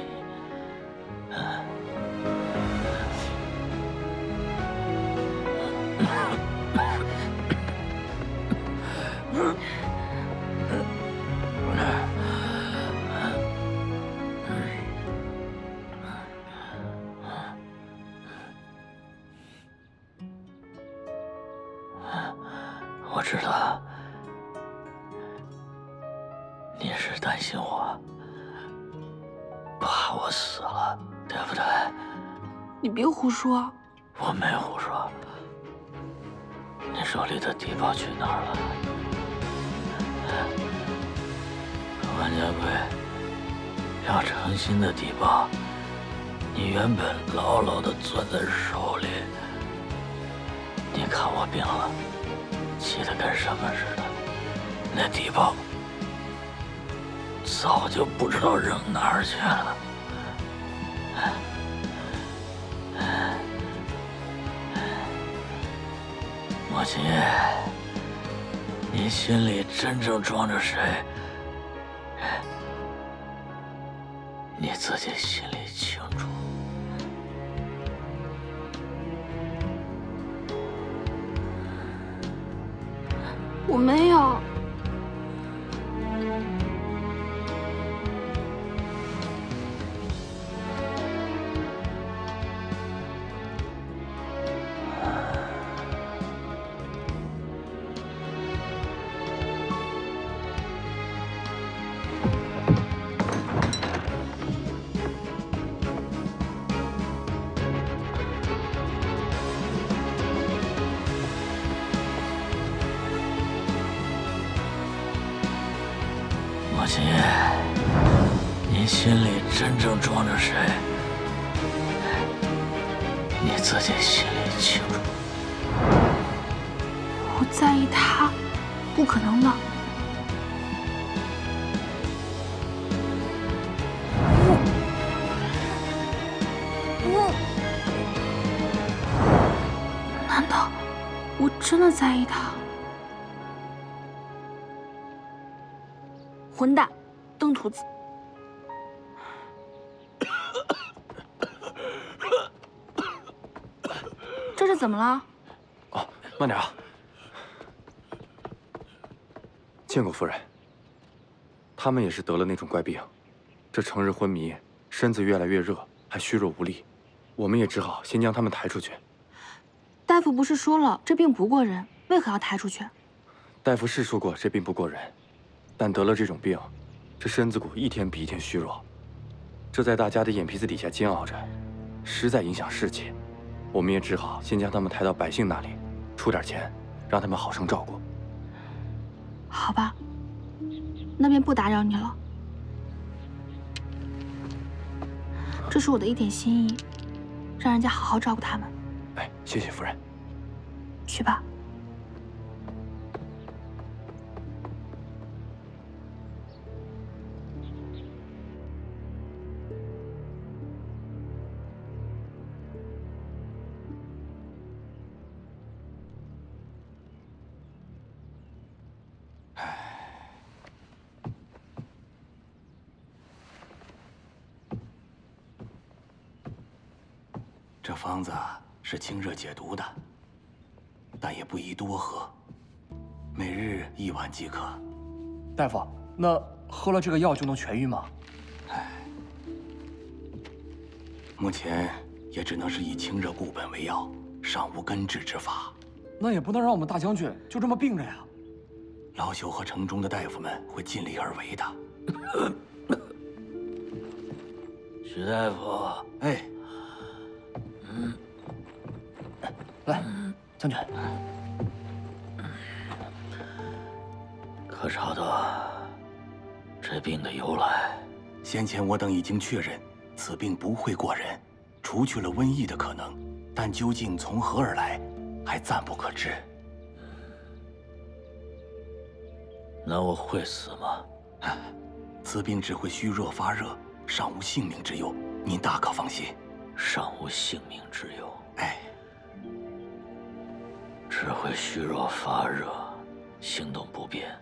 我知道你是担心我，怕我死了，对不对？你别胡说。我没胡说。你手里的地包去哪儿了？万家贵要诚心的地包，你原本牢牢地攥在手里。你看我病了，急得跟什么似的，那地包早就不知道扔哪儿去了。母亲，你心里真正装着谁，你自己心里清楚。我没有。母亲，你心里真正装着谁，你自己心里清楚。我在意他，不可能的。难道我真的在意他？混蛋，登徒子！这是怎么了？哦，慢点啊！见过夫人，他们也是得了那种怪病，这成日昏迷，身子越来越热，还虚弱无力。我们也只好先将他们抬出去。大夫不是说了，这病不过人，为何要抬出去？大夫是说过这病不过人。但得了这种病，这身子骨一天比一天虚弱，这在大家的眼皮子底下煎熬着，实在影响士气。我们也只好先将他们抬到百姓那里，出点钱，让他们好生照顾。好吧，那便不打扰你了。这是我的一点心意，让人家好好照顾他们。哎，谢谢夫人。去吧。这方子是清热解毒的，但也不宜多喝，每日1碗即可。大夫，那喝了这个药就能痊愈吗？目前也只能是以清热固本为要，尚无根治之法。那也不能让我们大将军就这么病着呀。老朽和城中的大夫们会尽力而为的。徐大夫，哎，来，将军。可查到这病的由来？先前我等已经确认，此病不会过人，除去了瘟疫的可能，但究竟从何而来，还暂不可知。那我会死吗？此病只会虚弱发热，尚无性命之忧，您大可放心。尚无性命之忧。哎，只会虚弱发热，行动不便。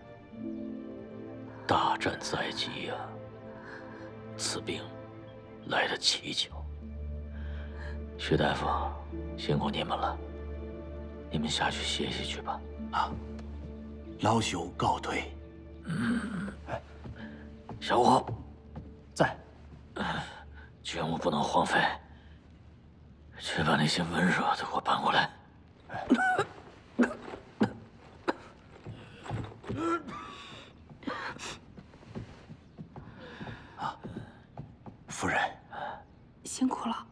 大战在即呀！此病来得蹊跷。薛大夫，辛苦你们了，你们下去歇歇去吧。啊，老朽告退。小五在，军务不能荒废，去把那些温热的给我搬过来。夫人，辛苦了。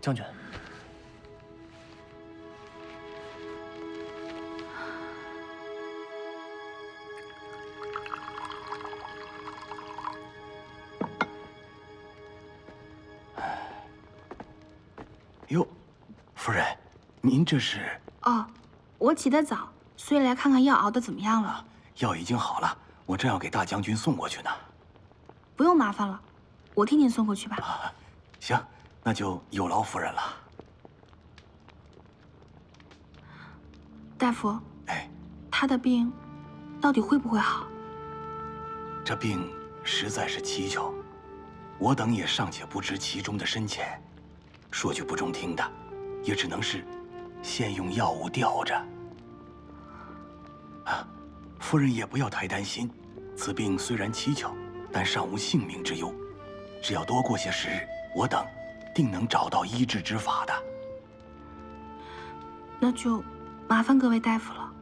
将军，哟，夫人，您这是？哦，我起得早，所以来看看药熬得怎么样了。药已经好了，我正要给大将军送过去呢。不用麻烦了，我替您送过去吧。行，那就有劳夫人了。大夫，他的病到底会不会好？这病实在是蹊跷，我等也尚且不知其中的深浅。说句不中听的，也只能是先用药物吊着。夫人也不要太担心，此病虽然蹊跷，但尚无性命之忧。只要多过些时日，我等定能找到医治之法的。那就麻烦各位大夫了。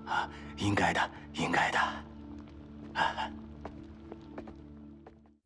应该的，应该的。